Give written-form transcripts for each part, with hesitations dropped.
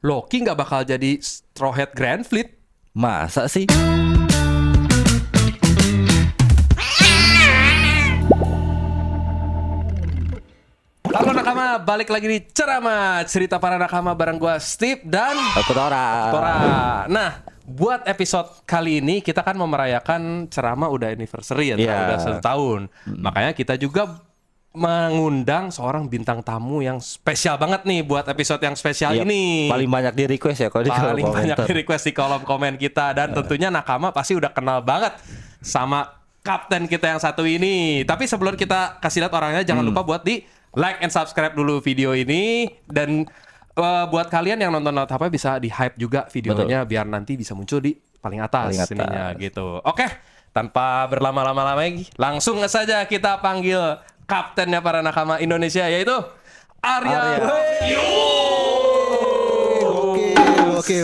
Loki nggak bakal jadi Straw Hat Grand Fleet. Masa sih? Halo nakama, balik lagi di Ceramah Cerita Para Nakama bareng gua Steve dan Aku Tora. Nah, buat episode kali ini kita kan mau merayakan Ceramah udah anniversary ya, udah 1 tahun. Makanya kita juga mengundang seorang bintang tamu yang spesial banget nih buat episode yang spesial ini. Paling banyak di request ya kalau di kolom Paling banyak komentar. di request di kolom komen kita. Dan tentunya nakama pasti udah kenal banget sama kapten kita yang satu ini. Tapi sebelum kita kasih lihat orangnya, jangan lupa buat di like and subscribe dulu video ini. Dan buat kalian yang nonton apa bisa di hype juga videonya. Biar nanti bisa muncul di paling atas, ininya gitu. Oke, tanpa berlama-lama lagi, langsung saja kita panggil kaptennya para nakama Indonesia, yaitu Arya. Oke.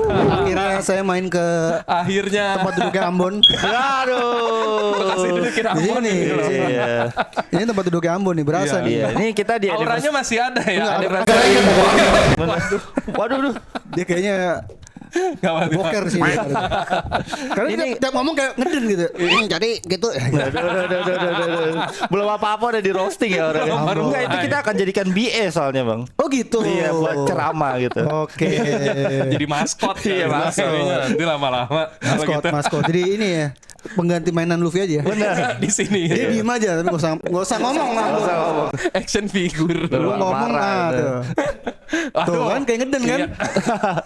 Akhirnya saya main ke Akhirnya tempat duduknya Ambon. Aduh. Bekasi duduknya Di Ambon. sini. Iya. Ini tempat duduknya Ambon nih, berasa nih. Iya, ini kita di Auranya masih ada ya. Enggak, Waduh. Dia kayaknya Gak apa-apa. boker sih. Karena Ini- dia tiap ngomong kayak ngeden gitu. Jadi gitu. Belum apa-apa udah di roasting ya orangnya. Baru Enggak, itu mulai. kita akan jadikan BA soalnya, Bang. Oh gitu. Iya, buat ceramah gitu. Oke. Jadi maskot Iya, maskot. Nanti lama-lama kalau Maskot, gitu maskot. Jadi ini ya pengganti mainan Luffy aja. di sini Dia diem aja tapi nggak usah ngomong Ambon. action figure. Lu ngomong Marah, tuh. Tuh kan kayak ngeden kan? Iya.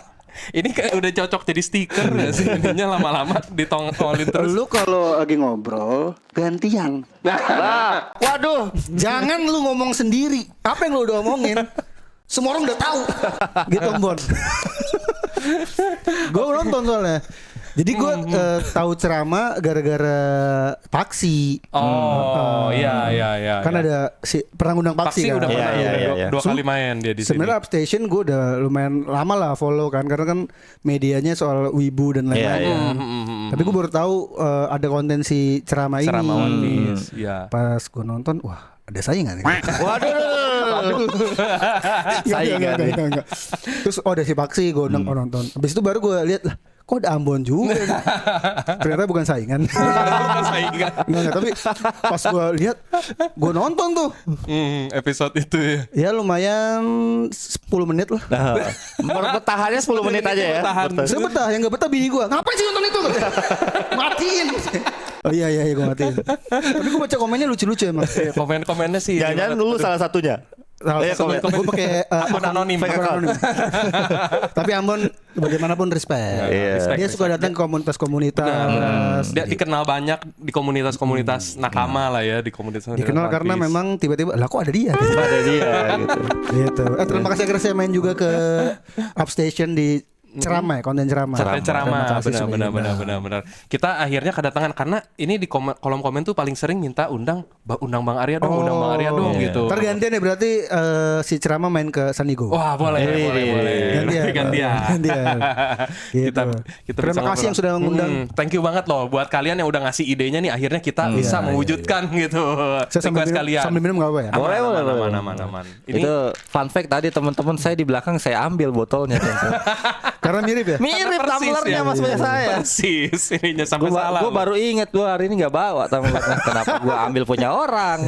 Ini kayak udah cocok jadi stiker ya sih. Ininya lama-lama ditongolin terus. Lu kalau lagi ngobrol gantian. Lah, waduh. Jangan lu ngomong sendiri. Apa yang lu udah omongin? Semua orang udah tahu. Gitu Bon. Gue nonton soalnya. Jadi gue tahu ceramah gara-gara Paksi. Oh, iya. Kan ada si pernah ngundang Paksi Paksi kan. udah Iya, pernah iya, udah iya. dua kali main dia di sini. Sebenarnya Upstation gue udah lumayan lama lah follow kan, karena kan medianya soal wibu dan lain-lain. Iya. Tapi gue baru tahu ada konten si ceramah ini. Ceramah One Piece. Iya. Pas gue nonton, wah ada saingan nih. Waduh. Saingan nih. Enggak. Terus ada si Paksi gue nonton. Habis itu baru gue lihat lah, kok ada Ambon juga. Ternyata bukan saingan. Saingan. Enggak, tapi pas gue lihat, gue nonton tuh. Episode itu ya. Ya lumayan 10 menit lah. Bertahannya 10 menit aja ya. Bertahan. Saya betah, yang gak betah bini gue. Ngapain sih nonton itu? Matiin. Oh iya gue matiin. Tapi gue baca komennya lucu-lucu emang. Komen-komennya sih. Jangan-jangan dulu salah satunya. Iya, komen. Gue pakai Akun anonim. Tapi Ambon bagaimanapun respect. Iya. Dia suka datang ke komunitas-komunitas. Dia dikenal banyak di komunitas-komunitas nakama lah ya, di komunitas. Dikenal karena memang tiba-tiba lah kok ada dia. Ada dia gitu. Gitu. Terima kasih akhirnya saya main juga ke Upstation di ceramah ya, konten ceramah. Ceramah, Terima kasih sudah diundang. benar. Kita akhirnya kedatangan karena ini di kolom komen tuh paling sering minta undang Bang Arya dong, undang Bang Arya dong iya. gitu. Ntar gantian ya berarti si ceramah main ke Sanigo. Wah, boleh. Gantian. Gitu. Kita Terima bisa kasih yang ngobrol. sudah mengundang. Thank you banget loh buat kalian yang udah ngasih idenya nih, akhirnya kita bisa mewujudkan gitu. Saya Request kalian. sambil minum gak apa ya? Boleh. Aman. Ini Itu fun fact tadi teman-teman saya di belakang saya ambil botolnya. Karena mirip ya? Mirip persis tumblernya ya. mas punya saya. persis ininya sampai salah. Gue baru inget gue hari ini nggak bawa tumblernya. Kenapa gue ambil punya orang?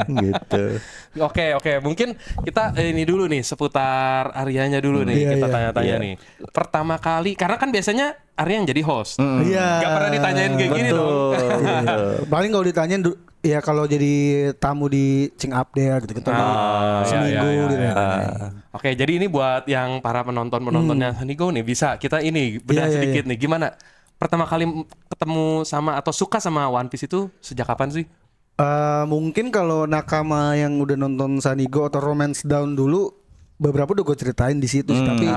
Gitu. Oke, mungkin kita ini dulu nih seputar Aryanya dulu nih, Iya, kita iya. tanya-tanya nih. Pertama kali, karena kan biasanya Arya yang jadi host, Iya. nggak pernah ditanyain kayak gini dong. Paling kalau ditanyain ya kalau jadi tamu di Cing Update gitu-gitu seminggu iya, gitu. iya. Oke, jadi ini buat yang para penontonnya Sanigo nih, bisa kita ini bedah Iya, iya, sedikit nih, gimana? Pertama kali ketemu sama atau suka sama One Piece itu sejak kapan sih? Mungkin kalau nakama yang udah nonton Sanigo atau Romance Down dulu beberapa udah gue ceritain di situ sih. Tapi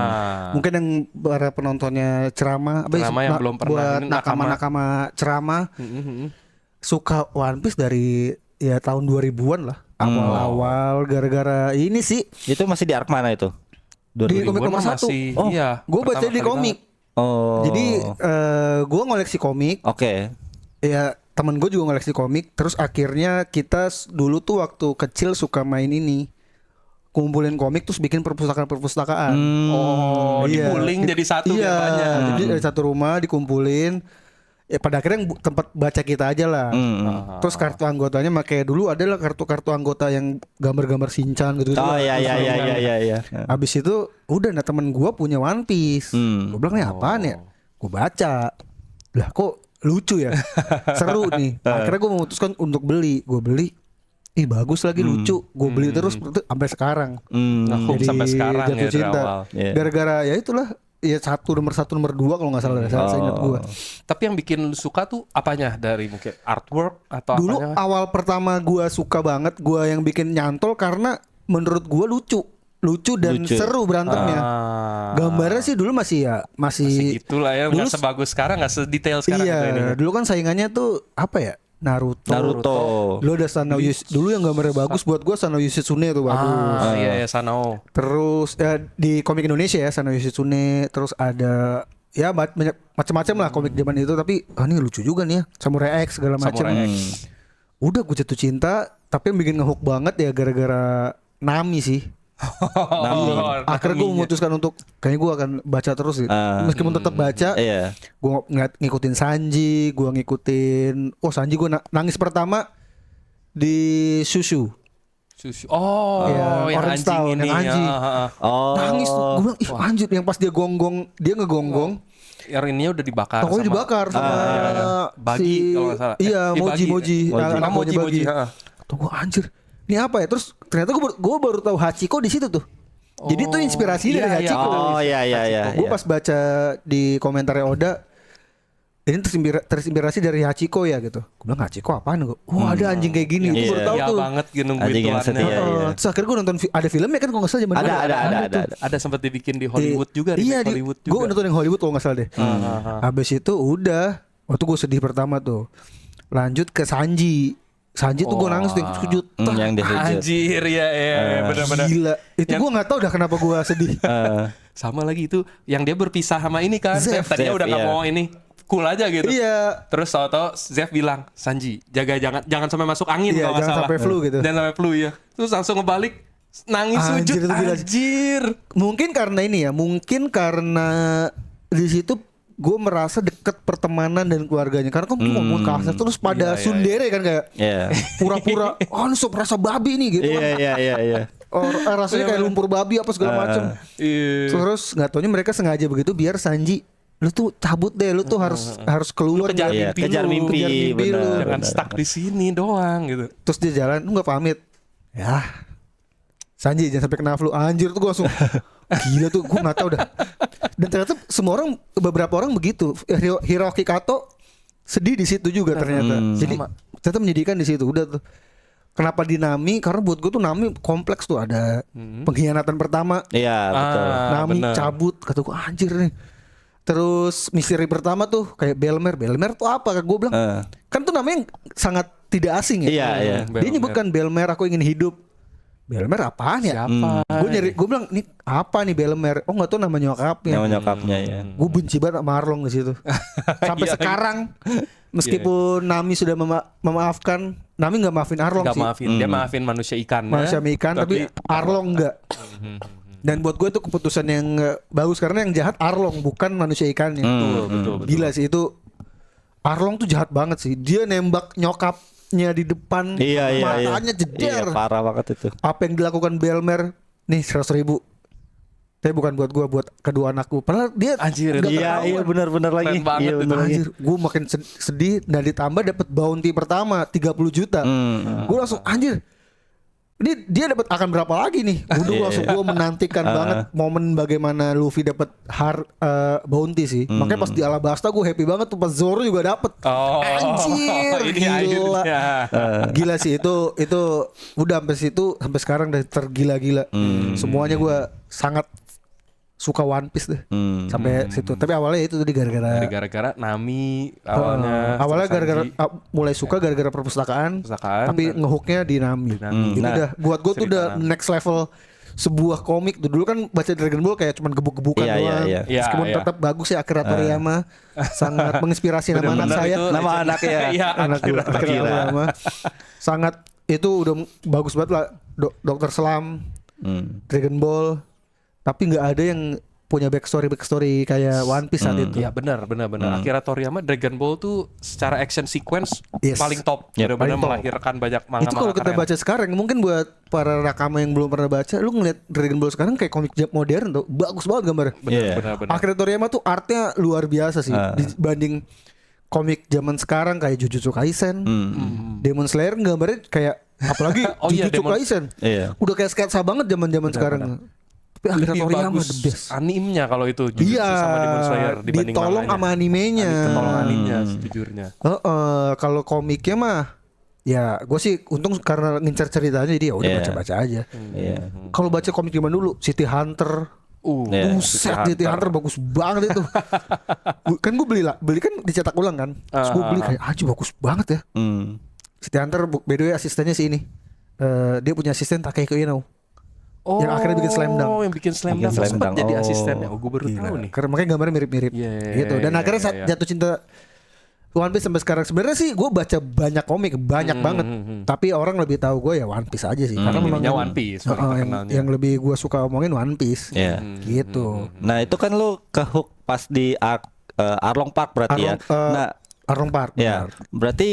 mungkin yang para penontonnya ceramah Yang belum pernah, buat ini nakama ceramah suka One Piece dari ya tahun 2000-an lah. Awal-awal gara-gara ini sih Itu masih di arc mana itu? di 2000-an komik nomor mah 1. masih, iya, Gue baca pertama di kali komik. Oh. Jadi gue ngoleksi komik. Oke. Ya temen gue juga ngoleksi komik. Terus akhirnya kita dulu tuh waktu kecil suka main ini kumpulin komik terus bikin perpustakaan. Oh, Iya. dipuling jadi satu Iya, biar banyak. jadi dari satu rumah dikumpulin. Ya pada akhirnya tempat baca kita aja lah. Terus kartu anggotanya makanya dulu adalah kartu-kartu anggota yang gambar-gambar Shinchan gitu. Oh iya. Habis itu udah temen gua punya One Piece. Gua bilang nih apaan ya? Gua baca. Lah kok lucu ya? Seru nih. Akhirnya gua memutuskan untuk beli. Gua beli. Ih bagus lagi lucu. Gue beli terus sampai sekarang. Jadi sampai sekarang jatuh ya dari cinta. awal. Iya. Gara-gara ya itulah ya nomor satu nomor dua kalau nggak salah. Saya ingat gue. Tapi yang bikin lu suka tuh apanya, dari mungkin artwork atau Dulu apanya? awal pertama gue suka banget. Gue yang bikin nyantol karena menurut gue lucu dan Lucu. seru berantemnya. Gambarnya sih dulu masih Gitulah ya, nggak dulu- sebagus sekarang, nggak sedetail sekarang iya. gitu ini. Dulu kan saingannya tuh apa ya? Naruto. Dulu ada Sanao dulu yang gambarnya bagus buat gue Sanao Yoshitsune tuh bagus. Iya Sanao. Terus di komik Indonesia ya Sanao Yoshitsune, terus ada ya banyak macam-macam lah komik zaman itu, tapi ini lucu juga nih ya, Samurai X segala macam. Samurai X. Udah gue jatuh cinta, tapi yang bikin ngehook banget ya gara-gara Nami sih. Akhirnya gue memutuskan untuk kayaknya gue akan baca terus sih. Meskipun tetap baca, Iya. gue ngikutin Sanji, gue ngikutin Sanji gue nangis pertama di Susu. Oh, Iya, yang Orange anjing Town, ini. yang anjing. Oh. Nangis tuh. Gue bilang, ih anjir, yang pas dia ngegonggong, Yang ininya udah dibakar. tokonya sama- dibakar sama Bagi kalau nggak salah. Iya, Bagi. Moji. Anak Moji. buahnya Bagi. Heeh. Tuh gue anjir. Ini apa ya? Terus ternyata gue baru tahu Hachiko di situ tuh. Jadi itu inspirasi iya, dari iya. Hachiko. Oh iya. Gue pas baca di komentarnya Oda, ini terinspirasi dari Hachiko ya gitu. Gue bilang Hachiko apaan? Ada anjing kayak gini. Gue Iya. baru tahu Iya tuh. banget nungguin Anjing yang tuannya. setia, iya. Terus akhirnya gue nonton ada filmnya kan kalau nggak salah zaman dulu. Ada. Ada sempat dibikin di Hollywood juga, Iya, di Hollywood gue juga. nonton yang Hollywood kalau nggak salah deh. Habis itu udah, waktu gue sedih pertama tuh, lanjut ke Sanji. Sanji tuh gue nangis tuh sujud. Yang dia sujud. Anjir ya, benar-benar. Gila. Itu gue nggak tahu dah kenapa gue sedih. Sama lagi itu yang dia berpisah sama ini kan. Zeff. Tadinya udah nggak Iya. mau ini. Cool aja gitu. Iya. Terus tahu-tahu Zeff bilang, "Sanji, jaga jangan sampai masuk angin Iya, kalau nggak jangan salah." sampai flu gitu. Jangan sampai flu ya. Terus langsung ngebalik nangis Anjir, sujud. itu gila sih. Anjir. Mungkin karena ini ya, mungkin karena di situ gue merasa deket pertemanan dan keluarganya. Karena kan ngomong kasar terus pada Iya, iya, sundere kan kayak Iya. pura-pura, ini sop rasa babi nih gitu. Iya. Rasanya kayak lumpur babi apa segala macam. Iya. Terus nggak taunya mereka sengaja begitu biar Sanji, lu tuh cabut deh, lu tuh harus keluar. Lu kejar deh. mimpi Kejar lu. mimpi, Kejar mimpi lu. benar. Jangan stuck di sini doang gitu. Terus dia jalan, lu nggak pamit. Ya, Sanji jangan sampai kena flu. Anjir tuh gue langsung gila tuh, gue nggak tahu dah. Dan ternyata beberapa orang begitu. Hiroki Kato sedih di situ juga ternyata. Jadi ternyata menyedihkan di situ. Udah tuh. Kenapa di Nami? Karena buat gue tuh Nami kompleks tuh, ada pengkhianatan pertama. Iya, betul. Nami bener. cabut, kata gue anjir nih. Terus misteri pertama tuh kayak Belmer tuh apa? Gue bilang kan tuh namanya sangat tidak asing ya. Iya. Dia nyebutkan Belmer, aku ingin hidup. Belmer apaan ya? Siapa? Gue bilang nih apa nih Belmer? Oh nggak tahu nama nyokapnya. Nama nyokapnya ya. Gue benci banget sama Arlong di situ. Sampai Iya. sekarang meskipun Nami sudah memaafkan, Nami nggak maafin Arlong Gak sih. maafin, dia maafin manusia ikan. Manusia ikan tapi Arlong enggak. Dan buat gue itu keputusan yang bagus karena yang jahat Arlong bukan manusia ikannya. betul. Gila sih itu. Arlong tuh jahat banget sih. Dia nembak nyokapnya di depan, Iya. matanya jeder. Iya, parah banget itu. Apa yang dilakukan Belmer? Nih 100.000. Tapi bukan buat gue, buat kedua anakku. Padahal dia Anjir, nggak iya, ketahuan. benar lagi. Keren banget Iya, itu. bener lagi. Anjir, gue makin sedih dan ditambah dapat bounty pertama 30 juta. Gue langsung anjir. Ini dia dapat akan berapa lagi nih? Udah langsung gue menantikan banget momen bagaimana Luffy dapat bounty sih. Makanya pas di Alabasta gue happy banget tuh pas Zoro juga dapat. Oh, Anjir, ini gila. akhirnya. Gila sih itu udah sampai situ sampai sekarang udah tergila-gila. Semuanya gue sangat suka One Piece deh. Sampai situ. Tapi awalnya itu tadi gara-gara Gara-gara Nami awalnya. awalnya terus gara-gara Sanji. mulai suka gara-gara perpustakaan, Perpustakaan. tapi ngehooknya di Nami. Itu Nah, udah buat gue tuh cerita udah Nami. next level sebuah komik. Dulu kan baca Dragon Ball kayak cuman gebuk-gebukan Iya, doang. iya. Meskipun Iya. tetap bagus ya Akira Toriyama sangat menginspirasi nama anak Bener-bener saya. itu Nama legend. anaknya. Iya, Anak gue Akira Akira Akira. Toriyama sangat itu udah bagus banget lah. Dokter Slam Dragon Ball, tapi nggak ada yang punya backstory kayak One Piece saat itu. Iya benar. Akira Toriyama Dragon Ball tuh secara action sequence Yes. paling top. Yep. Benar-benar Paling top. melahirkan banyak manga. Itu kalau kita baca sekarang, mungkin buat para nakama yang belum pernah baca, lu ngeliat Dragon Ball sekarang kayak komik modern tuh, bagus banget gambarnya. Iya. Benar. Akira Toriyama tuh artnya luar biasa sih dibanding komik zaman sekarang kayak Jujutsu Kaisen, Demon Slayer gambarnya kayak apalagi Oh iya, Jujutsu Demon- Kaisen. Iya. Udah kayak sketsa banget zaman sekarang. Tapi Akira Lebih Toriyama bagus the best. animenya kalau itu Jujutsu Iya, sama Demon Slayer dibanding ditolong manganya. sama animenya. Ditolong animenya sejujurnya. Kalau komiknya mah ya gue sih untung karena ngincar ceritanya jadi ya udah Iya. baca-baca aja. Iya. Kalau baca komik zaman dulu City Hunter, Iya. buset City Hunter bagus banget itu. Kan gue beli kan dicetak ulang kan. Terus gue beli kayak anjir bagus banget ya. City Hunter by the way asistennya si ini. Dia punya asisten Takehiko Ino. Yang akhirnya bikin Slam Dunk. Yang bikin Slam Bikin Dunk Slam sempat Dunk. jadi Oh. asistennya. Oh, gue baru tahu nih. Karena makanya gambarnya mirip-mirip Iya, gitu. Dan iya, akhirnya iya. jatuh cinta One Piece sampai sekarang. Sebenarnya sih gue baca banyak komik, banyak banget. Tapi orang lebih tahu gue ya One Piece aja sih. Karena memang Ininya One Piece, orang terkenalnya. yang lebih gue suka omongin One Piece. Iya. Gitu. Nah itu kan lu ke hook pas di Arlong Park berarti ya. Nah Arlong Park. ya benar. berarti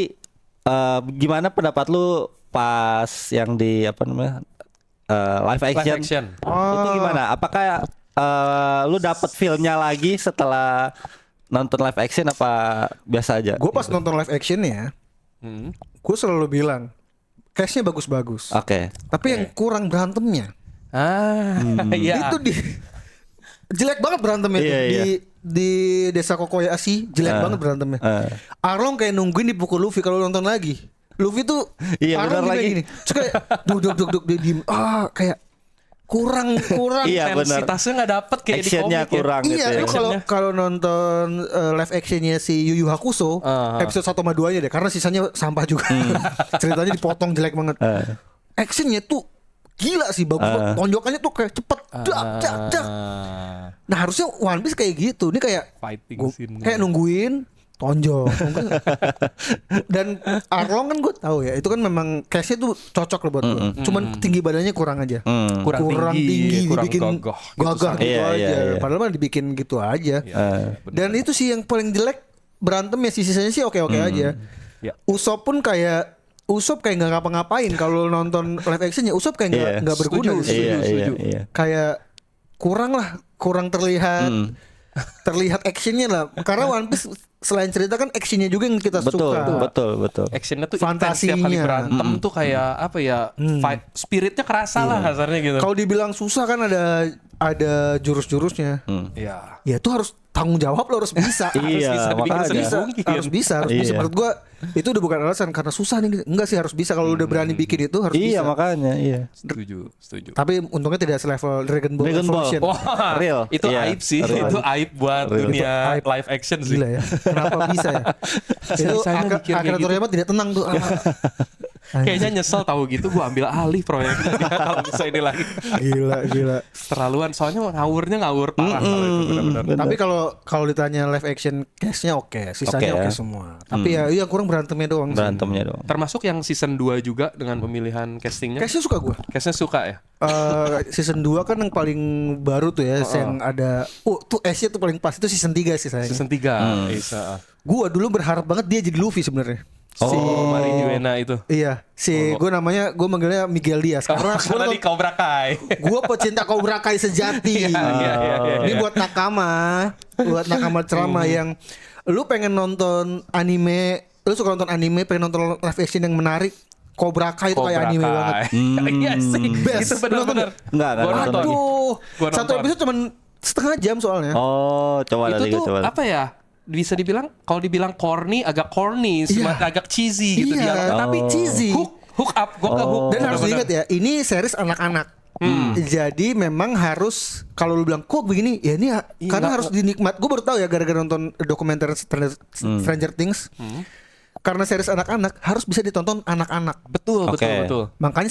gimana pendapat lu pas yang di apa namanya live action? Live action. Itu gimana? Apakah lu dapet filmnya lagi setelah nonton live action apa biasa aja? Gue pas nonton live actionnya, gue selalu bilang cast-nya bagus-bagus. Oke. Tapi yang kurang berantemnya. Iya. Itu jelek banget berantemnya Iya, tuh. iya. Di desa Kokoyashi jelek banget berantemnya. Arlong kayak nungguin dipukul Luffy kalau nonton lagi. Luffy tuh Iya, Arlong benar lagi. gini. Terus kayak duk dia diem. Kayak kurang Iya, benar. Intensitasnya nggak dapet kayak Actionnya di komik kurang Iya, gitu ya. lu kalau nonton live actionnya si Yu Yu Hakusho episode 1 sama 2-nya deh, karena sisanya sampah juga. Ceritanya dipotong jelek banget. Actionnya tuh gila sih, bagus banget. Tonjokannya tuh kayak cepet, dak. Nah harusnya One Piece kayak gitu. Ini kayak Fighting scene. kayak nungguin tonjok. Dan Arlong kan gue tahu ya, itu kan memang case-nya tuh cocok loh buat gue. Cuman tinggi badannya kurang aja. Kurang tinggi, kurang dibikin gagah gagah gitu Iya, aja. iya, iya. Padahal mah dibikin gitu aja. Bener. Dan itu sih yang paling jelek berantem ya, sisanya sih oke aja. Ya. Usopp kayak nggak ngapa-ngapain kalau nonton live actionnya. Usopp kayak Iya. nggak berguna. Setuju, di situ. setuju. Iya. Kayak kurang terlihat actionnya lah. Karena One Piece selain cerita kan actionnya juga yang kita Betul, suka. betul. Actionnya tuh Fantasinya. intens, tiap kali berantem tuh kayak apa ya, fight spiritnya kerasa lah kasarnya gitu. Kalau dibilang susah kan ada jurus-jurusnya. Iya. Ya itu harus tanggung jawab, lo harus bisa. Iya, bisa dibikin makanya. sebisa mungkin. harus bisa. Iya. Menurut gua itu udah bukan alasan karena susah nih. Enggak sih, harus bisa. Kalau udah berani bikin itu harus Iya, bisa. makanya iya. Setuju. Tapi untungnya tidak selevel Dragon Ball Dragon Ball. Evolution. Wah, Real. itu Iya, aib sih. real. Itu aib buat Real. dunia Itu aib. live action sih. Gila ya. Kenapa bisa ya? Itu Bisa-bisanya mikir kayak Akira gitu. Toriyama tidak tenang tuh. Kayaknya nyesel tahu gitu gue ambil alih proyeknya kalau bisa ini lagi. Gila. Terlaluan soalnya ngawur parah kalau itu benar-benar. Tapi kalau ditanya live action case-nya oke, sisanya Oke oke ya. semua. Tapi ya iya kurang berantemnya doang. sih. Berantemnya doang. Termasuk yang season 2 juga dengan pemilihan castingnya. Case-nya suka gua. Case-nya suka ya? Season 2 kan yang paling baru tuh ya, yang ada tuh S-nya tuh paling pas itu season 3 sih sayang. Season 3. Isa. Gua dulu berharap banget dia jadi Luffy sebenarnya. Oh, Marijuana itu. Iya, gue manggilnya Miguel Diaz karena Karena di Cobra Kai. gue pecinta Cobra Kai sejati. Iya. Ini buat nakama ceramah yang lu pengen nonton anime, lu suka nonton anime, pengen nonton live action yang menarik. Cobra Kai itu kayak anime banget. Iya sih. Best. Itu benar-benar. Enggak Gua nonton lagi. Aduh, Gua satu nonton. episode cuman setengah jam soalnya. Oh, coba Itu nanti tuh coba. apa ya? Bisa dibilang kalau dibilang corny, agak corny, Iya. agak cheesy gitu Iya, dialognya. Tapi cheesy. hook up, gue ke hook. Dan harus Bener-bener. diingat ya, ini series anak-anak. Jadi memang harus kalau lu bilang kok begini, ya ini karena harus dinikmat. Gue baru tahu ya gara-gara nonton dokumenter Stranger Things. Karena series anak-anak harus bisa ditonton anak-anak. Betul. Makanya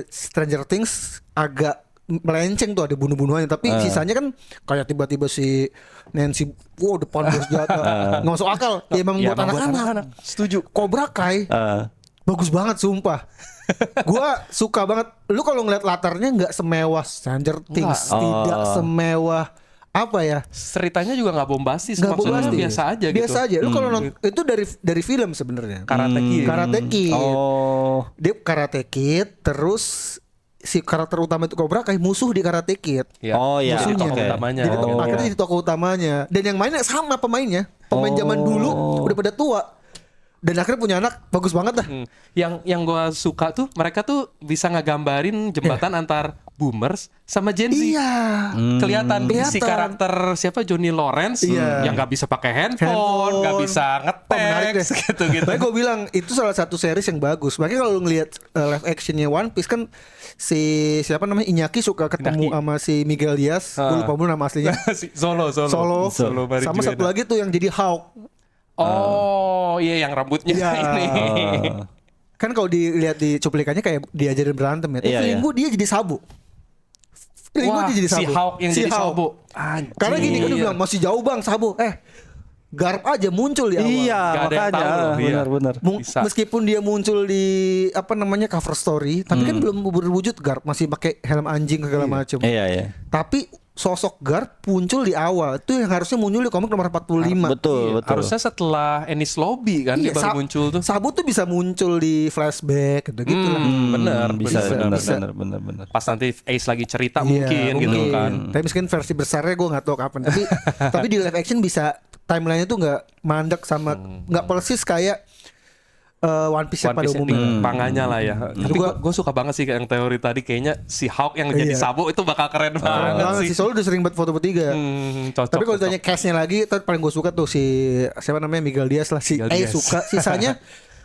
Stranger Things agak melenceng tuh, ada bunuh-bunuhannya, tapi sisanya kan kayak tiba-tiba si Nancy depan bersenjata nggak masuk akal. Ya emang Ya, buat emang buat anak-anak. anak-anak. Setuju. Cobra Kai bagus banget sumpah. Gua suka banget. Lu kalau ngeliat latarnya nggak semewah Stranger Things, Nggak. tidak Oh. semewah apa ya? Ceritanya juga nggak bombastis, Nggak maksudnya bombastis. biasa aja gitu. Biasa aja. Lu kalau itu dari film sebenarnya. Karate Kid. Karate Kid. Oh. Dia Karate Kid, terus si karakter utama itu Cobra Kai musuh di Karate Kid. Ya, Oh, iya. jadi Musuhnya. tokoh Oke. utamanya. Jadi Oh. akhirnya jadi tokoh utamanya. Dan yang mainnya sama pemainnya. Pemain zaman dulu udah pada tua. Dan akhirnya punya anak bagus banget dah. Yang gua suka tuh mereka tuh bisa ngegambarin jembatan antar boomers sama Gen Z. Iya. Kelihatan si Kelihatan. karakter siapa Johnny Lawrence Iya. yang nggak bisa pakai handphone, Handphone. nggak bisa Menarik deh. ngetek gitu-gitu. Makanya gue bilang itu salah satu series yang bagus. Makanya kalau lu ngelihat live actionnya One Piece kan si siapa namanya Iñaki suka ketemu Inaki. sama si Miguel Diaz. Gue lupa dulu nama aslinya. Si Solo. Solo. Marijuana. Sama satu lagi tuh yang jadi Hawk. Oh, iya yang rambutnya Iya. ini. Kan kalau dilihat di cuplikannya kayak diajarin berantem ya. Tapi Iya, feeling iya. gue dia jadi sabu. Feeling gue Wah, dia jadi si sabu. Hawk yang jadi Hawk. sabu. Anjir. Karena gini kan dia bilang masih jauh bang sabu. Garp aja muncul di awal. Iya, Nggak ada yang makanya tahu loh, iya. benar-benar. Bisa. Meskipun dia muncul di apa namanya cover story, tapi kan belum berwujud Garp, masih pakai helm anjing segala macam. Iya, iya. Tapi sosok Garp muncul di awal, itu yang harusnya muncul di komik nomor 45. Betul, Iya, betul. harusnya setelah Enies Lobby kan dia baru muncul tuh. Sabu tuh bisa muncul di flashback gitu lah. Bener, bisa, bener, bisa. benar. Pas nanti Ace lagi cerita Iya, mungkin gitu kan. Tapi mungkin versi besarnya gue nggak tahu kapan. Tapi di live action bisa timelinenya tuh nggak mandek sama nggak persis kayak One Piece One pada Piece umumnya. pangannya lah ya. Tapi gue suka banget sih kayak yang teori tadi kayaknya si Hawk yang jadi Iya. Sabo itu bakal keren banget Banget sih. sih, soalnya udah sering buat foto bertiga. Cocok. Tapi kalau cocok. ditanya cast-nya lagi, tuh paling gue suka tuh si siapa namanya Miguel Diaz lah, si Miguel Diaz. suka. Sisanya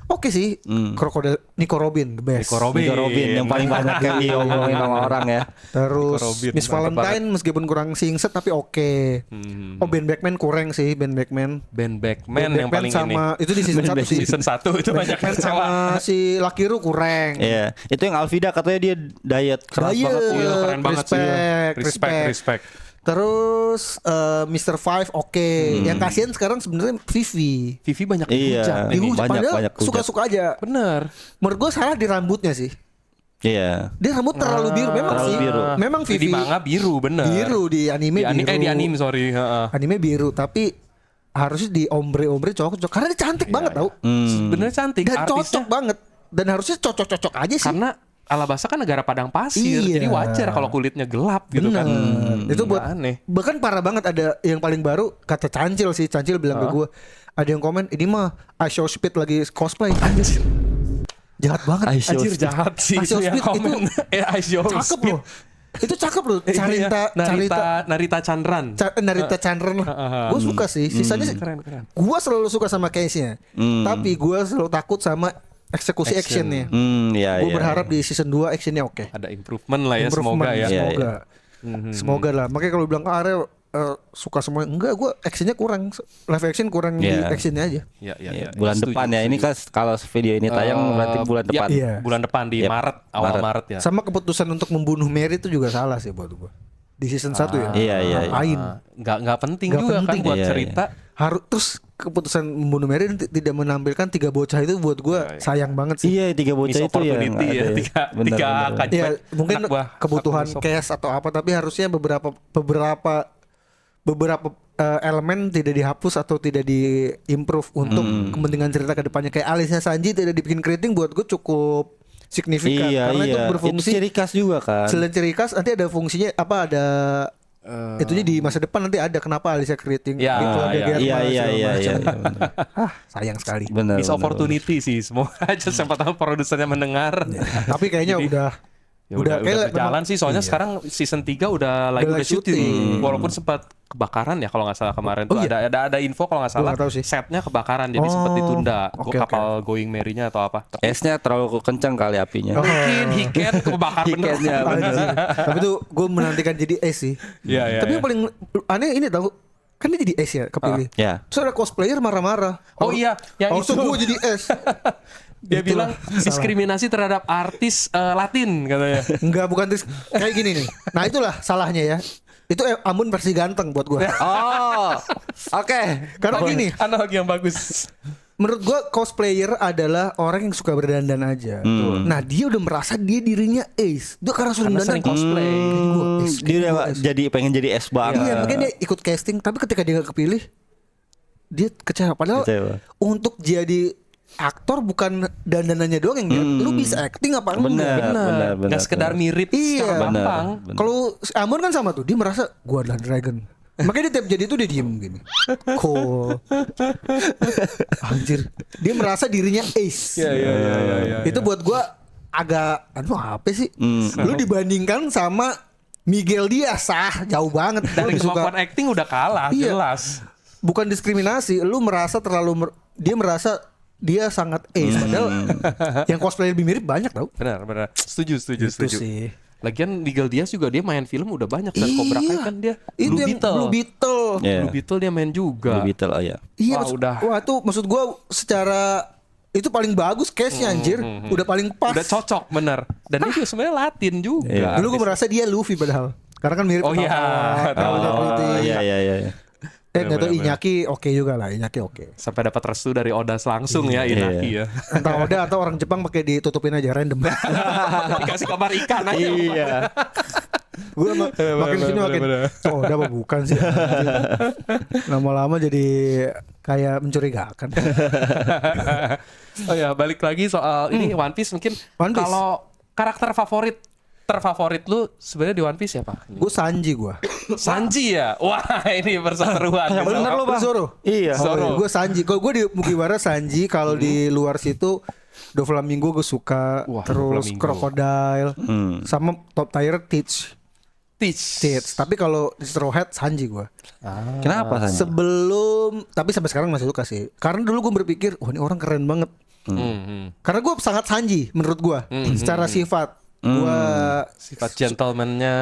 oke sih. Crocodile Nico Robin the best. Nico Robin. Nico Robin yang paling banyak yang diomongin sama orang ya. Terus Nico Robin, Miss mantap Valentine meskipun kurang singset tapi oke. Oh Ben Beckman kurang sih Ben Beckman. Ben Beckman Ben yang Beckman paling ini. sama itu di season 1 sih. Season 1 itu banyak yang sama kecewa. si Lakiru kurang. Iya, itu yang Alvida katanya dia diet keras Diet. banget. Iya, keren banget sih. Respect. Respect. Terus Mr. Five oke. Yang kasihan sekarang sebenarnya Vivi. Vivi banyak Iya, dihujat nih. Dihujat, banyak padahal hujat. suka-suka aja. Bener. Menurut gue salah di rambutnya sih. Iya. Dia rambut terlalu biru. Memang terlalu sih. biru. Memang Di Vivi manga biru bener. biru di anime biru. Di anime sorry. heeh. Anime biru tapi harusnya di ombre cocok karena dia cantik banget tau. Sebenarnya cantik Dan artisnya. cocok banget. Dan harusnya cocok-cocok aja sih. Karena Alabasta kan negara padang pasir, Iya. jadi wajar kalau kulitnya gelap gitu Bener. kan. Itu buat Nggak aneh. bahkan parah banget ada yang paling baru kata Cancil sih. Cancil bilang ke gue, ada yang komen ini mah I Show Speed lagi cosplay. Anjir, Jahat banget. I Show anjir Speed. jahat sih Ice itu yang Speed komen. Ice Show Cakep Speed. loh. Itu cakep loh. Iya, Narita Chandran. Narita Chandran lah. Gue suka sih. Sisanya sih Keren. gue selalu suka sama case-nya. Tapi gue selalu takut sama eksekusi actionnya. Iya, Gue iya. berharap di season 2 actionnya oke. Ada improvement lah ya Improvement, semoga ya. Iya, Semoga. Semoga lah. Makanya kalau bilang Arel suka semua, enggak, gue actionnya kurang, live action kurang di Iya. actionnya aja. Iya, Iya, bulan depan ya. Ini kan kalau video ini tayang berarti bulan depan. iya. Bulan depan di Yep. Maret, awal Maret. Maret ya. Sama keputusan untuk membunuh Mary itu juga salah sih buat gue. Di season 1 ya. Iya, iya, iya. Ngapain? Nggak penting Nggak juga penting. kan buat Iya, cerita. Harus terus keputusan membunuh Mary tidak menampilkan 3 bocah itu buat gue sayang banget sih. Iya, 3 Miss bocah itu ya. opportunity ya, tiga Benar. Ya mungkin anak buah kebutuhan Satu cash atau apa, tapi harusnya beberapa elemen tidak dihapus atau tidak diimprove untuk kepentingan cerita ke depannya. Kayak alisnya Sanji tidak dibikin keriting buat gue cukup signifikan Iya, karena iya. itu Itu berfungsi ciri khas juga kan. selain ciri khas nanti ada fungsinya apa, ada itunya di masa depan nanti ada kenapa alisnya keriting Ya, gitu, ada iya. Germa, Iya, iya, segala iya, macam. iya, benar. Sayang sekali. Benar. Miss opportunity sih. Semoga aja siapa tahu produsernya mendengar. Tapi kayaknya Ya udah kayak berjalan memang- sih, soalnya iya. sekarang season 3 udah Udah udah syuting. syuting. Walaupun sempat kebakaran ya kalau nggak salah kemarin tuh iya? ada info kalau nggak salah nggak tahu sih. setnya kebakaran jadi sempat Oh, ditunda. oke, Kapal Going Merry-nya atau apa. Tapi esnya terlalu kencang kali apinya. mungkin hiket kebakar bener. Hiketnya, bener. Tapi tuh gue menantikan jadi S sih. Iya, iya, Tapi iya. yang paling aneh ini tahu, kan dia jadi S ya kepilih. Ya. Terus ada cosplayer marah-marah. Oh iya, yang Harusnya itu. gue jadi S. Dia Itulah bilang diskriminasi terhadap artis Latin katanya. Enggak, bukan kayak gini nih. Nah itulah salahnya ya. Itu Ambon versi ganteng buat gue. Oh. Oke. Karena gini, Analogi yang bagus. menurut gua cosplayer adalah orang yang suka berdandan aja. Nah, dia udah merasa dia dirinya ace. Dia karena sering Karena dandan sering cosplay. Gua ace, Dia gua udah ace. jadi pengen jadi S banget. Iya, makanya dia ikut casting, tapi ketika dia gak kepilih, dia kecewa. Padahal Kecewa. untuk jadi aktor bukan dandanannya doang yang dilihat. Lu bisa acting apa enggak? Benar. Nggak sekedar mirip Iya. secara gampang. Benar. Kalau Amon kan sama tuh, dia merasa gua adalah dragon. Makanya dia tiap jadi itu dia diem gini. Cool. Anjir. Dia merasa dirinya ace. Iya. Itu buat gua agak aduh apa sih? Lu dibandingkan sama Miguel Diaz jauh banget. Gua Dari lebih suka kemampuan acting udah kalah, Iya. jelas. bukan diskriminasi, lu merasa dia merasa dia sangat ace padahal yang cosplay lebih mirip banyak tau. Benar. Setuju. Itu sih. Lagian Miguel Diaz juga dia main film udah banyak dan Cobra Kai kan dia Itu Blue yang Beetle. Blue Beetle. Iya. Blue Beetle dia main juga. Blue Beetle, oh ya. Iya, Wah, udah. Wah, itu maksud gua secara itu paling bagus case-nya anjir. Udah paling pas. Udah cocok bener. Dan dia juga sebenarnya Latin juga. Iya. Dulu gua merasa dia Luffy padahal. Karena kan mirip Oh iya. Oh iya. Nggak tahu Iñaki oke juga lah, Iñaki oke. Sampai dapat restu dari Oda langsung ya Inaki ya. Entah Oda atau orang Jepang pakai ditutupin aja random. Dikasih kabar ikan aja. Iya. Gue makin sini makin oh Oda apa bukan sih. Lama-lama jadi kayak mencurigakan. Oh ya, balik lagi soal ini One Piece mungkin. One Piece. Kalau karakter terfavorit lu sebenarnya di One Piece siapa? Gue Sanji gue. Sanji ya? Wah, ini perseteruan. Bener lu, Bang. Zoro. Iya. Zoro. Gue Sanji. Kalau gue di Mugiwara Sanji, kalau di luar situ Doflamingo gue suka. Wah, Terus Doflamingo. Crocodile. Sama top tier Teach. Tapi kalau di Straw Hat Sanji gue. Kenapa Sanji? Tapi sampai sekarang masih suka sih. Karena dulu gue berpikir, wah ini orang keren banget. Karena gue sangat Sanji menurut gue. Secara sifat. Gue Sifat gentleman-nya.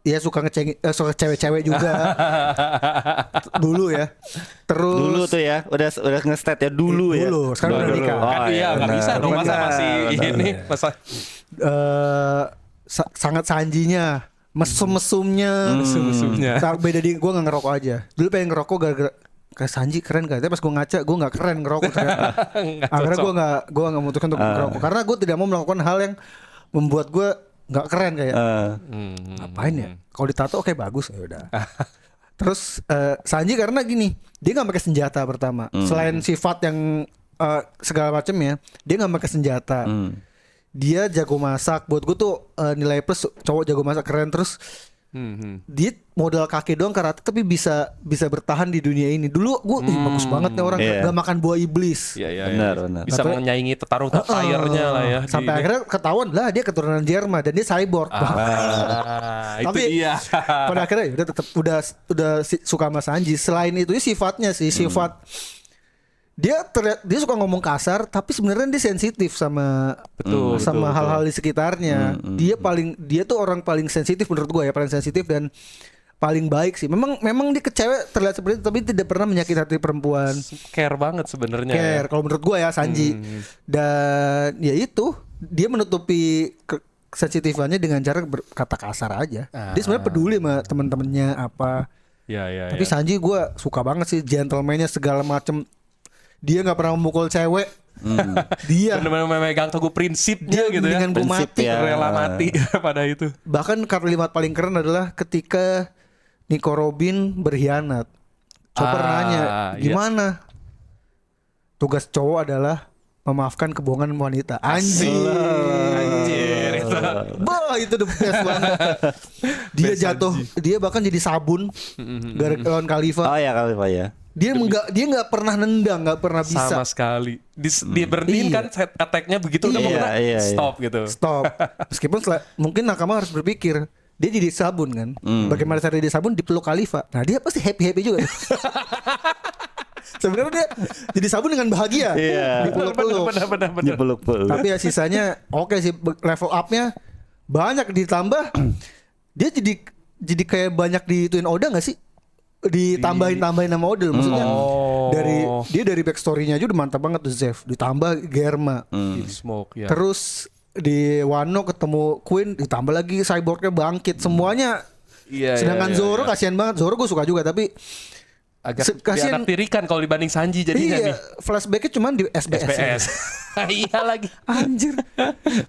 ya suka suka cewek-cewek juga. Dulu ya. Terus Dulu tuh ya, udah nge-stat ya dulu ya. Dulu, sekarang udah nikah. Kan iya, nggak benar. bisa dong masa Benar, masih benar. ini masa sangat Sanjinya, mesum-mesumnya, mesum-mesumnya. Beda di gue nggak ngerokok aja. Dulu pengen ngerokok gara-gara ke Sanji keren gak? Tapi pas gue ngaca, gue nggak keren ngerokok ternyata. Akhirnya gue nggak memutuskan untuk ngerokok karena gue tidak mau melakukan hal yang membuat gue nggak keren kayak. Ngapain ya? Kalau ditato oke bagus ya udah. Terus Sanji karena gini, dia nggak pakai senjata pertama. Selain sifat yang segala macam ya, dia nggak pakai senjata. Dia jago masak. Buat gue tuh nilai plus cowok jago masak keren. Terus dia modal kaki doang karate tapi bisa bertahan di dunia ini. Dulu gue bagus banget nih orang gak makan buah iblis. Iya. Benar. Bisa menyaingi taruh tire-nya lah ya. Sampai akhirnya ketahuan lah dia keturunan Jerman dan dia cyborg. Itu Tapi dia. pada akhirnya ya udah tetap udah suka sama Sanji. Selain itu sifatnya sih sifat dia suka ngomong kasar tapi sebenarnya dia sensitif sama Betul. hal-hal di sekitarnya. Dia tuh orang paling sensitif menurut gue ya, paling sensitif dan paling baik sih. Memang dia ke cewek terlihat seperti itu tapi tidak pernah menyakiti hati perempuan. Care banget sebenarnya. Care kalau menurut gue ya Sanji. Dan ya itu dia menutupi sensitifannya dengan cara berkata kasar aja. Dia sebenarnya peduli sama teman-temannya apa. Iya. Tapi Sanji gue suka banget sih gentleman-nya segala macem. Dia nggak pernah memukul cewek. Dia benar-benar memegang teguh prinsipnya gitu ya. dengan gue Prinsip mati. ya. Rela mati pada itu. Bahkan kalimat paling keren adalah ketika Nico Robin berkhianat. Chopper nanya, gimana? Tugas cowok adalah memaafkan kebohongan wanita. Anjir. Itu. Bah, itu the best banget. Dia jatuh, dia bahkan jadi sabun gara-gara lawan Khalifa. Oh ya kali Pak ya. Dia nggak pernah nendang, nggak pernah bisa. Sama sekali. Dia berhentiin Iya. kan set attack-nya begitu udah mau kena, Iya. stop gitu. Stop. Meskipun mungkin nakama harus berpikir dia jadi sabun kan. Bagaimana cara dia sabun dipeluk Khalifa. Nah dia pasti happy juga. Sebenarnya dia jadi sabun dengan bahagia. Iya. Dipeluk-peluk. Benar. Dipeluk-peluk. Tapi ya sisanya oke sih level up-nya banyak ditambah. Dia jadi kayak banyak dituin Oda nggak sih? Ditambahin nama Oda maksudnya. Dari backstory-nya aja udah mantap banget tuh Zeff. Ditambah Germa. Smoke ya. Terus di Wano ketemu Queen ditambah lagi cyborgnya bangkit semuanya. Iya, Sedangkan iya, Zoro iya. kasihan banget. Zoro gue suka juga tapi agak Kasian. dianaktirikan kalau dibanding Sanji jadinya nih. Iya, flashbacknya cuma di SBS. SPS. Iya lagi. Anjir.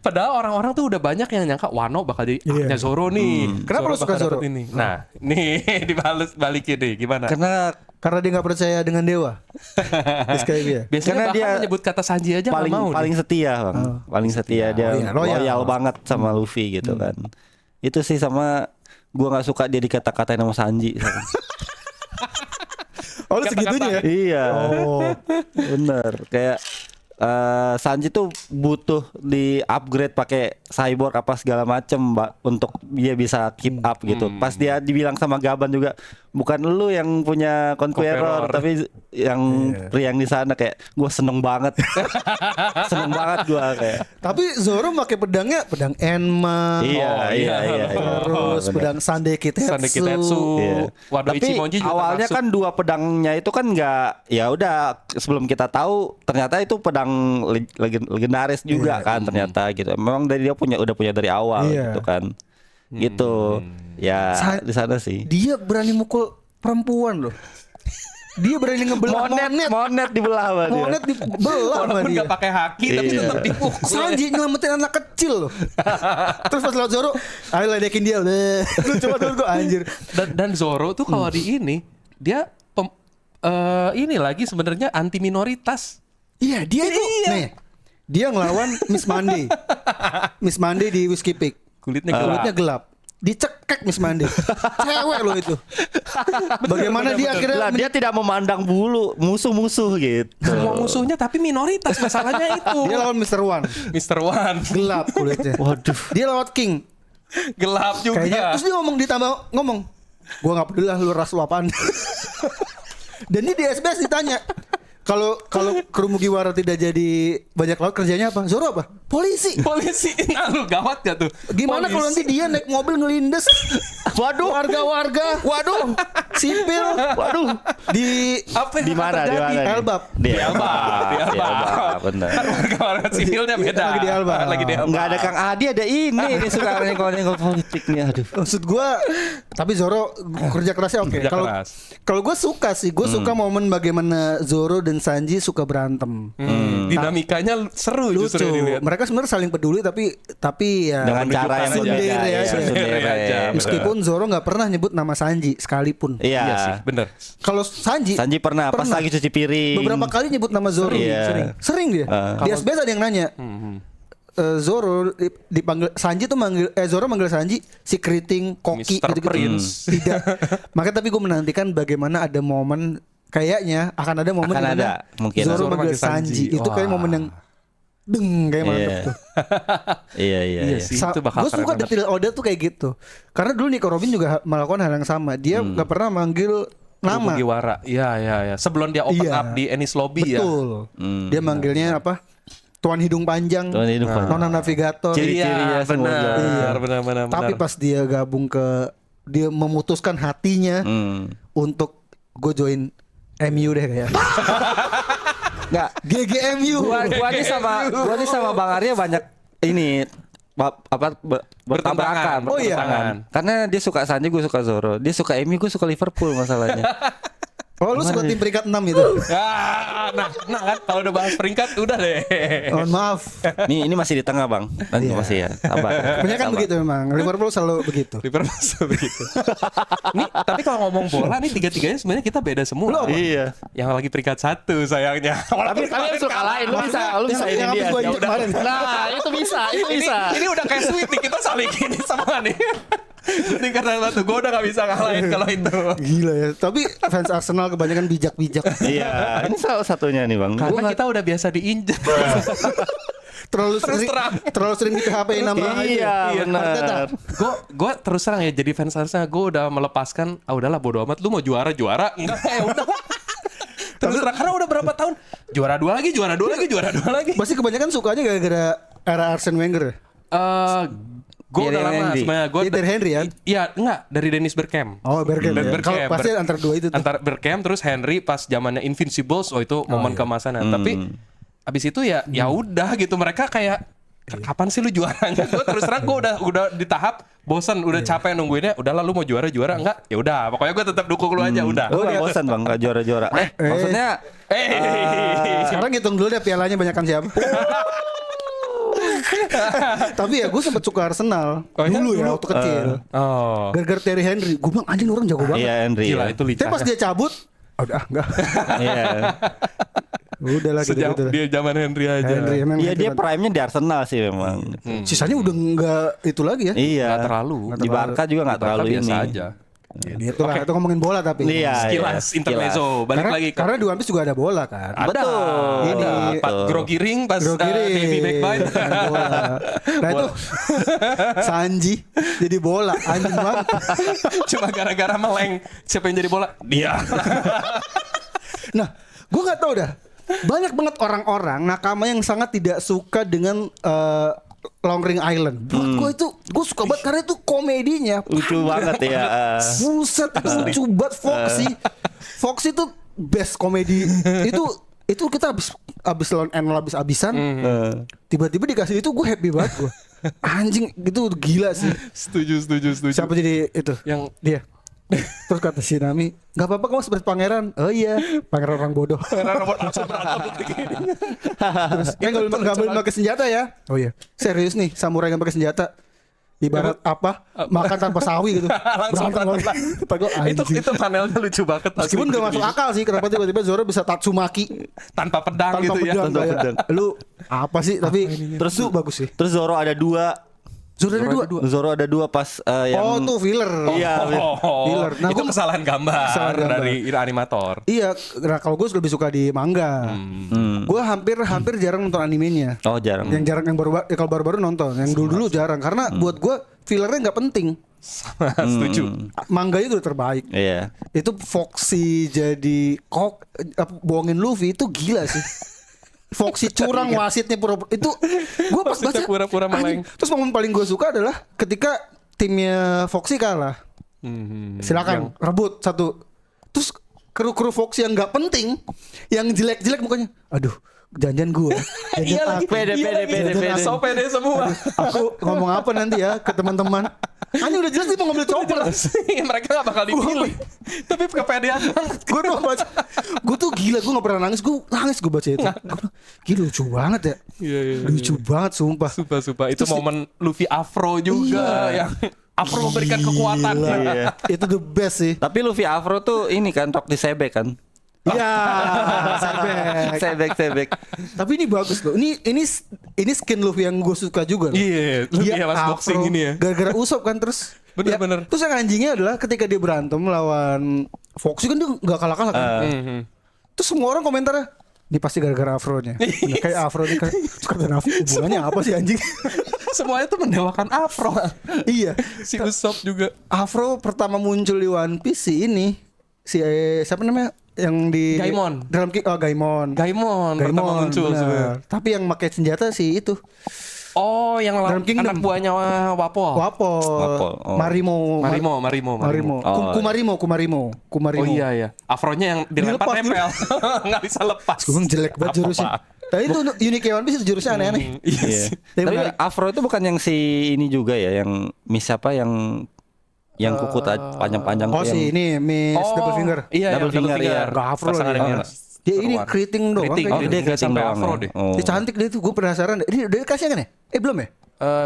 Padahal orang-orang tuh udah banyak yang nyangka Wano bakal jadi Iya. aknya Zoro nih. Kenapa lu suka bakal Zoro? dapet Ini. Nah, nih balikin nih gimana? Karena Dia nggak percaya dengan dewa. SKB. Biasanya karena bahkan dia menyebut kata Sanji aja nggak paling mau. paling setia bang, paling setia dia Oh iya, loyal. loyal banget sama Luffy gitu kan. Itu sih sama gua nggak suka dia dikata-katain sama Sanji. Oh, lu segitunya ya? Iya. Oh. Bener. Kayak Sanji tuh butuh di upgrade pakai cyborg apa segala macem untuk dia bisa keep up gitu. Pas dia dibilang sama Gaban juga, bukan lu yang punya Conqueror, tapi yang pria yang di sana, kayak gue seneng banget. Seneng banget gue kayak. Tapi Zoro pakai pedangnya pedang Enma. Iya. Terus Bener. pedang Sandekitetsu. Sandekitetsu. Iya. Wado Tapi Ichimonji juga awalnya termasuk. kan dua pedangnya itu kan nggak, ya udah sebelum kita tahu ternyata itu pedang legendaris juga kan ternyata gitu. Memang dari dia udah punya dari awal Iya. gitu kan. Gitu. Ya di sana sih. Dia berani mukul perempuan loh. Dia berani ngebelah Monet dibelah sama dia. Monet dibelah sama Walaupun dia. nggak pakai haki tapi Iya. tetap dipukul. Sanji nyelamatin anak kecil loh. Terus pas lewat Zoro, ayo ledekin dia. Lu coba terus gue anjir. Dan Zoro tuh kalau di ini dia ini lagi sebenarnya anti minoritas. Iya, dia itu. Nih, dia ngelawan Miss Monday. Miss Monday di Whiskey Peak. Kulitnya gelap. Kulitnya gelap. Dicekek Miss Monday. Cewek loh itu. Bagaimana dia akhirnya Lah, dia tidak memandang bulu musuh-musuh gitu. Semua musuhnya tapi minoritas masalahnya itu. dia lawan Mr. One. Mr. One Gelap kulitnya. Waduh. Dia lawan King. gelap juga. Kayaknya terus dia ngomong, gua nggak peduli lah lu ras lu apaan. Dan ini di SBS ditanya, kalau kru Mugiwara tidak jadi bajak laut kerjanya apa? Zoro apa? Polisi. Polisi. Nah, lu gawat gak tuh? Gimana kalau nanti dia naik mobil ngelindes? Waduh, warga-warga. Waduh, sipil. Waduh, di Apa yang Di mana? terjadi? Di mana? nih? Elbap. Di Elbap. Di Elbap. Benar. Warga-warga sipilnya beda. Lagi di Elbap. Lagi di Elbap. Enggak ada Kang Adi, ada ini suka nengok politik nih, aduh. Maksud gua, tapi Zoro kerja kerasnya oke. Kerja Kalau keras. kalau gue suka sih, gue suka momen bagaimana Zoro dan Sanji suka berantem. Dinamikanya seru Lucu. justru dilihat. Mereka sebenarnya saling peduli tapi ya Dengan cara yang sundere berbeda, ya, aja. sundere aja. Meskipun Zoro nggak pernah nyebut nama Sanji sekalipun. Iya. Iya sih, bener. Kalau Sanji Pernah pas lagi cuci piring. beberapa kali nyebut nama Zoro. Iya. Sering dia. Di SBS ada yang nanya. Zoro dipanggil Sanji tuh Zoro manggil Sanji si keriting koki Mr. gitu-gitu. Prince. Tidak. Makanya tapi gue menantikan bagaimana ada momen kayaknya akan ada momen Akan dimana ada, mungkin. Zoro Zoro manggil manggil Sanji. Sanji. Itu kayak Wah. momen yang kayak mantep Iya. tuh. Iya. Iya sih. Itu bakal Gue keren suka banget. detail Oda tuh kayak gitu. Karena dulu Nico Robin juga melakukan hal yang sama. Dia nggak pernah manggil nama. Mugiwara. Iya. Sebelum dia open Iya. up di Enies Lobby ya. Betul. Dia manggilnya apa? Tuan Hidung Panjang. Tuan Hidung Panjang. Nona Navigator. Ciri-cirinya Iya, semua benar, jelas. benar. Tapi pas dia gabung dia memutuskan hatinya untuk gue join MU deh kayak. Enggak. GGMU. Gua nih sama Bang Arya banyak ini bertabrakan. Oh iya. Bertentangan. Karena dia suka Sanji, gue suka Zoro. Dia suka MU, gue suka Liverpool masalahnya. Oh lu suka tim peringkat 6 itu? Nah kan kalau udah bahas peringkat udah deh. Mohon maaf. Ini masih di tengah, Bang. Nanti masih ya. Sabar. Banyak kan begitu memang. Liverpool selalu begitu. Liverpool begitu. Nih, tapi kalau ngomong bola nih tiga-tiganya sebenarnya kita beda semua. Iya. Yang lagi peringkat 1 sayangnya. Tapi harus kalahin, lu bisa ini yang dia. habis gua Ya injek udah. kemarin. Nah, itu bisa. Ini udah kayak sweet nih, kita saling gini semua nih. Ini karena satu gue udah gak bisa ngalahin kalau itu. Gila ya. Tapi fans Arsenal kebanyakan bijak-bijak. Iya, ini salah satunya nih, Bang. Karena kita udah biasa diinjak. terlalu Terus sering terang. terlalu sering di PHP nama Iya, aja. benar. Gue terus terang ya jadi fans Arsenal, gue udah melepaskan udahlah bodo amat, lu mau juara enggak ya udah. Terus terang karena udah berapa tahun juara dua lagi. Pasti kebanyakan sukanya gara-gara era Arsene Wenger. Gue udah Thierry lama Henry. sebenarnya. Gue Dia dari Henry ya? Iya, enggak dari Dennis Bergkamp. Oh, Bergkamp. Dan Ya. Bergkamp. Kalau pasti antara dua itu tuh. Antara Bergkamp terus Henry pas zamannya Invincibles, itu momen keemasannya. Tapi abis itu ya udah gitu mereka kayak kapan sih lu juaranya? Gue terus terang gue udah di tahap bosan, udah capek nungguinnya. Udahlah lu mau juara enggak? Ya udah, pokoknya gue tetap dukung lu aja udah. Lu gak bosan bang gak juara-juara? Maksudnya Sekarang hitung dulu deh pialanya banyakan siapa. Tapi ya gue sempet suka Arsenal Oh, ya? dulu ya Dulu? waktu kecil. Oh. Gara-gara Thierry Henry, gue bilang anjing orang jago banget. iya Henry. Gila ya. itu lincah. Tapi pas dia cabut, udah enggak. Iya. Udah lah Sejak gitu. dia zaman Henry aja. Henry emang Iya dia hebat. prime-nya di Arsenal sih memang. Sisanya udah enggak itu lagi ya. Iya. Nggak terlalu. Di Barca juga nggak terlalu biasa ini. aja. Itu lah, itu ngomongin bola tapi. Iya. Sekilas intermezzo, balik Karena, lagi ke karena di One Piece juga ada bola kan. ada. Betul. Ini, Pak Grogi Ring pas Grogi-ring. Davy McBine. Bola. Nah itu Sanji jadi bola anjing banget. Cuma gara-gara meleng. Siapa yang jadi bola? Dia. Nah, gue nggak tahu dah. Banyak banget orang-orang nakama yang sangat tidak suka dengan Long Ring Island. Buat gue itu, gue suka banget karena itu komedinya. Lucu banget ya. Buset, lucu banget Foxy. Foxy itu best komedi. itu kita abis lawan Enel abis-abisan. Tiba-tiba dikasih itu gue happy banget gue. Anjing itu gila sih. Setuju. Siapa jadi itu? Yang Dia. Terus kata si Nami, nggak apa-apa kamu seperti pangeran. Oh iya, pangeran orang bodoh. robot langsung berantem begini. Terus nggak boleh pakai senjata ya? Oh iya, serius nih samurai nggak pakai senjata. Ibarat apa? Makan tanpa sawi gitu. Langsung berantem. Itu panelnya lucu banget. Meskipun gak masuk akal sih kenapa tiba-tiba Zoro bisa Tatsumaki Tanpa pedang tanpa gitu ya. pedang. Tanpa Kayak, pedang. lu apa sih? Tapi terus tuh bagus sih. Terus Zoro ada 2. Zoro ada 2. Zoro ada 2 pas yang Oh tuh filler. Iya. Filler. Nah, itu gua- kesalahan gambar Kesalahan gambar. dari animator. Iya, nah kalau gue lebih suka di manga. Gue hampir jarang nonton animenya. Oh jarang. Yang jarang yang baru kalau baru-baru nonton, yang dulu jarang karena buat gue fillernya nggak penting. Setuju. Manganya udah terbaik. Iya. Itu Foxy jadi bohongin Luffy itu gila sih. Foxy curang wasitnya pura-pura itu gue pas Wasitnya baca pura-pura meleng. anjing. Terus momen paling gue suka adalah ketika timnya Foxy kalah. Silakan rebut satu. Terus kru-kru Foxy yang nggak penting, yang jelek-jelek mukanya. Aduh, janjian gue. Iya lagi. Pede. So pede semua. Aku ngomong apa nanti ya ke teman-teman. Ini udah jelas dia mau ngambil chopper. Mereka gak bakal dipilih. Tapi kepedean banget. Gue tuh baca, gue tuh gila, gue nggak pernah nangis, gue baca itu. Gua bilang, gila lucu banget ya, Iya. lucu banget sumpah. Sumpah. Itu Terus momen Luffy Afro juga yang Afro memberikan kekuatan. Gila. Itu the best sih. Tapi Luffy Afro tuh ini kan rok di sebek kan. Iya, Sebek. Tapi ini bagus loh. Ini skin Luffy yang gue suka juga loh. Iya, Luffy Dia pas afro, boxing ini ya. Gara-gara Usopp kan terus. Bener. Terus yang anjingnya adalah ketika dia berantem lawan Foxy kan dia nggak kalah-kalah kan. Terus semua orang komentarnya, ini pasti gara-gara afronya. Udah kayak afro nih kan. Terus kata Nafi, hubungannya apa sih anjing? Semuanya tuh mendewakan Afro. Iya. Si Usopp juga. Afro pertama muncul di One Piece si ini. Siapa namanya? Yang di Gaimon. Dalam Gaimon. Gaimon pertama muncul benar. sebenarnya. Tapi yang pakai senjata si itu. Oh, yang Dalam Kingdom. anak buahnya Wapol. Wapol. Oh. Marimo. Marimo. Oh, Kumarimo. Oh iya. Afronya yang dilempar Dilepas nempel. Nggak bisa lepas. Gue bilang jelek banget jurusnya. Tapi itu unik One Piece itu jurusnya aneh-aneh. Iya Iya. sih. Tapi Tapi menarik. Afro itu bukan yang si ini juga ya, yang Miss apa yang kuku panjang-panjang Oh tuh si yang ini Miss Double Finger. Iya, Double yang finger, iya. Gak afro Pasangan dia. yang merah. Dia ini Keluar. keriting doang. Keriting. kayaknya. Oh, dia keriting Sampai doang. afro ya? deh. Oh. Dia cantik dia tuh, gue penasaran. Dia kasih kan ya? Belum ya?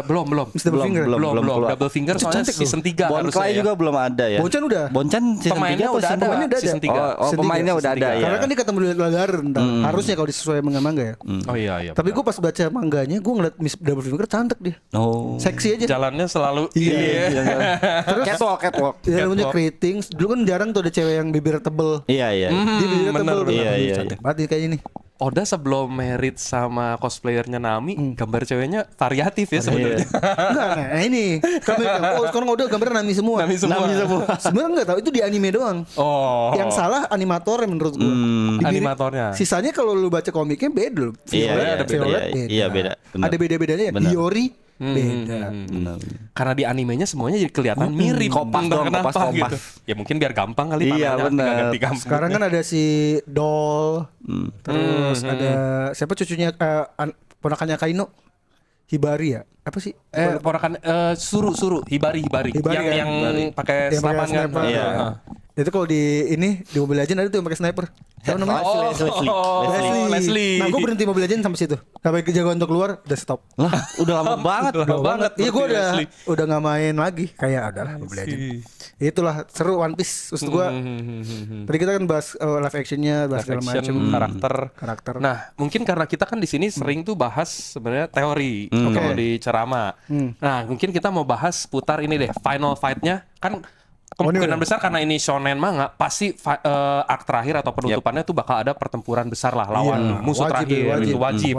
Belum. Miss Double Finger. belum keluar. Double Finger Itu soalnya cantik loh. season 3 Bon harusnya Clay ya. juga belum ada ya. Bonchan udah. Bonchan season Pemainnya 3 atau udah season ada. Pemainnya udah ada. Season 3. Oh, Season pemainnya tiga, udah season ada tiga. ya. Karena kan dia ketemu di Lagarin ntar. Harusnya kalau disesuai manga-manga ya. Oh iya. Tapi gue pas baca mangganya, gue ngeliat Miss Double Finger cantik dia. Oh. Seksi aja. Jalannya selalu Iya. Terus catwalk. Dia namanya Catwalk. keriting. Dulu kan jarang tuh ada cewek yang bibirnya tebel. Iya. Dia bibirnya bener, tebel. bener. Iya. Cantik banget dia kayaknya nih. Oda sebelum merit sama cosplayernya Nami, gambar ceweknya variatif ya sebenarnya. Enggak, nah ini. Sekarang udah gambarnya Nami semua. Nami semua. Sebenarnya enggak tahu itu di anime doang. Oh. Yang salah animatornya menurut gue. Animatornya. Sisanya kalau lu baca komiknya beda loh. Iya, iya, beda. Benar. Ada beda-bedanya ya. Benar. Hiyori beda. Benar. Karena di animenya semuanya jadi kelihatan mirip. Kopas Entah doang, kenapa kopas. gitu. Ya mungkin biar gampang kali Iya, panelnya, bener. tinggal ganti gambar. Sekarang kan ada si Doll. Terus ada siapa cucunya ponakannya Kaino? Hibari ya? Apa sih? Ponakan Suru Hibari yang kan? pakai Yang pakai senapan kan. sniper. Iya. Heeh. Itu kalau di Mobile Legends ada tuh yang pakai sniper. Siapa namanya? Leslie. Nah, gue berhenti Mobile Legends sampai situ. Sampai jagoan untuk keluar udah stop. Lah, udah lama banget. Lama banget. Iya, gue berarti Leslie. udah nggak main lagi. Kayak adalah Mobile Legends. Itulah seru One Piece. Maksud gue. Tadi kita kan bahas live actionnya, bahas segala Action, macam. karakter. Nah, mungkin karena kita kan di sini sering tuh bahas sebenarnya teori kalau di ceramah. Nah, mungkin kita mau bahas putar ini deh, final fight-nya kan kemungkinan besar karena ini shonen manga pasti arc terakhir atau penutupannya tuh bakal ada pertempuran besar lah lawan musuh terakhir itu wajib.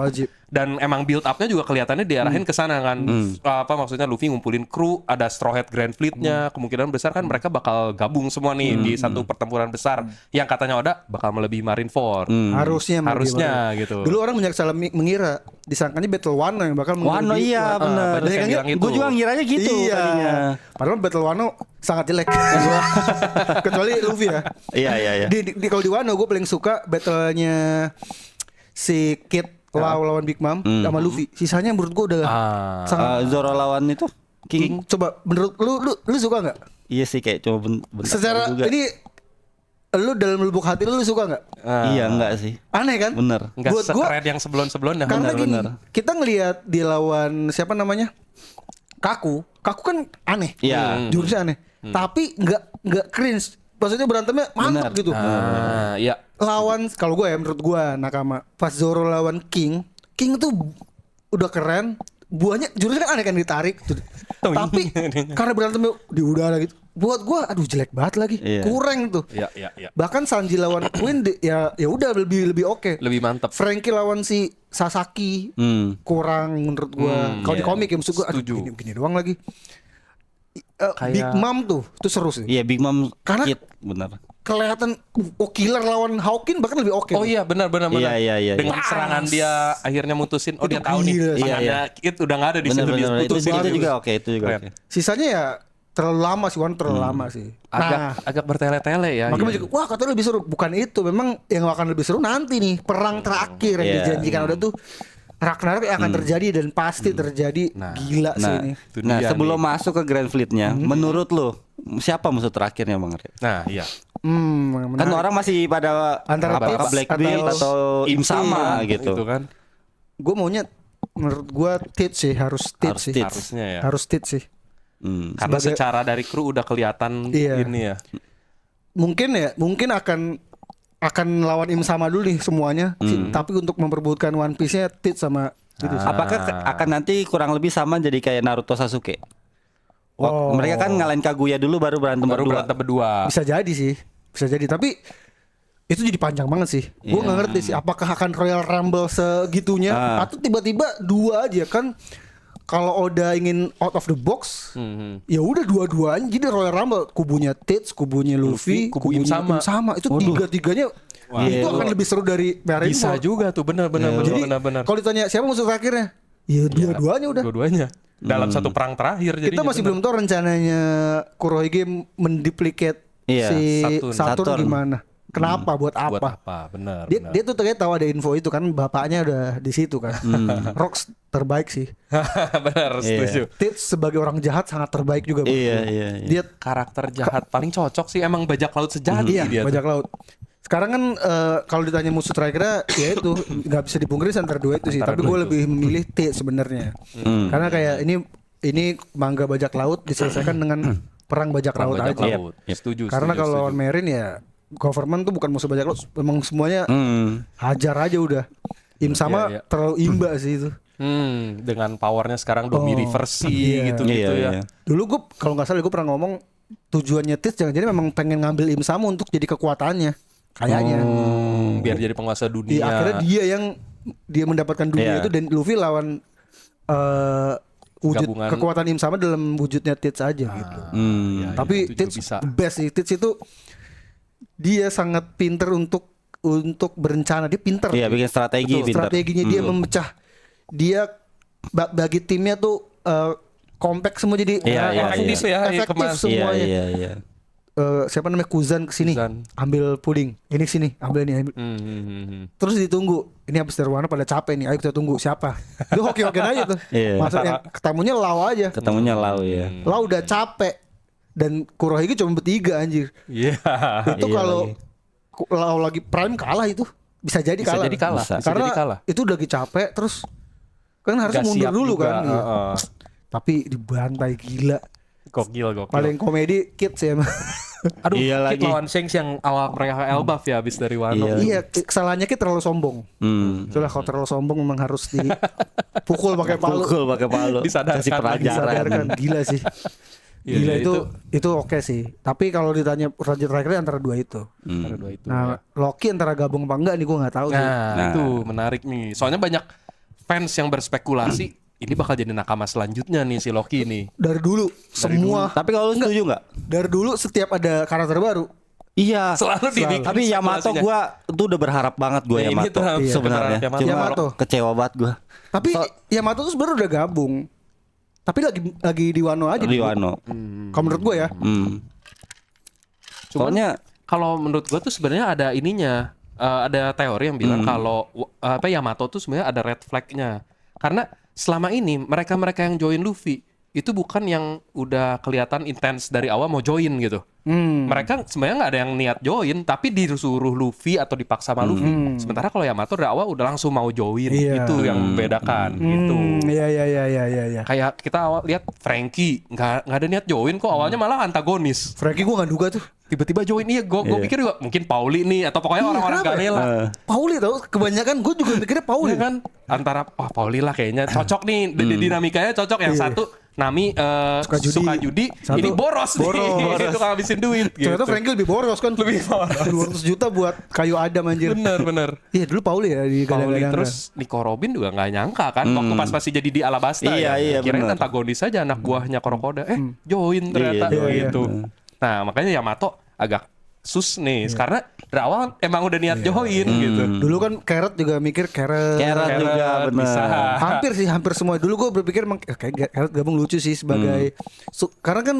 Dan emang build up-nya juga kelihatannya diarahin ke sana kan. Apa maksudnya Luffy ngumpulin kru, ada Straw Hat Grand Fleet-nya, kemungkinan besar kan mereka bakal gabung semua nih di satu pertempuran besar yang katanya Oda bakal melebihi Marineford. Harusnya gitu. Dulu orang banyak salah mengira, disangkanya Battle Wano yang bakal Wano iya benar. banyak yang bilang itu. Gue juga ngiranya gitu tadinya. Padahal Battle Wano sangat jelek. Kecuali Luffy ya. Iya. Kalau di Wano gue paling suka battle-nya si Kid lawan Big Mom sama Luffy. Sisanya menurut gue udah sangat. Zoro lawan itu King. Coba menurut lu suka nggak? Iya sih kayak coba bentar Secara juga. ini lu dalam lubuk hati lu suka nggak? Iya enggak sih. Aneh kan? Bener. Enggak Buat gua- sekeren yang sebelum-sebelumnya. Karena gini, bener. kita ngelihat di lawan siapa namanya? Kaku kan aneh. Iya. Jurusnya aneh. Tapi nggak cringe. Maksudnya berantemnya mantap gitu. Iya. Lawan kalau gue ya menurut gue Nakama pas Zoro lawan King tuh udah keren. Buahnya jurusnya kan aneh kan ditarik tuh. Tapi karena berantemnya di udara gitu. Buat gue aduh jelek banget lagi. Iya. Kurang tuh. Iya. Bahkan Sanji lawan Queen ya udah lebih oke. Lebih mantap. Frankie lawan si Sasaki kurang menurut gua. Kalau di komik ya maksud gua aduh Setuju. gini doang lagi. Big Mom tuh seru sih. Iya Big Mom Karena- Kid benar. Kelihatan killer lawan Hawkin bahkan lebih oke. Oh iya benar. Iya. Dengan serangan dia akhirnya mutusin Itu dia tahu nih gila sih. tangannya Kid udah nggak ada di Benar situ dia benar. Itu putusin. juga oke, itu juga Keren. oke. Sisanya ya terlalu lama sih, terlalu lama sih. Agak bertele-tele ya. Makanya iya. juga, wah katanya lebih seru. Bukan itu, memang yang akan lebih seru nanti nih perang terakhir yang Iya. dijanjikan udah tuh. Ragnarok yang akan terjadi dan pasti terjadi. Gila sih ini. Itu Nah, dia sebelum nih. masuk ke Grand Fleet-nya, menurut lo siapa musuh terakhirnya Bang Arya? Nah, iya. Menarik. Kan orang masih pada Antara apakah Tips Blackbeard atau Im sama gitu. Itu kan Gue maunya menurut gue Tits sih harus Tits Harus sih. Tits. harusnya ya. Harus Tits sih. Karena Sebagai- secara dari kru udah kelihatan Iya. ini ya. Mungkin akan lawan Im sama dulu nih semuanya. Tapi untuk memperebutkan One Piece-nya Tits sama gitu sih. Apakah akan nanti kurang lebih sama jadi kayak Naruto Sasuke? Oh. Mereka kan ngalahin Kaguya dulu baru berantem Baru berdua. berantem berdua. Bisa jadi sih. Bisa jadi tapi itu jadi panjang banget sih. Gue nggak ngerti sih apakah akan Royal Rumble segitunya atau tiba-tiba dua aja kan. Kalau Oda ingin out of the box, ya udah dua-duanya jadi Royal Rumble, kubunya Tits, kubunya Luffy, kubu Im kubunya sama. Itu tiga-tiganya itu akan lebih seru dari Marineford. Bisa juga tuh benar. Jadi kalau ditanya siapa musuh terakhirnya, ya dua-duanya udah. Dua-duanya dalam satu perang terakhir Kita masih belum tahu rencananya Kurohige menduplicate Iya, si Saturn. Saturn gimana. Kenapa? Buat apa? buat apa? Benar. Dia tuh ternyata tahu ada info itu kan bapaknya udah di situ kan. Rocks terbaik sih. Benar, setuju. Tits sebagai orang jahat sangat terbaik juga. menurut Iya, gue. iya. Dia Karakter jahat paling cocok sih emang bajak laut sejati iya dia. bajak laut. Sekarang kan kalau ditanya musuh terakhirnya ya itu nggak bisa dipungkiri antara dua itu sih. Antara Tapi dua gue itu. lebih memilih Tits sebenarnya. Karena kayak ini manga bajak laut diselesaikan dengan perang bajak laut Bajak aja. laut. Setuju. Karena setuju, kalau setuju. Marine ya government tuh bukan musuh bajak laut, memang semuanya Hmm. hajar aja udah. Im sama Iya. terlalu imba sih itu. Dengan powernya sekarang Domi Reversi iya. gitu-gitu Iya, ya. iya. Dulu gue kalau nggak salah gue pernah ngomong tujuannya Tits jangan-jangan memang pengen ngambil Im sama untuk jadi kekuatannya. Kayaknya. Biar jadi penguasa Iya, dunia. akhirnya dia mendapatkan dunia Iya. itu dan Luffy lawan wujud Gabungan. kekuatan Im sama dalam wujudnya Tits aja gitu. Ya, Tapi itu juga Tits bisa. the best sih. Tits itu dia sangat pinter untuk berencana. Dia pinter. Iya, bikin strategi Betul, pintar. strateginya dia memecah. Dia bagi timnya tuh compact semua jadi Iya, iya, efektif, iya. efektif Kemas. Iya, semuanya. iya, iya. siapa namanya Kuzan kesini Kuzan. ambil puding, ini sini ambil ini ambil. Terus ditunggu, ini habis dari Wano pada capek nih, ayo kita tunggu siapa. Lu hoki-hokian aja tuh. Iya. Maksud yang ketemunya Lau aja. Ketemunya Lau ya. Lau udah capek dan Kurohige cuma bertiga anjir. Iya. Itu Iya kalau lagi. Lau lagi prime kalah itu bisa jadi Bisa kalah. jadi kalah. Bisa. Bisa Karena jadi kalah. itu udah lagi capek terus kan harusnya Gak mundur siap dulu juga, kan. Iya. heeh. Tapi dibantai gila. Gokil. Paling komedi Kid sih emang. Aduh, Iya Kid lagi. lawan Shanks yang awal mereka Elbaf ya abis dari Wano. Iya. Iya, kesalahannya Kid terlalu sombong. Itulah kalau terlalu sombong memang harus dipukul pakai palu. Pukul pakai palu. Disadarkan. Kasih pelajaran. Disadarkan. Gila sih. Iya, Gila iya, itu oke sih. Tapi kalau ditanya raja terakhirnya antara dua itu. Antara dua itu. Nah, Loki antara gabung apa enggak nih gue nggak tahu sih. Nah, itu menarik nih. Soalnya banyak fans yang berspekulasi ini bakal jadi nakama selanjutnya nih si Loki nih. Dari dulu semua Tapi kalau lu setuju nggak? dari dulu setiap ada karakter baru Iya. Selalu dibikin Tapi Yamato spekulasinya. gua tuh udah berharap banget gue Nah, ini Yamato tuh sebenarnya. Yamato. Cuma Yamato. kecewa banget gua. tapi Yamato tuh sebenarnya udah gabung. Tapi lagi di Wano aja. Di Wano. Kalau menurut gue ya. Cuman Soalnya kalau menurut gua tuh sebenarnya ada ininya. Ada teori yang bilang kalau Yamato tuh sebenarnya ada red flag-nya. Karena selama ini mereka-mereka yang join Luffy itu bukan yang udah kelihatan intens dari awal mau join gitu. Mereka sebenarnya nggak ada yang niat join, tapi disuruh Luffy atau dipaksa sama Luffy. Sementara kalau Yamato dari awal udah langsung mau join, Iya. itu yang membedakan gitu. Iya. Kayak kita awal lihat Frankie nggak ada niat join kok, awalnya malah antagonis. Frankie gue nggak duga tuh. Tiba-tiba join, iya gue pikir juga mungkin Pauli nih atau pokoknya orang-orang kenapa ya? Ganela. Pauli tau kebanyakan gue juga mikirnya Pauli Iya kan antara Pauli lah kayaknya cocok nih dinamikanya cocok yang Iya. satu Nami Suka judi. judi Satu, ini boros nih itu ngabisin duit gitu. Ternyata Frankie lebih boros kan. Lebih boros. 200 juta buat kayu Adam anjir. Bener. Iya dulu Pauli ya di Pauli gadang-gadang. terus Nico Robin juga nggak nyangka kan waktu pas masih jadi di Alabasta Iya, kirain bener. antagonis aja anak buahnya Kurokoda join ternyata Iya, gitu. Nah makanya Yamato agak sus nih karena dari awal emang udah niat join gitu. Dulu kan Carrot juga mikir Carrot. Carrot juga bisa. bener. Hampir semua. Dulu gue berpikir emang kayak Carrot gabung lucu sih sebagai karena kan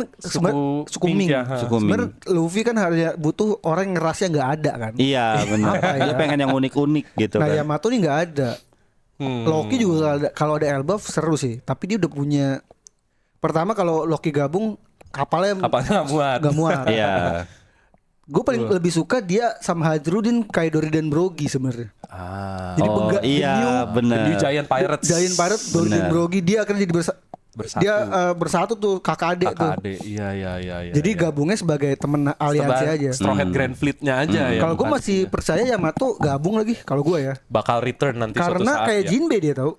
suku Ming. Ming ya. Suku Ming. Sebenarnya Luffy kan harusnya butuh orang yang rasnya nggak ada kan. Iya benar. Apa ya? Dia pengen yang unik-unik gitu Nah kan. Yamato nih nggak ada. Loki juga kalau ada Elbaf seru sih. Tapi dia udah punya. Pertama kalau Loki gabung kapalnya Apanya nggak muat. nggak muat. Iya. Gue paling lebih suka dia sama Hadrudin Kaidori dan Brogy sebenarnya. Jadi Oh iya The benar. New Giant Pirates. Giant Pirate Dory dan Bener. Brogy dia akan jadi Bersatu. dia bersatu tuh kakak adik tuh. KKD. Iya. Jadi gabungnya sebagai temen aliansi aja. Straw Hat Grand Fleet-nya aja ya. Kalau gue bukan- masih percaya Yamato gabung lagi kalau gue ya. bakal return nanti suatu Karena saat kayak ya. Jinbe dia tahu.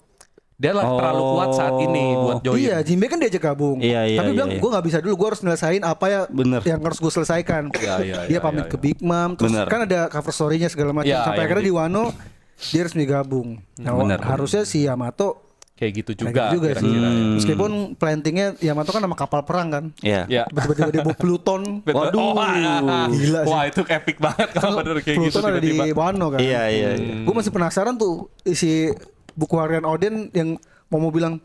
Dia lah terlalu kuat saat ini buat join. Iya, Jinbe kan diajak gabung. Iya, Tapi bilang iya. gue nggak bisa dulu, gue harus nyelesain apa ya Bener. yang harus gue selesaikan. Iya, Dia pamit ke Big Mom, terus Bener. kan ada cover story-nya segala macam. Iya, Sampai yang akhirnya di Wano dia resmi gabung. Nah, Bener. harusnya si Yamato Kayak gitu kayak juga. gitu juga sih. kira-kira ya. Meskipun plantingnya Yamato kan sama kapal perang kan. Iya. Ya. Tiba-tiba dia bawa Pluton. Betul. Waduh. Gila sih. Wah itu epic banget kalau bener kayak gitu Pluton ada di tiba-tiba. Wano kan. Iya. Gue masih penasaran tuh isi buku harian Odin yang mau bilang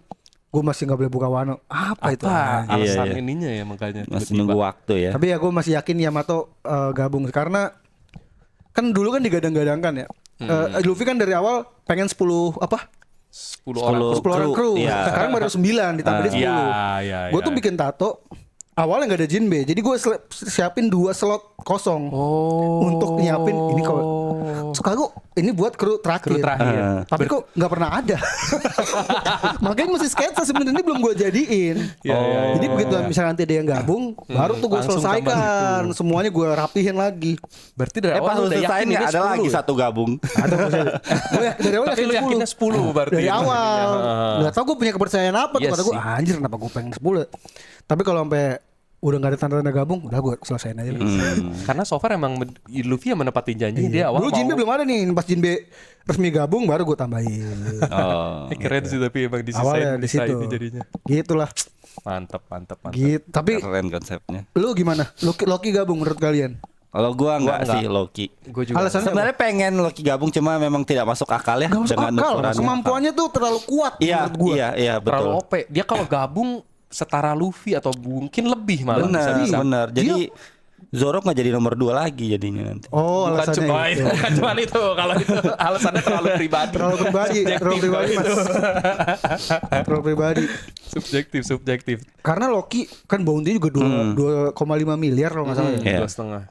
gue masih nggak boleh buka Wano. Apa itu? Apa alasan Iya. ininya ya makanya Masih tiba-tiba. nunggu waktu ya. Tapi ya gue masih yakin Yamato gabung karena kan dulu kan digadang-gadangkan ya. Luffy kan dari awal pengen 10 apa? 10 orang. 10 orang kru. Iya. Sekarang baru 9 ditambah dia 10. Iya. Gue tuh bikin tato awalnya nggak ada Jinbe, jadi gue siapin 2 slot kosong untuk nyiapin ini kalau suka gue ini buat kru terakhir. Kru terakhir. Tapi kok nggak pernah ada. Makanya masih sketsa sebenarnya belum gue jadiin. Iya. Jadi begitu misalnya nanti ada yang gabung, baru tuh gue langsung selesaikan, semuanya gue rapihin lagi. Berarti dari Pas awal lu lu udah selesai yakin nggak ini ada 10 lagi ya? satu gabung. Ada dari awal Tapi lu yakin yakinnya 10 berarti. dari awal. Heeh. Nggak tahu gue punya kepercayaan apa tuh, Iya kata gue sih. anjir kenapa gue pengen 10. Tapi kalau sampai udah nggak ada tanda-tanda gabung, udah gue selesaiin aja. Karena so far emang Luffy yang menepati janji dia awal Dulu mau. Jinbe belum ada nih, pas Jinbe resmi gabung baru gue tambahin. Oh. Keren sih tapi emang Awalnya di situ. ini jadinya. Gitulah. Mantap. Gitu. Tapi Keren konsepnya. lu gimana? Loki gabung menurut kalian? Kalau gua enggak enggak. sih Loki. Gue juga. Alasannya Sebenarnya pengen Loki gabung cuma memang tidak masuk akal ya nggak masuk dengan akal. ukurannya. Kemampuannya tuh terlalu kuat Iya, menurut gue. iya terlalu betul. OP. Dia kalau gabung setara Luffy atau mungkin lebih malah Benar, bisa. benar. Jadi Zoro nggak jadi nomor 2 lagi jadinya nanti. Oh, Bukan alasannya cuma itu. itu, bukan cuma itu. Kalau itu alasannya terlalu pribadi. Terlalu pribadi, Mas. Terlalu pribadi. Subjektif. Karena Loki kan bounty juga 2,5 miliar kalau nggak salah ya. Iya. 2,5.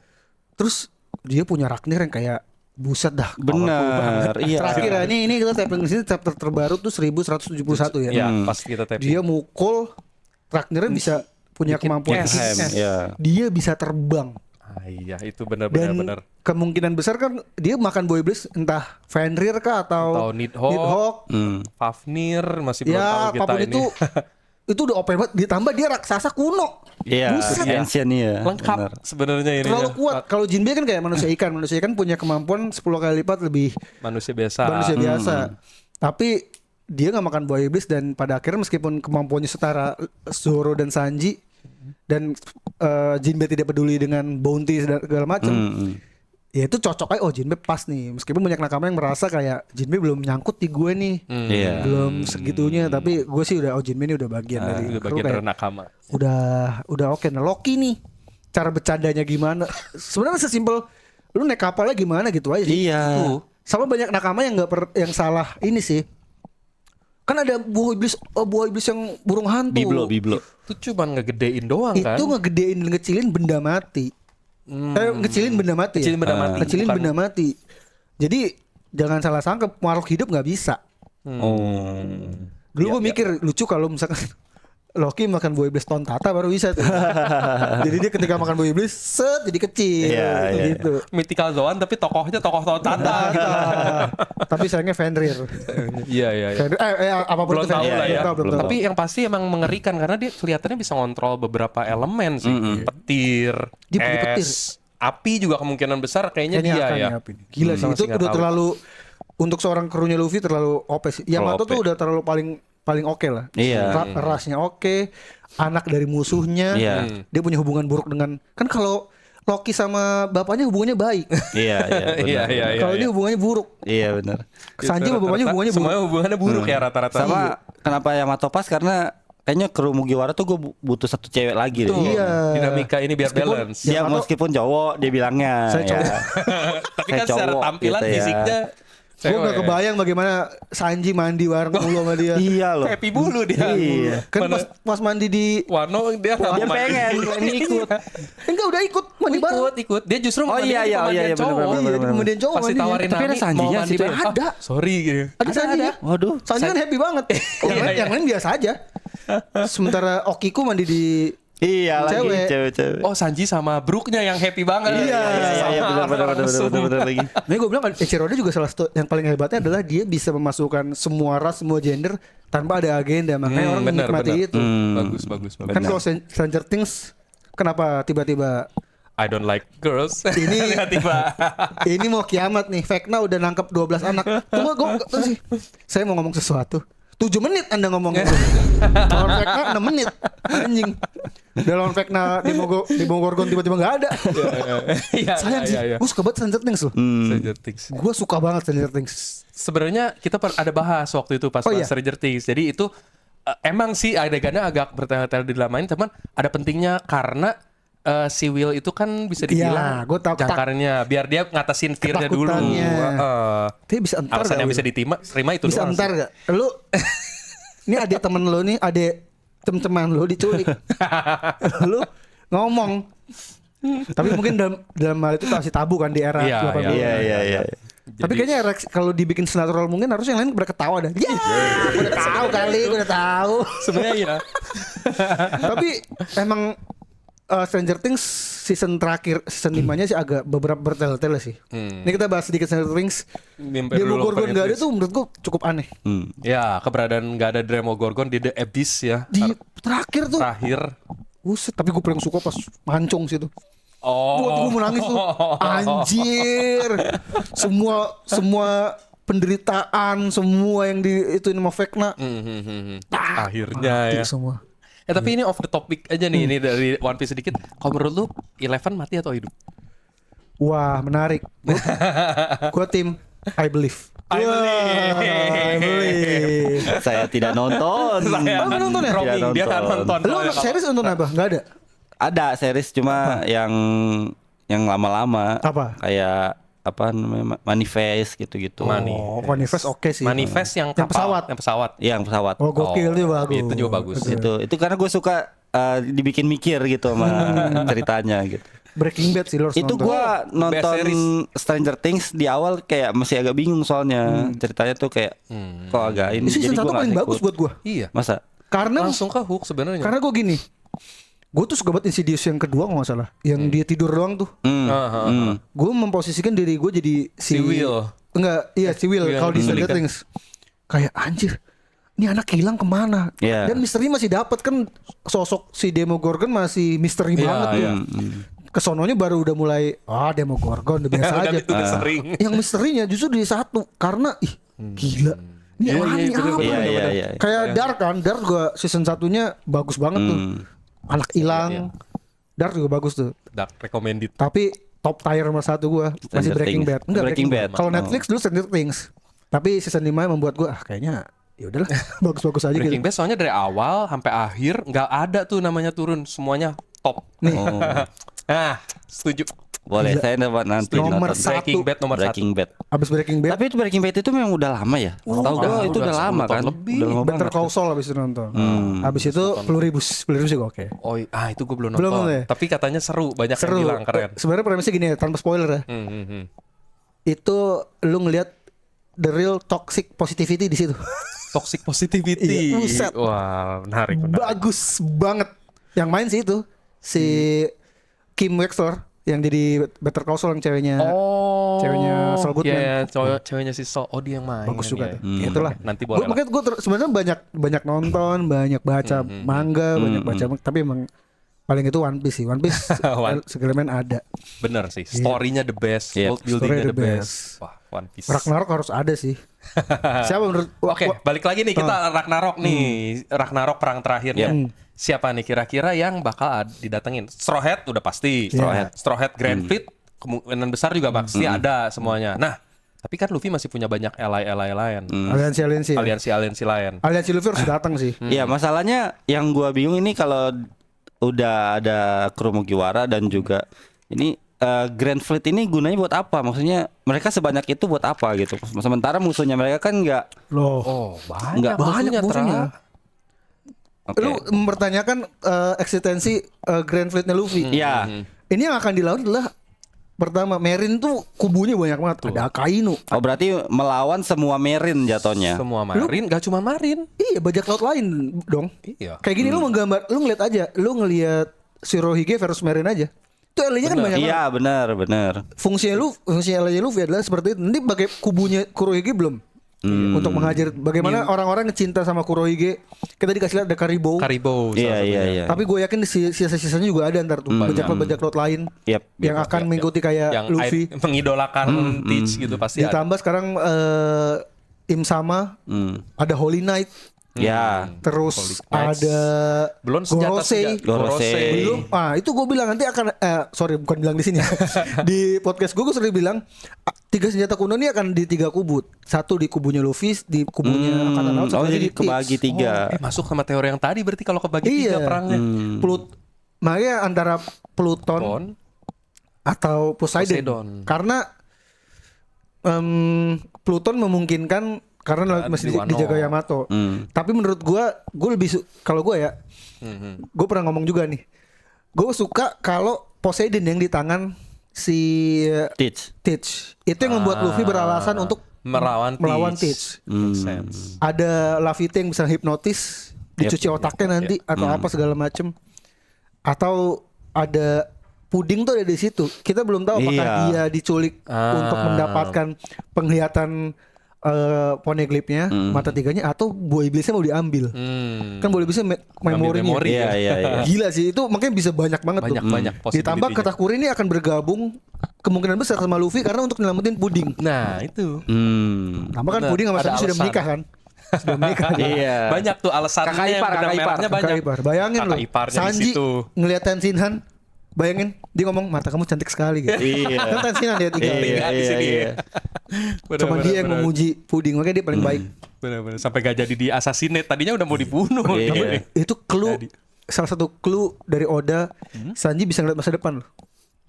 Terus dia punya Ragnir yang kayak buset dah. Benar, iya. Terakhir ya, ini kita taping di sini chapter terbaru tuh 1171 ya. Iya, pas kita tapping. Dia mukul Ragnir bisa punya kemampuan es. es. Iya. Dia bisa terbang. Iya, itu Dan benar-benar. kemungkinan besar kan dia makan boy bliss entah Fenrir kah Atau atau Nidhogg, Fafnir masih belum tahu ya kita apapun ini. itu udah OP banget, ditambah dia raksasa kuno. Iya, Buset. ancient ya. Lengkap Benar. sebenarnya ini. Terlalu kuat. Kalau Jinbe kan kayak manusia ikan. Manusia ikan punya kemampuan 10 kali lipat lebih Manusia biasa. manusia biasa. Tapi dia nggak makan buah iblis dan pada akhirnya meskipun kemampuannya setara Zoro dan Sanji dan Jinbe tidak peduli dengan bounty dan segala macam. Ya itu cocok aja. Oh Jinbe pas nih. Meskipun banyak nakama yang merasa kayak Jinbe belum nyangkut di gue nih. Iya. Belum segitunya. Tapi gue sih udah Jinbe ini udah bagian dari Itu kru bagian kayak dari nakama. udah oke. Nah Loki nih cara bercandanya gimana? Sebenarnya sesimpel lu naik kapalnya gimana gitu aja sih. Iya. Tuh. Sama banyak nakama yang yang salah ini sih. Kan ada buah iblis yang burung hantu. Biblo. Itu cuman ngegedein doang kan. Itu ngegedein dan ngecilin benda mati. Ngecilin benda mati. Ngecilin benda mati. Ngecilin Bukan- benda mati. Jadi jangan salah sangka makhluk hidup nggak bisa. Dulu gue mikir lucu kalau misalkan Loki makan buah iblis tontata baru bisa tuh. Jadi dia ketika makan buah iblis set jadi kecil Iya, iya. gitu. Mythical Zoan tapi tokohnya tokoh tanda. Tapi sayangnya Fenrir. Iya. Fenrir apapun Belum itu tahu Fenrir. lah ya. Belum tahu. Tapi yang pasti emang mengerikan karena dia kelihatannya bisa ngontrol beberapa elemen sih. Petir, Dia punya petir. es, api juga kemungkinan besar kayaknya Kayaknya dia akan ya. api. Gila sih Masih itu nggak udah tahu. terlalu untuk seorang krunya Luffy terlalu OP sih. Yamato tuh udah terlalu paling oke lah. Iya. Rasnya oke, anak dari musuhnya. Iya. Dia punya hubungan buruk dengan kan kalau Loki sama bapaknya hubungannya baik. Iya. Iya. Kalau ini hubungannya buruk. Iya benar. Sanji sama bapaknya hubungannya buruk. Semuanya hubungannya buruk ya rata-rata. Sama kenapa Yamato pas karena kayaknya kru Mugiwara tuh gue butuh satu cewek lagi deh. Tuh, Iya. dinamika ini biar balance. Dia Yamato- meskipun cowok dia bilangnya. Saya cowok. ya. Tapi Saya kan secara cowok tampilan gitu ya. fisiknya Gue gak kebayang bagaimana Sanji mandi bareng mulu sama dia. Iya loh. happy bulu dia. Iya. Kan pas mandi di Wano dia nggak Dia mau mandi. pengen ikut. enggak udah ikut mandi bareng. ikut. Dia justru Oh, iya, mandinya iya, pemandian iya, cowok. bener-bener, Iya, di pemandian cowok Pasti mandinya. tawarin Tapi ada Nami Sanjinya mau mandi situ. bareng. Ada. Sorry gitu. Ada Sanji. Waduh. Sanji kan happy banget. Yang lain biasa aja. Sementara Okiku mandi di Iya lagi Cewek. cewek-cewek. Oh Sanji sama Brooknya yang happy banget. Iya, benar lagi. Makanya gue bilang Eiichiro juga salah satu yang paling hebatnya adalah dia bisa memasukkan semua ras, semua gender tanpa ada agenda. Makanya orang benar, menikmati benar. itu. Bagus. Kan kalau Stranger Things kenapa tiba-tiba I don't like girls. Ini- tiba-tiba. ini mau kiamat nih. Vecna udah nangkep 12 anak. Tunggu gue sih. Saya mau ngomong sesuatu. 7 menit Anda ngomong itu. Lawan Vecna 6 menit. Anjing. Udah lawan Vecna di Mogorgon tiba-tiba gak ada. Iya. Sayang sih. Gue suka banget Stranger Things loh. Stranger Things. Gue suka banget Stranger Things. Sebenarnya kita ada bahas waktu itu pas Oh, iya. Stranger Things. Jadi itu emang sih adegannya agak bertele-tele dilamain, teman. Ada pentingnya karena si Will itu kan bisa dibilang Iya, gua tahu jangkarnya biar dia ngatasin fear-nya dulu. Ketakutannya. Heeh. Tapi bisa entar Alasan yang gak, bisa Will? terima itu Bisa doang entar sih. gak? Lu ini adik temen lu nih, adik teman lu diculik. Lu ngomong. Tapi mungkin dalam hal itu masih tabu kan di era Iya, 80-an. Iya. Tapi kayaknya kalau dibikin senatural mungkin harusnya yang lain berketawa dah. Ya, gue udah tahu kali, gue udah tahu. Sebenarnya iya. Tapi emang Stranger Things season terakhir, season 5-nya sih agak beberapa bertele-tele sih. Ini kita bahas sedikit Stranger Things. Mimpi Dia dulu Gorgon gak ada Phoenix. tuh menurut gue cukup aneh. Ya, keberadaan nggak ada Demogorgon di The Abyss ya. Di terakhir tuh, Terakhir. buset. Tapi gue paling suka pas mancung situ. Oh. Buat gue menangis tuh. Anjir. Semua penderitaan, semua yang di itu sama Vecna. Akhirnya ya. Semua. Tapi ini off the topic aja nih, ini dari One Piece sedikit. Kalau menurut lu Eleven mati atau hidup? Wah, menarik. Gue tim I believe. I believe. Saya tidak nonton. Saya Oh, nggak nonton ya? roaming, dia kan nonton. Lu untuk series nonton apa? Gak ada. Ada series cuma yang lama-lama. Apa? Kayak apa namanya Manifest gitu-gitu. Oh, Manifest oke sih. Manifest yang Yang kapal, pesawat. yang pesawat. Yang pesawat. Oh, gokil Oh, tuh bagus. itu juga bagus. Itu karena gue suka dibikin mikir gitu sama ceritanya gitu. Breaking Bad sih lo harus Itu nonton. gua Best nonton series. Stranger Things di awal kayak masih agak bingung soalnya ceritanya tuh kayak kok agak ini. Ini season 1 gua paling nggak bagus ikut. buat gua. Iya. Masa? Karena Langsung ke hook sebenarnya. karena gua gini. Gue tuh suka banget Insidious yang kedua kalau nggak salah. Yang dia tidur doang tuh. Gue memposisikan diri gue jadi Si Will. Enggak, iya si Will. Will Kalau di yang Stranger menculikkan. Things. Kayak anjir. Ini anak hilang kemana? Iya. Dan misteri masih dapat kan, sosok si Demogorgon masih misteri Iya, banget tuh. iya. Kesononya baru udah mulai Demogorgon udah biasa Udah aja. itu udah sering. Yang misterinya justru di satu karena gila. Ini Iya, orang iya, ini apa? bener, ya? bener. Iya. Kayak Dark kan, Dark juga season satunya bagus banget tuh. Anak hilang. Iya. Dark juga bagus tuh. Dark recommended. Tapi top tier nomor 1 gua masih Stranger Breaking Things. Bad. Enggak Breaking Bad. Kalau Oh. Netflix dulu Stranger Things. Tapi season 5 membuat gua kayaknya ya udahlah bagus-bagus aja Breaking gitu. Bad soalnya dari awal sampai akhir nggak ada tuh namanya turun, semuanya top. Oh. Ah, setuju. Boleh, Gila. saya nanti Nomor nonton. satu. Breaking Bad nomor Breaking Bad. Abis Breaking Bad, Tapi itu Breaking Bad itu memang udah lama ya? Tahu udah, gua itu udah udah 10 lama tahun kan? lebih. Udah lama Better banget. Call Saul abis itu nonton. Abis itu Pluribus juga oke. Oh, itu gue belum Belum nonton. ya? Tapi katanya seru, banyak Seru. yang bilang keren. Sebenarnya premisnya gini ya, tanpa spoiler ya. Itu lu ngelihat the real toxic positivity di situ. Toxic positivity. Iya, buset. Wah, menarik. Bagus banget. Yang main sih itu si Kim Wexler yang jadi Better Call Saul yang ceweknya. Oh, Ceweknya Saul Goodman. Iya, ceweknya si Saul. Oh, dia yang main. Bagus juga ya. tuh. Itulah. Nanti boleh. Makanya gue sebenarnya banyak nonton, banyak baca manga, banyak baca tapi emang paling itu One Piece sih. One Piece segala ada. Bener sih. Story-nya the best, Iya. world building-nya Story the the best. best. Wah, One Piece. Ragnarok harus ada sih. Siapa menurut Oke, balik lagi nih kita Ragnarok nih. Ragnarok perang terakhirnya. Siapa nih kira-kira yang bakal didatengin? Straw Hat udah pasti. Iya. Straw Hat Grand Fleet kemungkinan besar juga pasti ada semuanya. Nah, tapi kan Luffy masih punya banyak ally lain. aliansi Aliansi lain. aliansi Luffy harus datang sih. Iya, masalahnya yang gua bingung ini kalau udah ada kru Mugiwara dan juga ini Grand Fleet ini gunanya buat apa? Maksudnya mereka sebanyak itu buat apa gitu? Sementara musuhnya mereka kan nggak. Loh. Oh, banyak Banyak musuhnya. Tra. Oke. Lu mempertanyakan eksistensi Grand Fleet-nya Luffy. Iya. Ini yang akan dilawan adalah pertama Marine tuh kubunya banyak banget. Ada Akainu. Oh berarti melawan semua Marine jatuhnya. Semua Marine, gak cuma Marine. Iya, bajak laut lain dong. Iya. Kayak gini lu ngeliat aja, lu ngeliat Shirohige versus Marine aja. Itu LA-nya kan banyak banget. Iya benar. Fungsi LA-nya Luffy adalah seperti itu. Nanti pakai kubunya Kurohige belum? Untuk mengajar bagaimana orang-orang cinta sama Kurohige. Kita dikasih lihat ada Karibo. Karibo. Iya. Tapi gue yakin di sisa-sisanya juga ada ntar tuh bajak laut lain Yep. yang akan mengikuti kayak Yang Luffy. mengidolakan Teach gitu pasti ada. Ditambah sekarang Im Sama, ada Holy Knight, Ya. terus Holy Knights. ada Belum senjata Gorosei. belum. Itu gue bilang nanti akan sorry bukan bilang di sini. Di podcast gue sering bilang 3 senjata kuno ini akan di 3 kubu. Satu di kubunya Luffy, di kubunya Angkatan Laut, satu Oh lagi jadi di Teach. kebagi 3. Masuk sama teori yang tadi berarti kalau kebagi Iya. 3 perangnya. Makanya antara Pluton Pon. atau Poseidon. Poseidon. Karena Pluton memungkinkan karena masih di Wano. dijaga Yamato. Tapi menurut gue lebih kalau gue ya, gue pernah ngomong juga nih, gue suka kalau Poseidon yang di tangan si Teach itu yang membuat Luffy beralasan untuk melawan Teach. Makes sense. Ada Laffy yang bisa hipnotis, dicuci otaknya nanti atau apa segala macem, atau ada puding tuh ada di situ. Kita belum tahu apakah Iya. dia diculik untuk mendapatkan penglihatan poneglyphnya, mata tiganya, atau buah iblisnya mau diambil. Kan buah iblisnya memorinya. memori. Iya. Gila sih itu, makanya bisa banyak banget tuh. Banyak Ditambah possibility-nya. Katakuri ini akan bergabung kemungkinan besar sama Luffy karena untuk nyelamatin puding. Nah, itu. Tambah kan Bener, puding sama ada Sanji sudah alasan. menikah kan. Sudah menikah. Iya. Banyak tuh alasannya Kakak yang ipar, benang kakak ipar. merahnya banyak. Kakak ipar. Bayangin Kakak loh, iparnya di Sanji situ. ngeliat Tenshinhan, bayangin dia ngomong mata kamu cantik sekali gitu. Iya. Kan Tenshinhan dia tinggal. Iya, di sini. iya. Cuma dia yang memuji puding, makanya dia paling baik. Bener-bener sampai gak jadi di assassinate. Tadinya udah mau dibunuh. Iya. Itu clue salah satu clue dari Oda, Sanji bisa ngeliat masa depan loh.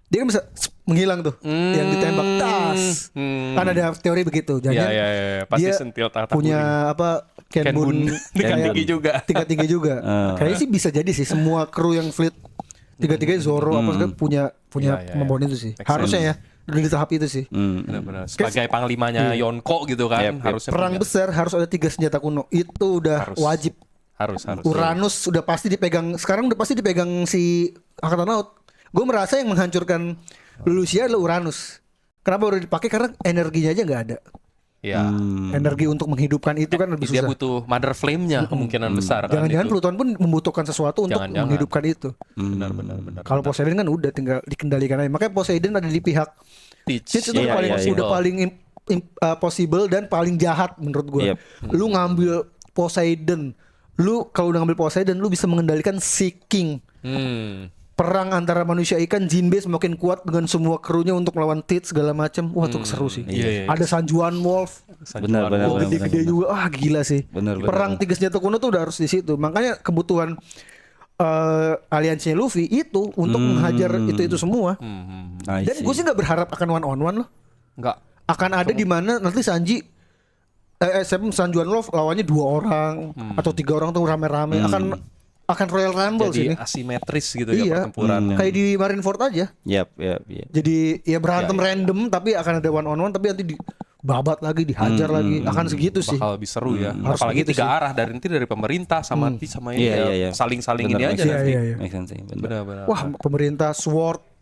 Dia kan bisa menghilang tuh, yang ditembak tas. Kan ada teori begitu. Jadi Iya. Pasti dia sentil Katakuri. punya apa? Kenbun tingkat kayak tinggi juga. tingkat tinggi juga. Kayaknya sih bisa jadi sih semua kru yang fleet tiga-tiganya Zoro apa segala punya Iya. kemampuan itu sih. Make Harusnya ya di tahap itu sih. Benar-benar. Sebagai panglimanya Yonko gitu kan, harusnya Perang punya. besar harus ada 3 senjata kuno. Itu udah Harus. wajib. Harus. Uranus sudah pasti dipegang. Sekarang udah pasti dipegang si Angkatan Laut. Gue merasa yang menghancurkan Lucia adalah Uranus. Kenapa udah dipakai? Karena energinya aja nggak ada. Iya. Energi untuk menghidupkan itu kan lebih Dia susah. butuh mother flame-nya kemungkinan besar kan. Jangan-jangan itu. Pluton pun membutuhkan sesuatu untuk Jangan-jangan. menghidupkan itu. Benar. Kalau Poseidon kan udah tinggal dikendalikan aja. Makanya Poseidon ada di pihak Teach. Teach itu Iya, paling iya. udah paling possible dan paling jahat menurut gue. Yep. Lu ngambil Poseidon, lu kalau udah ngambil Poseidon, lu bisa mengendalikan Sea King. Perang antara manusia ikan, Jinbe semakin kuat dengan semua krunya untuk melawan Teach segala macam. Wah tuh seru sih. Iya. Ada Sanjuan Wolf, Benar. gede-gede juga. Ah gila sih. Benar. Perang 3 senjata kuno tuh udah harus di situ. Makanya kebutuhan aliansinya Luffy itu untuk menghajar itu semua. Dan gue sih nggak berharap akan one on one loh. Enggak. Akan ada di mana nanti Sanji Sanjuan Wolf lawannya 2 orang atau 3 orang tuh rame-rame akan Royal Rumble sih Jadi ini. asimetris gitu Iya. ya pertempurannya. Kayak di Marineford aja. Yap. Jadi ya berantem random tapi akan ada one on one tapi nanti dibabat lagi, dihajar lagi. Akan segitu sih. Bakal lebih seru ya. Harus Apalagi begitu 3 sih. arah dari pemerintah sama sama ini Iya. saling-saling Benar, ini aja make nanti. Iya. Make sense sih, benar. Benar. Wah, pemerintah Sword.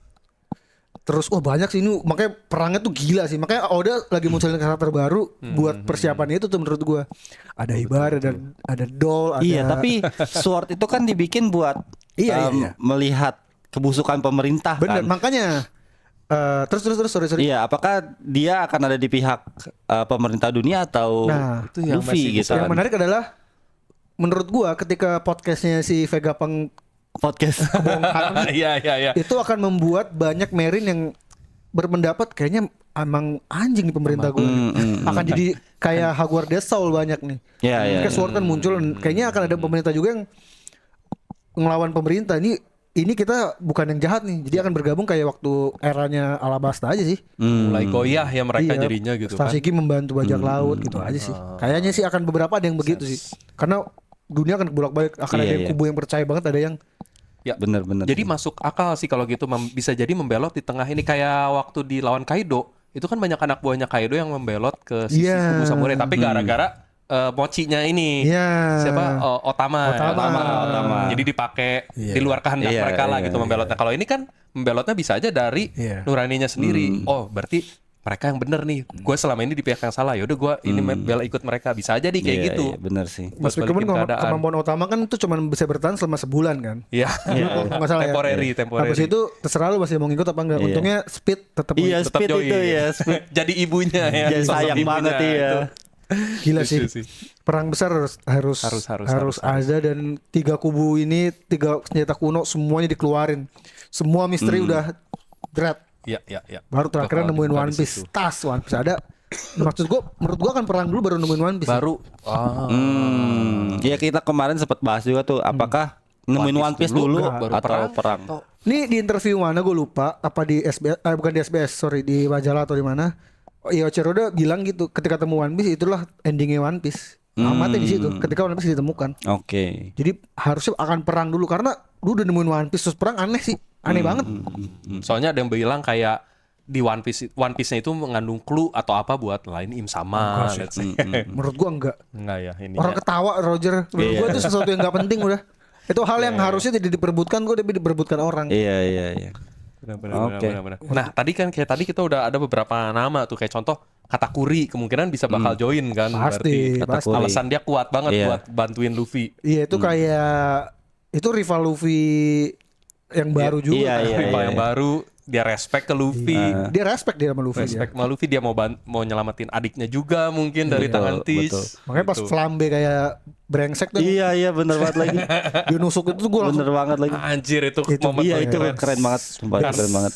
Terus banyak sih ini makanya perangnya tuh gila sih. Makanya Oda lagi munculin karakter baru buat persiapan itu tuh menurut gua. Ada Ibar, ada Doll, ada Iya, tapi Sword itu kan dibikin buat Iya. melihat kebusukan pemerintah bener, kan. makanya terus sorry. Iya, apakah dia akan ada di pihak pemerintah dunia atau Nah, itu yang masih Luffy gitu yang kan? menarik adalah menurut gua ketika podcastnya si Vegapunk Podcast. kebongkar Iya. itu akan membuat banyak Marine yang berpendapat kayaknya emang anjing di pemerintah gue akan jadi kayak Hagwardens Soul banyak nih. Iya. Kayak Sword kan muncul, kayaknya akan ada pemerintah juga yang ngelawan pemerintah. Ini kita bukan yang jahat nih, jadi akan bergabung kayak waktu eranya Alabasta aja sih. Mulai goyah ya mereka Iya, jadinya gitu kan. Stasiki membantu bajak laut gitu aja sih. Kayaknya sih akan beberapa ada yang begitu sih. Karena dunia akan bolak-balik, akan ada yang kubu yang percaya banget, ada yang Ya. Bener. Jadi masuk akal sih kalau gitu bisa jadi membelot di tengah ini kayak waktu di lawan Kaido. Itu kan banyak anak buahnya Kaido yang membelot ke sisi Iya. kubu samurai tapi gara-gara mochinya ini. Iya. Siapa? Otama. Otama. Jadi dipakai di luar kehendak Iya, mereka lah iya, gitu membelotnya. Kalau ini kan membelotnya bisa aja dari Iya. nuraninya sendiri. Oh, berarti mereka yang bener nih. Gue selama ini di pihak yang salah. Yaudah gue ini bela ikut mereka. Bisa aja nih kayak gitu. Iya, bener sih. Mas Buat Pokemon balikin keadaan. kemampuan utama kan itu cuma bisa bertahan selama sebulan kan. Iya. Kalau nggak salah Temporary. Habis itu terserah lu masih mau ngikut apa enggak. Iya. Untungnya speed tetap Iya, Tetap speed join. itu ya, speed. Jadi ibunya ya. Jadi sosok sayang ibunya banget itu. ya. gila Lucu sih. Perang besar harus ada dan 3 kubu ini 3 senjata kuno semuanya dikeluarin. Semua misteri udah dread. Iya. Baru terakhir Bakal nemuin dibuka One di Piece. situ. Tas One Piece ada. Maksud gua menurut gua kan perang dulu baru nemuin One Piece. Baru. Ya kita kemarin sempat bahas juga tuh, apakah nemuin One Piece dulu baru atau perang? Nih di interview mana gue lupa apa di SBS bukan di SBS sorry di majalah atau di mana. Iya Oceroda bilang gitu ketika temu One Piece itulah endingnya One Piece. Amatnya di situ ketika One Piece ditemukan. Oke. Jadi harusnya akan perang dulu karena lu udah nemuin One Piece terus perang aneh sih. Aneh banget. Soalnya ada yang bilang kayak di One Piece-nya itu mengandung clue atau apa buat lain Im sama. Let's say. Menurut gua enggak. Enggak ya ini. Orang ketawa Roger. Menurut gua itu sesuatu yang enggak penting udah. Itu hal yang harusnya tidak diperebutkan kok tapi diperebutkan orang. Iya. Oke. Benar. Nah, tadi kita udah ada beberapa nama tuh kayak contoh Katakuri kemungkinan bisa bakal join kan Pasti, berarti. pasti. Alasan dia kuat banget Iya. buat bantuin Luffy. Iya itu kayak itu rival Luffy yang baru juga. Iya. Rival yang baru, dia respect ke Luffy. Dia respect dia sama Luffy. Respect sama Luffy, dia mau nyelamatin adiknya juga mungkin dari Betul, tangan Tis. betul. Makanya pas flambe kayak brengsek tuh Iya, bener banget lagi. dia nusuk itu tuh gue langsung Bener banget lagi. Anjir itu Itu momen Iya, paling itu keren banget. Sumpah, keren banget.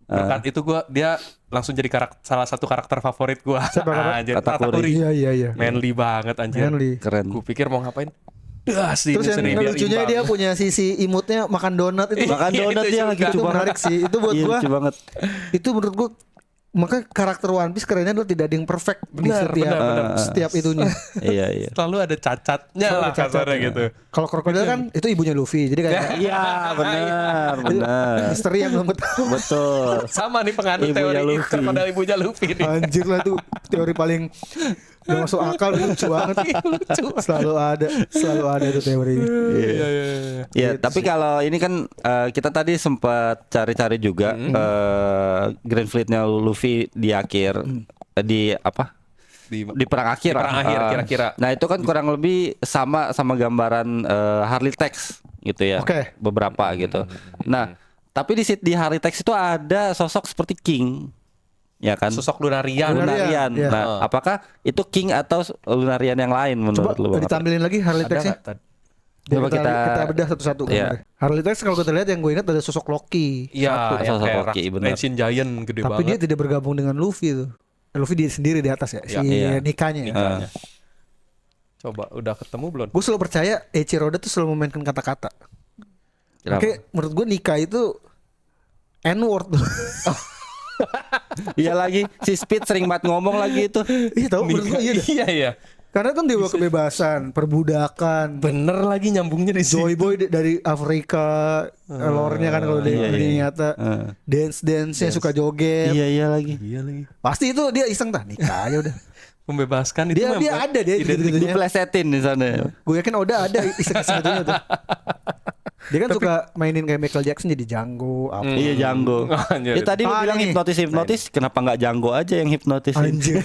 Berkat itu dia langsung jadi salah satu karakter favorit gua. Siapa? Anjir, Katakuri. Katakuri. Iya. Manly banget anjir. Manly. Keren. Gue pikir mau ngapain? das di Terus yang industri biar lucunya imbang. dia punya sisi imutnya makan donat itu. Makan Iya, donat itu dia juga. lagi Itu menarik sih. Itu buat Iya, gua. lucu banget. Itu menurut gua maka karakter One Piece kerennya adalah tidak ada yang perfect di Benar, setiap benar. setiap itunya. Iya, iya. Selalu ada cacatnya Selalu lah ada cacatnya. kasarnya gitu. Kalau krokodil kan itu ibunya Luffy. Jadi kayak Iya, benar, benar. misteri yang belum ketahuan. Betul. Sama nih penganut Ibunya teori Luffy. krokodil ibunya Luffy nih. Anjir lah tuh teori paling gak masuk akal, lucu banget. Selalu ada tuh teorinya. Iya. Ya, tapi kalau ini kan kita tadi sempat cari-cari juga Grand Fleet-nya Luffy di akhir di apa? Di perang akhir. Di perang akhir, kira-kira. Nah, itu kan kurang lebih sama gambaran Harley Tex gitu ya. Oke. Beberapa gitu. Nah, tapi di Harley Tex itu ada sosok seperti King. Ya kan? Sosok Lunarian. Lunarian, Lunarian. iya. Nah, apakah itu King atau Lunarian yang lain Coba menurut lu? Bang? ditampilin lagi Harley Ada Tex-nya. nggak tadi? Biar Coba kita bedah satu-satu. Iya. gambarnya. Harley Tex kalau kita lihat yang gue ingat ada sosok Loki. Iya, yang sosok kayak Loki, bener. Ancient Giant gede Tapi dia banget. tidak bergabung dengan Luffy tuh. Luffy dia sendiri di atas ya, si Iya. Nikanya. Nikahnya. Coba udah ketemu belum? Gue selalu percaya Eiichiro Oda tuh selalu memainkan kata-kata. Kenapa? Oke, menurut gue Nika itu N-word tuh. Iya lagi, si Speed sering banget ngomong lagi itu. Iya tahu menurut gue iya dah. Iya iya. Karena kan dewa kebebasan, perbudakan. Bener lagi nyambungnya di Joy sini. Boy dari Afrika, lore-nya kan kalau di iya, dunia iya. nyata. Dance-nya suka joget. Iya lagi. Iya lagi. Pasti itu dia iseng tah nikah aja udah. Membebaskan itu Dia membuat ada dia identik. gitu-gitunya. Diplesetin di sana. Gue yakin Oda ada iseng-iseng itunya tuh. Dia kan suka mainin kayak Michael Jackson jadi Django apa. Iya Django. Anjir. Ya tadi lu Ah, bilang ini. hipnotis, kenapa nggak Django aja yang hipnotis? Anjir.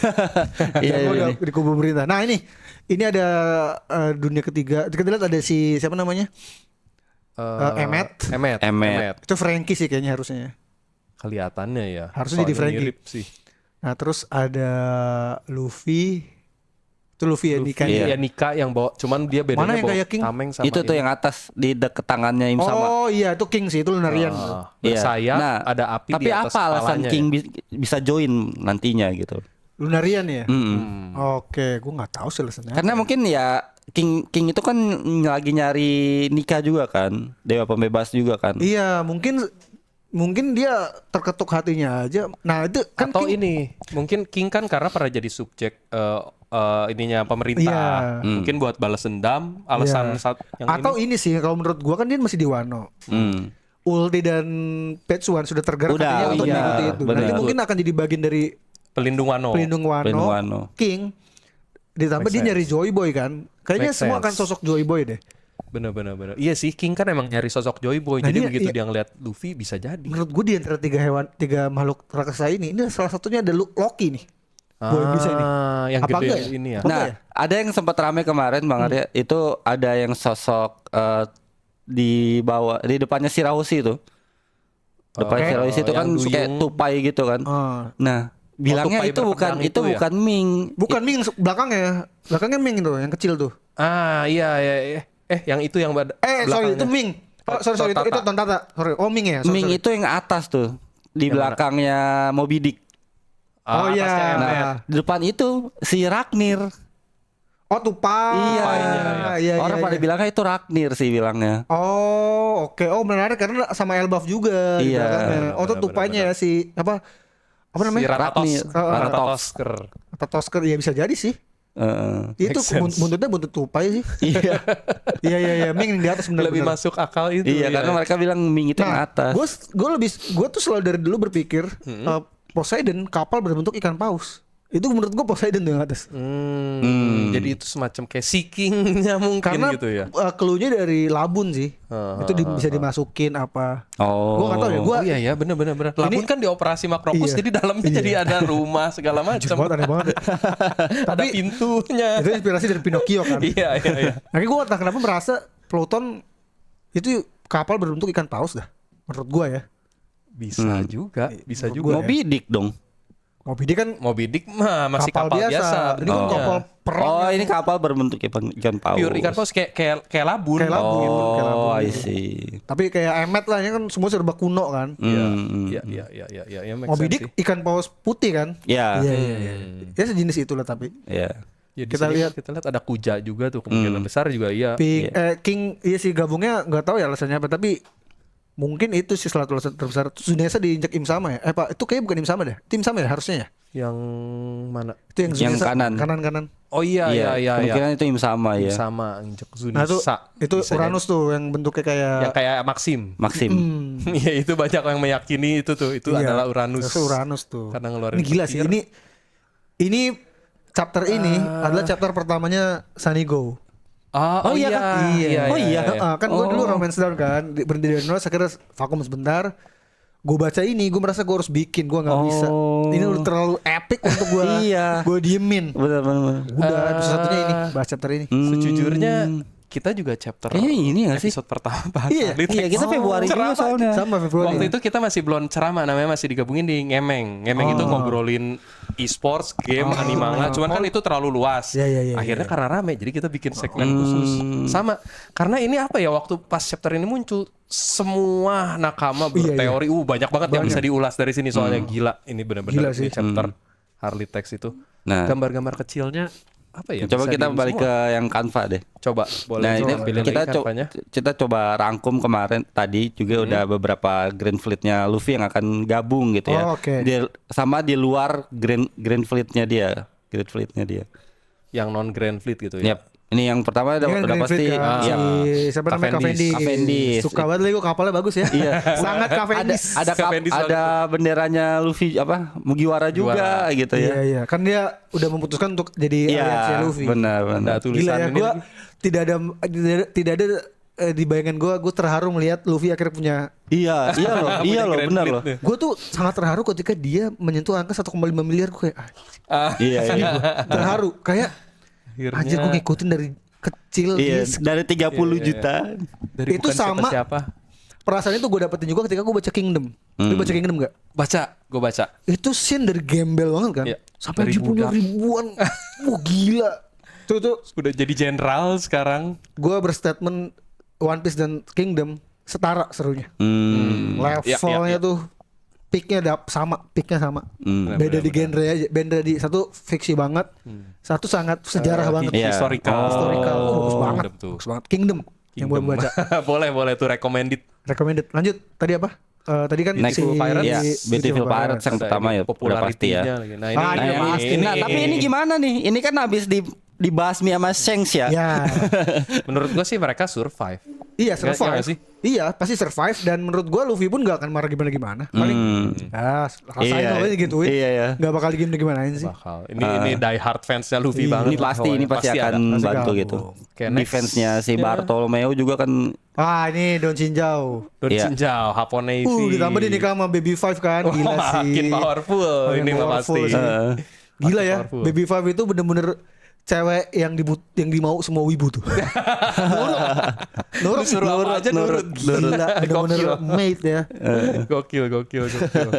Iya, Django iya, udah iya. di kubu pemerintah. Nah ini ada dunia ketiga. Kita lihat ada si siapa namanya? Emmet. Emmet. Itu Frankie sih kayaknya harusnya. Kelihatannya ya. Harusnya jadi Soalnya Frankie. mirip sih. Nah terus ada Luffy. Itu Luffy ya Nika. Iya, Nika yang bawa, cuman dia bedanya Mana yang bawa kayak King? tameng sama Itu tuh ini. yang atas di deket tangannya Im sama. Oh iya itu King sih itu Lunarian. Iya. Bersayap, ada api tapi di atas apa alasan kepalanya King ya? bisa join nantinya gitu? Lunarian ya. Mm-mm. Oke, gue nggak tahu sih alasannya. Karena mungkin ya King itu kan lagi nyari Nika juga kan, dewa pembebas juga kan. Iya mungkin dia terketuk hatinya aja. Nah itu kan Atau King- ini, mungkin King kan karena pernah jadi subjek ininya pemerintah. Iya. Mungkin buat balas dendam, alasan Iya. saat yang atau ini. ini sih kalau menurut gua kan dia masih di Wano. Ulti dan Petsuan sudah tergerak Udah, hatinya untuk iya, mengikuti itu. benar. Nanti mungkin akan jadi bagian dari Pelindung Wano. pelindung Wano, Pelindung Wano. King. Ditambah Make dia sense. nyari Joy Boy kan. Kayaknya Make semua sense. akan sosok Joy Boy deh. Bener. Iya sih, King kan emang nyari sosok Joy Boy. Nah, jadi ini- begitu iya. dia ngeliat Luffy bisa jadi. Menurut gue di antara tiga makhluk raksasa ini salah satunya ada Loki nih. Boy bisa nih. Yang Apa gede enggak ya? ini ya. Apa Nah, ya? ada yang sempat rame kemarin Bang Arya, itu ada yang sosok di bawah di depannya Shirahoshi itu. Depannya Oke. Shirahoshi itu Yang kan kayak duyung. tupai gitu kan. Ah. Nah, bilangnya tupai itu bukan berpedang itu itu ya? bukan Ming. Bukan Ming belakangnya. Belakangnya Ming itu yang kecil tuh. Iya. Yang itu yang Sorry itu Ming. Oh, sorry itu Totata. Tontata. Sorry. Oh Ming ya. Sorry, Ming sorry. itu yang atas tuh di Yang belakangnya Moby Dick. Oh, iya. atasnya Emmet. Nah. Di depan itu si Ragnir. Oh tupai. Iya. Iya, Orang iya, pada iya. bilangnya itu Ragnir sih bilangnya. Oh oke. Oh menarik karena sama Elbaf juga. di Iya. belakangnya. Oh tuh Benar, tupainya ya si apa namanya? Si Ragnir. Ratatosker. Atau Tosker ya bisa jadi sih. Heeh. Itu Make sense. buntutnya buntut tupai sih. Iya. Iya Ming yang di atas benar-benar. Lebih masuk akal itu. Iya, ya. karena mereka bilang Ming itu yang Nah, atas. gue tuh selalu dari dulu berpikir Poseidon kapal berbentuk ikan paus. Itu menurut gue Poseidon tuh yang atas. Jadi itu semacam kayak seekingnya mungkin Karena gitu ya. clue-nya dari labun sih. Itu bisa dimasukin apa. Oh. Gue nggak tahu ya. Gue Oh iya ya, bener. Labun kan dioperasi Makrokus, Iya. jadi dalamnya jadi ada rumah segala macam. banget aneh banget. Ada pintunya. Itu inspirasi dari Pinocchio kan. Iya. Tapi gue entah kenapa merasa Pluton itu kapal berbentuk ikan paus dah. Menurut gue ya. Bisa juga, bisa juga. Moby Dick dong. Moby Dick kan Moby Dick mah masih kapal biasa. Ini kan bentuknya. kapal perang. Oh, ini kapal berbentuk ikan paus. Pure ikan paus kayak labun. Kayak labun. Kayak labun Oh, I gitu. see. Tapi kayak Emmet lah, ini kan semua serba kuno kan. Iya, make Moby sense Dick sih. ikan paus putih kan. Ya. Iya. Ya sejenis itulah tapi. Ya. Ya, di Kita sini lihat kita lihat ada Kuja juga tuh kemungkinan besar juga iya. King iya sih gabungnya nggak tahu ya alasannya apa, tapi mungkin itu sih salah satu alasan terbesar. Zunesa diinjak Im Sama ya? Pak itu kayak bukan Im Sama deh. Tim Sama ya harusnya ya? Yang mana? Itu yang Yang Zunesa, kanan. kanan. Oh iya. Kemungkinan itu Im Sama ya. Sama injek Nah Zunisa. itu Bisa Uranus tuh yang bentuknya kayak jadi. Yang kayak Maxim. Maxim. Iya itu banyak yang meyakini itu tuh. Itu Iya, adalah Uranus. itu Uranus tuh. Karena ngeluarin Ini gila sih. petir. Ini chapter ini adalah chapter pertamanya Sunny Go. Oh iya iya. kan? Iya. Oh iya. Kan gue dulu romance down kan, berhenti dari nol, akhirnya vakum sebentar. Gue baca ini, gue merasa gue harus bikin, gue nggak bisa. Ini udah terlalu epic untuk gue. Iya. Gue diemin. Benar. Udah episode satunya ini, bahas chapter ini. Sejujurnya kita juga chapter Kayaknya ini nggak sih? episode pertama bahas Iya, Harley Iya, Davidson. kita Februari juga Ceramah. soalnya. Sama Februari. Waktu itu kita masih belum ceramah, namanya masih digabungin di Ngemeng. Ngemeng itu ngobrolin e-sports, game, animanga. Cuman kan itu terlalu luas. Iya, Akhirnya karena rame, jadi kita bikin segmen khusus. Sama, karena ini apa ya, waktu pas chapter ini muncul, semua nakama berteori. Banyak banget yang bisa diulas dari sini. Soalnya gila, ini Gila benar-benar sih. ini chapter Harley Text itu. Nah. Gambar-gambar kecilnya, apa ya? Coba bisa kita di balik semua. ke yang Canva deh. Coba, boleh. Nah, ini Pilih kita lagi kanvanya. kita coba rangkum kemarin tadi juga udah beberapa Grand Fleet-nya Luffy yang akan gabung gitu ya. Oh, oke. Sama di luar Grand Fleet-nya dia. Grand Fleet-nya dia. Yang non Grand Fleet gitu ya. Yap. Ini yang pertama Ini kan udah Green pasti Fleet kan, ya. si siapa namanya Cavendish. Cavendish. Suka banget lagi kapalnya bagus ya. Iya. Sangat Cavendish. Cavendish Ada benderanya Luffy apa? Mugiwara juga gitu ya. Iya. Kan dia udah memutuskan untuk jadi aliansi Iya, Luffy. benar. Ada Gila tulisan ya, ini gue lagi. tidak ada di bayangan gue terharu melihat Luffy akhirnya punya. Iya loh, Grand benar Fleet loh. nih. Gue tuh sangat terharu ketika dia menyentuh angka 1,5 miliar. Gue kayak Iya. terharu, kayak Akhirnya- anjir gue ngikutin dari kecil. Iya, Yes. dari 30 juta. Dari Itu bukan sama. siapa-siapa. Perasaan itu gue dapetin juga ketika gue baca Kingdom. Lu baca Kingdom gak? Baca, gue baca. Itu scene dari gembel banget kan, Iya. sampai Dari dia punya budak. ribuan. Wah gila. Tuh Udah jadi jenderal sekarang. gue berstatement One Piece dan Kingdom setara serunya. Levelnya Iya. tuh peaknya sama. Beda di genre aja. Beda di satu fiksi banget, satu sangat sejarah banget. Iya. Historical. Historical. Bagus banget. Kingdom tuh. Bagus banget. Kingdom yang gue baca. boleh tuh recommended. Recommended. Lanjut. Tadi apa? Tadi kan Next si Pirates. ya, Beautiful Pirates yang Ada pertama ini ya, udah pasti ya. popularity-nya lagi. Nah, Ah, Nah, iya, yang pasti. nah, tapi ini gimana nih? Ini kan habis dibasmi sama Shanks ya. Ya. menurut gue sih mereka survive. Iya Nggak- survive. nggak sih? Iya pasti survive, dan menurut gua Luffy pun gak akan marah gimana. Paling rasain Iya, aja gituin. iya. Gak bakal gimanain sih. Bakal. Ini die hard fansnya Luffy Iya. banget. Ini pasti ada. akan Pasti bantu gabung. gitu. Oke, next. Defense-nya si Bartolomeo juga kan Ini Don Chinjau. Don Iya. Shinjao, Hapon Navy. Ditambah dia nikah sama Baby Five kan. Gila sih. Makin powerful. Makin Ini mah powerful pasti. sih. Gila ya. powerful. Baby Five itu bener-bener cewek yang dimau semua wibu tuh. Nurut. Suruh apa aja nurut. Gila, bener-bener mate ya. Gokil.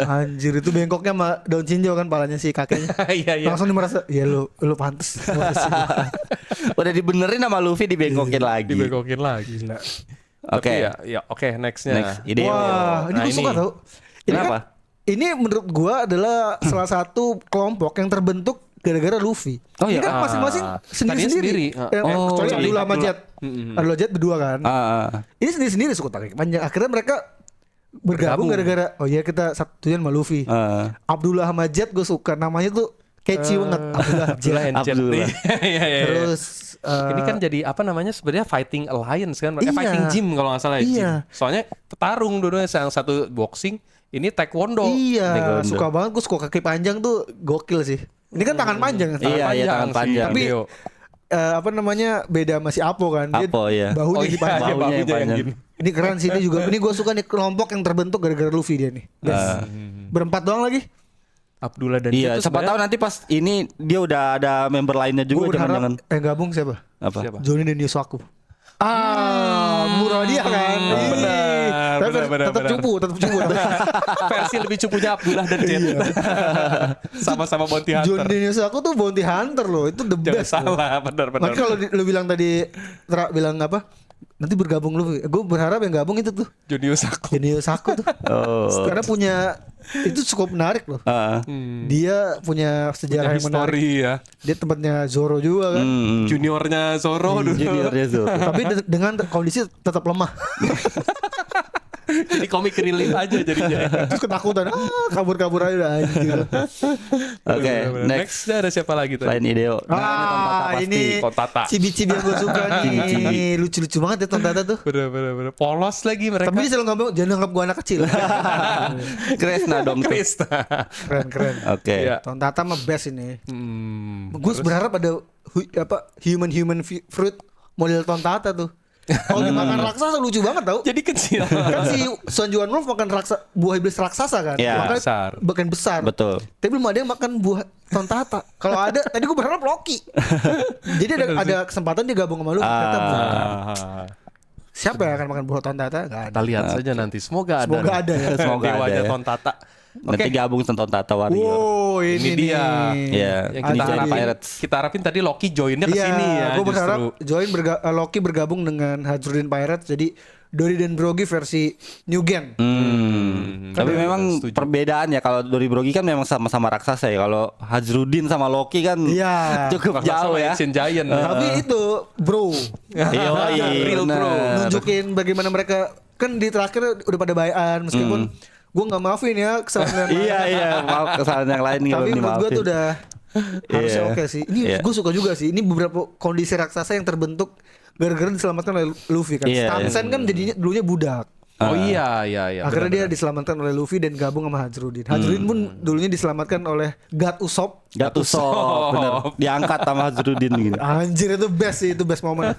Anjir itu bengkoknya sama Don Chinjau kan, palanya si kakeknya. Iya. Langsung dia merasa, ya lu pantes. udah dibenerin sama Luffy dibengkokin lagi. Dibegokin lagi. Gila. Oke. Oke, nextnya. Next. Ide. Wah, ini Nah, gue suka ini. tau. Ini Kenapa? kan, ini menurut gua adalah salah satu kelompok yang terbentuk gara-gara Luffy. Oh, Ini iya. kan masing-masing Tadinya sendiri-sendiri. sendiri. Kecuali Kecuali Abdullah sama Abdullah. Jet. Abdullah Jet berdua kan. Ah. Ini sendiri-sendiri suku tarik panjang. Akhirnya mereka bergabung gara-gara oh iya kita satuan sama Luffy. Abdullah sama Jet gue suka, namanya tuh catchy banget. Abdullah Jet. Abdullah and Jet. Abdullah. Iya. Terus Ini kan jadi apa namanya sebenarnya fighting alliance kan, Iya. fighting gym kalau nggak salah ya. Iya. Gym. Soalnya petarung dua-duanya, yang satu boxing, ini taekwondo. iya, Taekwondo. suka banget gue suka kaki panjang tuh gokil sih. Ini kan tangan panjang. Iya, tangan sih, panjang. Tapi Deo. apa namanya beda sama si Apo kan. Dia Apo, iya. bahunya Oh iya, dipanjang. Bahunya bahunya yang yang panjang. gini. Ini keren sih, ini juga. Ini gue suka nih kelompok yang terbentuk gara-gara Luffy dia nih. Guys. Berempat doang lagi. Abdullah dan Iya, Jet tuh siapa tahu sebenarnya- nanti pas ini dia udah ada member lainnya Gue juga berharap jangan-jangan yang gabung siapa? apa? Siapa? Johnny dan Yosaku. Murah dia kan. Benar, Tapi benar, tetap benar. cupu. versi lebih cupunya Abdullah dan Jet. Sama-sama bounty hunter. Johnny dan Yosaku tuh bounty hunter loh. Itu the Jangan best. loh. salah, benar. Makanya kalau lu bilang tadi bilang apa? nanti bergabung Luffy. Gue berharap yang gabung itu tuh Junio Saku. Genio Saku tuh. Oh. Karena punya itu cukup menarik loh. Dia punya sejarah yang menarik. History ya. Dia tempatnya Zoro juga kan. Juniornya Zoro dulu. Juniornya Zoro. Tapi dengan kondisi tetap lemah. Jadi komik relief aja jadinya. Terus ketakutan, kabur-kabur aja udah anjir. Oke, Bener-bener. next. Ada siapa lagi tuh? Selain Ideo. Ini Tontata. cibi-cibi yang gue suka nih. Lucu-lucu banget ya Tontata tuh. Bener-bener polos lagi mereka. Tapi dia selalu ngomong jangan anggap gue anak kecil. Kresna dong tuh. Krista. Keren. Oke. Iya. Tontata mah best ini. Hmm. Gue berharap ada human fruit model Tontata tuh. Kalau dimakan raksasa lucu banget tau. Jadi kecil. Kan si Son Juan Wolf makan buah iblis raksasa kan. Iya. Makanya Besar. Bahkan besar. Betul. Tapi belum ada yang makan buah Tontata. Kalau ada, tadi gue berharap Loki. Jadi ada kesempatan dia gabung sama lu. Ternyata bukan. Siapa yang akan makan buah Tontata? Gak ada. Kita lihat saja nanti. Semoga ada. Semoga ada ya. Semoga ada Dewanya ya. Tontata. Nanti gabung Tontata Warrior. Wow, Ini ini dia. nih. Iya, Yang ini kita jadi harapin, Pirates. kita harapin tadi Loki joinnya ke sini ya. Gue berharap Justru. Loki bergabung dengan Hajrudin Pirates. Jadi Dory dan Brogy versi New Gen. Tapi memang setuju. perbedaan ya, kalau Dory Brogy kan memang sama-sama raksasa ya. Kalau Hajrudin sama Loki kan Iya. cukup Sama-sama jauh ya. Ancient Giant. Tapi itu bro, Real bro. nunjukin bagaimana mereka kan di terakhir udah pada bayan meskipun gue nggak maafin ya kesalahan Iya, maaf kesalahan yang lain nggak tapi menurut gue dimaafin. tuh udah harusnya Iya. oke sih. Ini Iya. gue suka juga sih. Ini beberapa kondisi raksasa yang terbentuk gara-gara diselamatkan oleh Luffy kan. Iya, Stamsen kan jadinya dulunya budak. Oh iya. Akhirnya dia diselamatkan oleh Luffy dan gabung sama Hajrudin. Hajrudin pun dulunya diselamatkan oleh God Usopp. Gatusop, bener. Diangkat sama Hajrudin gitu. Anjir itu best sih, itu best moment.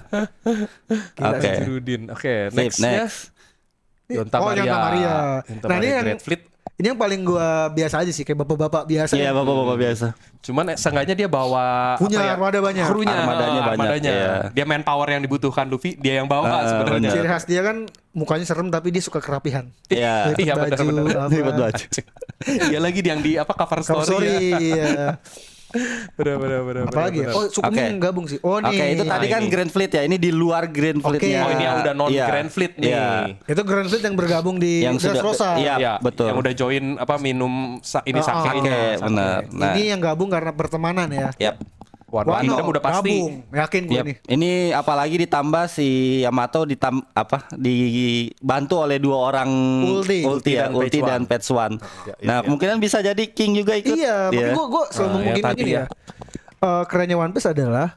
Gila Oke. sih. Rudin. Oke, Sip, nextnya. next. Yonta Oh, Maria. Yonta Maria. Yonta Nah, ini Maria yang Great Fleet. ini yang paling gua biasa aja sih, kayak bapak-bapak biasa. Iya, bapak-bapak biasa. Cuman seenggaknya dia bawa Punya apa ya? armada banyak. Krunya, Armadanya banyak, iya. Dia manpower yang dibutuhkan Luffy, dia yang bawa sebenarnya. Ciri khas dia kan mukanya serem tapi dia suka kerapihan. Iya. Ikut Iya, baju, benar-benar. apa. Ikut baju. Dia lagi yang di apa cover Cover story, ya. story, iya. Benar. Apalagi ya? Oh, Sukumin Oke. gabung sih. Oh, nih. Oke, itu tadi Nah, kan ini. Grand Fleet ya. Ini di luar Grand Fleet-nya. Oh, ini yang udah non Iya. Grand Fleet nih. Iya. Itu Grand Fleet yang bergabung di Yang sudah Dressrosa. iya, Iya, betul. Yang udah join apa minum ini Ah, sake. Oke, benar. Nah, Ini yang gabung karena pertemanan ya. yap. Wano Kingdom udah pasti. gabung. Yakin gue Yap. nih. Ini apalagi ditambah si Yamato dibantu oleh dua orang Ulti ya, dan Ulti Page dan One. Page One. Iya, Nah, iya. kemungkinan bisa jadi King juga ikut. Iya, tapi gue selalu Ah, ngomongin ya tadi gini ya. ya. Kerennya One Piece adalah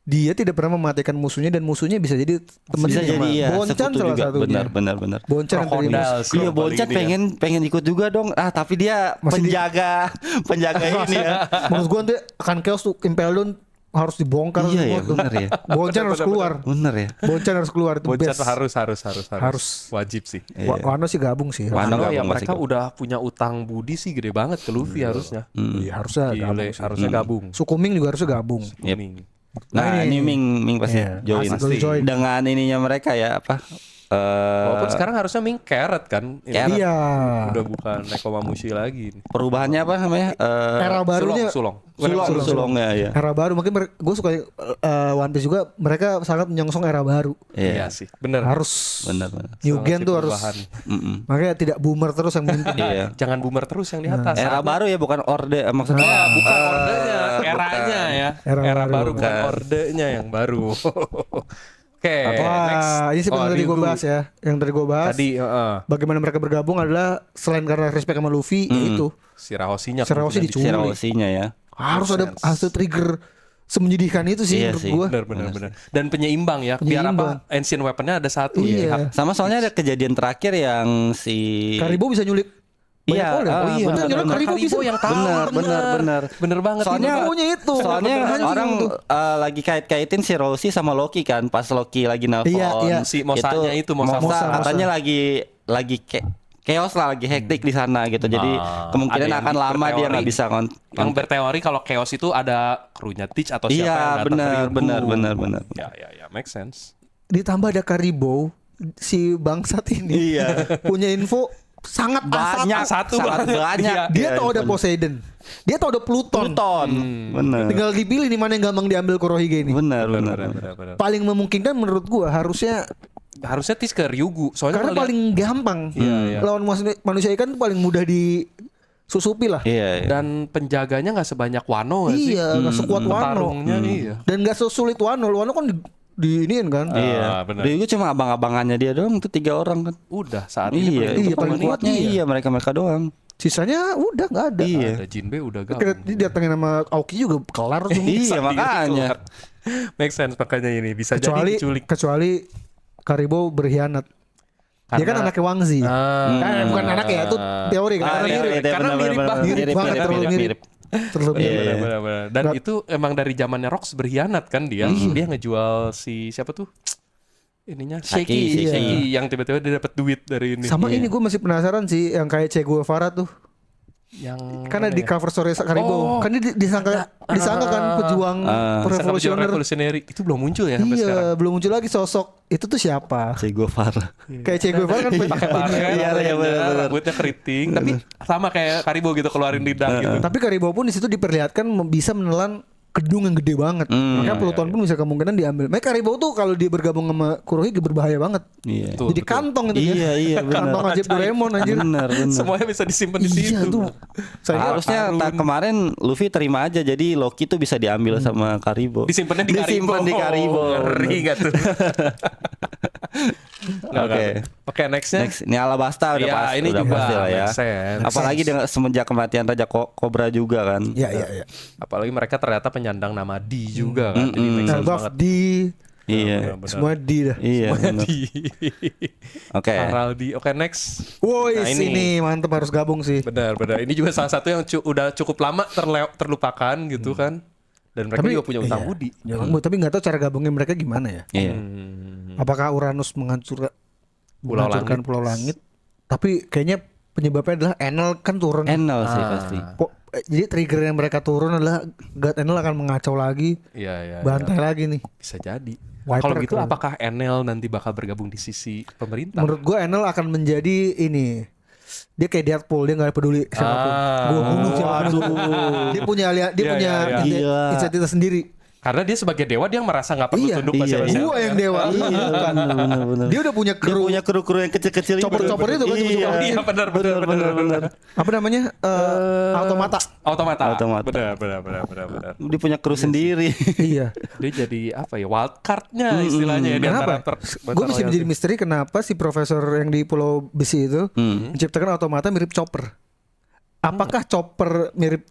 dia tidak pernah mematikan musuhnya dan musuhnya bisa jadi temennya. Bisa jadi ya, Bonchan sekutu salah juga. satunya. Benar. Bonchan yang tadi Crocodile musuh. sih. Iya, Paling Bonchan ini ya. pengen ikut juga dong. Tapi dia Masih di- penjaga ini ya. Menurut gue nanti akan chaos tuh Impel Down harus dibongkar Iya semua ya, tuh. benar ya. Bonchan harus keluar. Bener ya. Bonchan harus keluar itu Boncat best. harus wajib sih. Iya. Wano sih gabung sih. Wano Karena ya gabung pasti mereka gabung. udah punya utang budi sih gede banget ke Luffy harusnya. Iya, harusnya Gile, gabung sih. harusnya gabung. Sukuming juga harusnya gabung. Yep. Booming. Nah, ini Ming pasti Iya, join. pasti join. Dengan ininya mereka ya apa? Walaupun sekarang harusnya Ming Carrot kan. Ini Carrot. Iya. udah bukan Nekomamushi lagi. Perubahannya apa namanya? Era barunya Sulong. Sulongnya ya. era baru mungkin gue suka One Piece juga, mereka sangat menyongsong era baru. Iya Iya. sih, bener. Harus Benar. New Gen tuh harus perubahan. makanya tidak boomer terus yang memimpin. Iya. Jangan boomer terus yang di atas. Era baru ya, bukan orde maksudnya. Bukan ordenya, eranya ya. Era Era baru. baru bukan ordenya yang baru. Oke, next. Wah, ini seperti tadi gue Ryugu. bahas ya. Yang tadi gue bahas. Tadi Bagaimana mereka bergabung adalah selain karena respect sama Luffy, yaitu si Rahosinya. Shirahoshi diculik. Shirahoshi-nya ya. Harus ada hasil trigger semenyedihkan itu sih Iya menurut sih. gue. Bener. Dan penyeimbang ya. Biar Penyeimbang. apa? Ancient weaponnya ada satu. Iya. Sama soalnya ada kejadian terakhir yang si Karibo bisa nyulik banyak Iya, orang. oh iya, Bener, bener, nyulik bener. Karibo bisa. yang tahu. Bener. Bener banget. Soalnya ini, Pak. Karibonya itu. Soalnya Anjing orang itu. lagi kait-kaitin si Roshi sama Loki kan, pas Loki lagi nelfon. Iya. Si Mosanya itu, Mosa. Katanya lagi chaos lah, lagi hektik di sana gitu. Jadi kemungkinan Ada yang akan lama dia berteori. nggak bisa Yang berteori kalau chaos itu ada krunya Teach atau siapa Iya, yang datang ke Ryugu. benar. Ya, make sense. Ditambah ada Karibo, si bangsat ini Iya. punya info sangat banyak, satu sangat banget. banyak. Iya. Dia tahu ada handphone. Poseidon. Dia tahu ada Pluton. Bener. Tinggal dipilih nih mana yang gampang diambil Kurohige ini. Bener. Benar. Paling memungkinkan menurut gua harusnya Harusnya Tis ke Ryugu. Soalnya karena ngeliat- paling gampang. Iya. Lawan manusia ikan tuh paling mudah disusupi lah. Iya. dan penjaganya nggak sebanyak Wano nggak sih? Iya, nggak sekuat Wano. Tarungnya iya. Dan nggak sesulit Wano. Wano kan di iniin kan. Iya. bener. Ryugu cuma abang-abangannya dia doang tuh 3 orang kan. Udah saat ini Iya, Iya, untuk paling pemain kuatnya ini. iya mereka doang. Sisanya udah nggak ada. Iya. Ada Jinbe udah Kira gabung. dia datengin sama Aoki juga kelar tuh. Iya makanya. Make sense makanya ini bisa kecuali jadi diculik. kecuali Karibo berkhianat. Dia kan Karena- anaknya Wangzi. Bukan anak ya, itu teori kan. Karena iya, mirip. iya. Karena mirip banget. Mirip banget, terlalu mirip. Terlalu Iya, mirip. iya. Benar-benar. Dan Nggak- itu emang dari zamannya Rox berkhianat kan dia. Dia ngejual si siapa tuh? Ininya Saki, Shaky yang tiba-tiba dia dapat duit dari ini. Sama ini gue masih penasaran sih yang kayak Che Guevara tuh. Yang Karena di cover story Karibo. Oh. Kan dia disangka kan pejuang revolusioner. revolusioner itu belum muncul ya sampai Iya, sekarang. belum muncul lagi sosok. Itu tuh siapa? Si Gofar. Kayak Che Guevara kan Pakai baret, Iya, iya, benar. rambutnya keriting, tapi sama kayak Karibo gitu keluarin lidah gitu. Tapi Karibo pun di situ diperlihatkan bisa menelan gedung yang gede banget. Makanya Pluton pun bisa kemungkinan diambil. Makanya Karibo tuh kalau dia bergabung sama Kurohige berbahaya banget. Iya. Betul, Jadi betul. kantong itu dia. Iya, benar. Kantong ajaib Doraemon anjir. Bener. Semuanya bisa disimpan di Iya situ. tuh. Saya Harusnya kemarin Luffy terima aja jadi Loki tuh bisa diambil sama Karibo. Disimpannya di Karibo. Disimpan di Karibo. Ngeri gak tuh? Oke, nextnya. Next, ini Alabasta udah Iya, pasti, ini udah juga pasti lah ya. make sense. Apalagi dengan semenjak kematian Raja Cobra juga kan. Iya. Apalagi mereka ternyata penyandang nama D juga kan. Jadi make sense Elbaf banget. di Iya. semua di dah. Iya. bener. D. Oke. Haraldi. Oke, next. Woi, Nah, ini mantep harus gabung sih. Benar. Ini juga salah satu yang udah cukup lama terlupakan gitu kan. Dan mereka juga punya utang iya. budi. Ya, tapi nggak tahu cara gabungnya mereka gimana ya. Iya. Apakah Uranus menghancurkan Pulau Langit? Tapi kayaknya penyebabnya adalah Enel kan turun. Enel sih pasti. Jadi trigger yang mereka turun adalah God Enel akan mengacau lagi, Iya. bantai lagi nih. Bisa jadi. Wiper Kalau gitu keren. apakah Enel nanti bakal bergabung di sisi pemerintah? Menurut gua Enel akan menjadi ini. Dia kayak Deadpool, dia nggak peduli siapapun. Gua bunuh siapapun. Dia punya Iya, punya iya. Gila. identitas sendiri. Karena dia sebagai dewa dia merasa nggak perlu Iya, tunduk pada iya. siapa-siapa. Gua yang dewa, lu bukan. Bener. Dia udah punya Dia kru. punya kru-kru yang kecil-kecil Chopper-chopper itu kan, Iya. chopper-chopper. Iya benar. Apa namanya? Automata. Automata. Automata. Benar. Dia punya kru sendiri. Iya. Dia jadi apa ya? Wild card-nya istilahnya ya di antara Kenapa? antara Gue masih royalty. menjadi misteri kenapa si profesor yang di Pulau Besi itu menciptakan automata mirip Chopper. Apakah Chopper mirip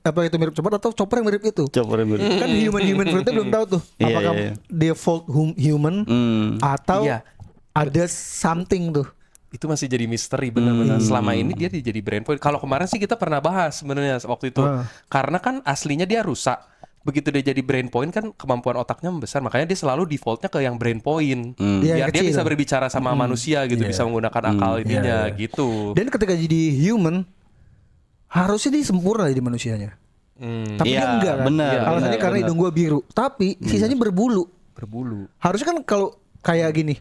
Chopper atau Chopper yang mirip itu? Chopper yang mirip. Kan human fruitnya belum tahu tuh. Iya, Apakah iya. default human atau Iya. ada something tuh. Itu masih jadi misteri benar-benar. Selama ini dia jadi brain point. Kalau kemarin sih kita pernah bahas sebenarnya waktu itu. Karena kan aslinya dia rusak. Begitu dia jadi brain point kan kemampuan otaknya membesar. Makanya dia selalu defaultnya ke yang brain point. Dia yang Biar dia kecil. bisa berbicara sama manusia gitu, bisa menggunakan akal ininya gitu. Dan ketika jadi human harusnya dia sempurna jadi manusianya. Tapi dia Iya, enggak kan. benar, Alasannya benar, karena benar. hidung gua biru. Tapi sisanya berbulu. Berbulu. Harusnya kan kalau kayak gini,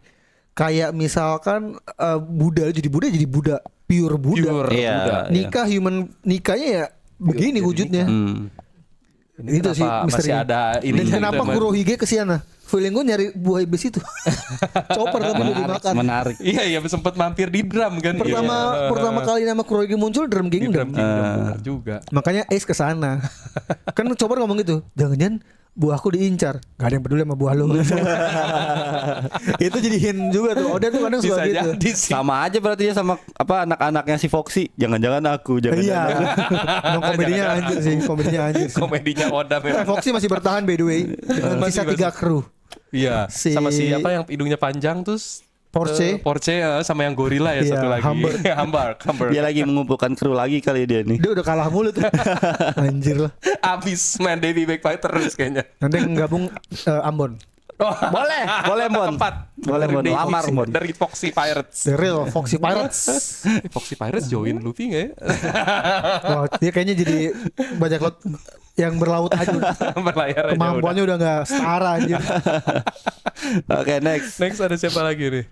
kayak misalkan Buddha jadi Buddha, pure Buddha. Pure Iya. Buddha. Nikahnya ya begini wujudnya. Ini Itu sih kenapa masih misterinya. ada ini Dan gitu kenapa ya, Kurohige ke sana? Feeling gue nyari buah iblis itu. Chopper tapi udah dimakan. Menarik. Iya sempat mampir di drum kan. Pertama kali nama Kurohige muncul Drum Di Kingdom. drum benar juga. Makanya Ace ke sana. Kan Chopper ngomong gitu. Jangan-jangan buahku diincar. Gak ada yang peduli sama buah lu. Itu jadi hint juga tuh. Oda tuh kadang suka Bisa gitu. jadi sih. Sama aja berarti ya sama apa anak-anaknya si Foxy. Jangan-jangan aku, Iya. jangan-jangan. Emang komedinya anjir sih. Komedinya anjir sih. Komedinya Oda memang. Foxy masih bertahan by the way. Dengan Masih, sisa 3 kru. Iya. Sama Si- siapa yang hidungnya panjang terus Porsche. Porsche sama yang gorila ya Iya, satu lagi. Hamburg. Hamburg. Dia lagi mengumpulkan kru lagi kali dia nih. Dia udah kalah mulu tuh. Anjir lah. Abis main Davy Backfighter terus kayaknya. Nanti yang gabung Ambon. Boleh Mon. Keempat. Boleh Mon. Dari Lamar Foxy- Mon. Dari Foxy Pirates. The real Foxy Pirates. Foxy Pirates join Luffy nggak ya? Wah, dia kayaknya jadi bajak laut yang berlaut aja. Berlayar aja udah. Kemampuannya udah nggak setara anjir. Oke, next. Next ada siapa lagi nih?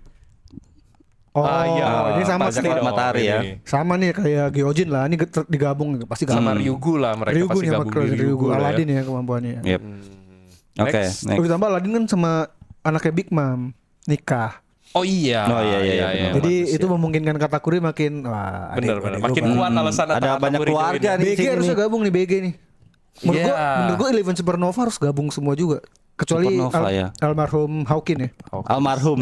Oh, iya. ini sama pajak sih. laut matahari ya. Sama nih kayak Gyojin lah, ini digabung pasti Sama gabung. Ryugu lah mereka Ryugu pasti nih sama gabung di Ryugu, lah ya. Aladdin ya kemampuannya. Yep. Oke, Next. next. Oh, ditambah Aladdin kan sama anaknya Big Mom nikah. Oh iya. Oh, iya, benar. Jadi bagus itu ya. memungkinkan Katakuri makin wah, bener adik makin gua kuat alasan Ada antara banyak Katakuri keluarga join. nih. BG sini harusnya nih. gabung nih BG nih. Iya. Menurut gua Eleven Supernova harus gabung semua juga. Kecuali Supernova, ya. almarhum Hawkin ya. Almarhum.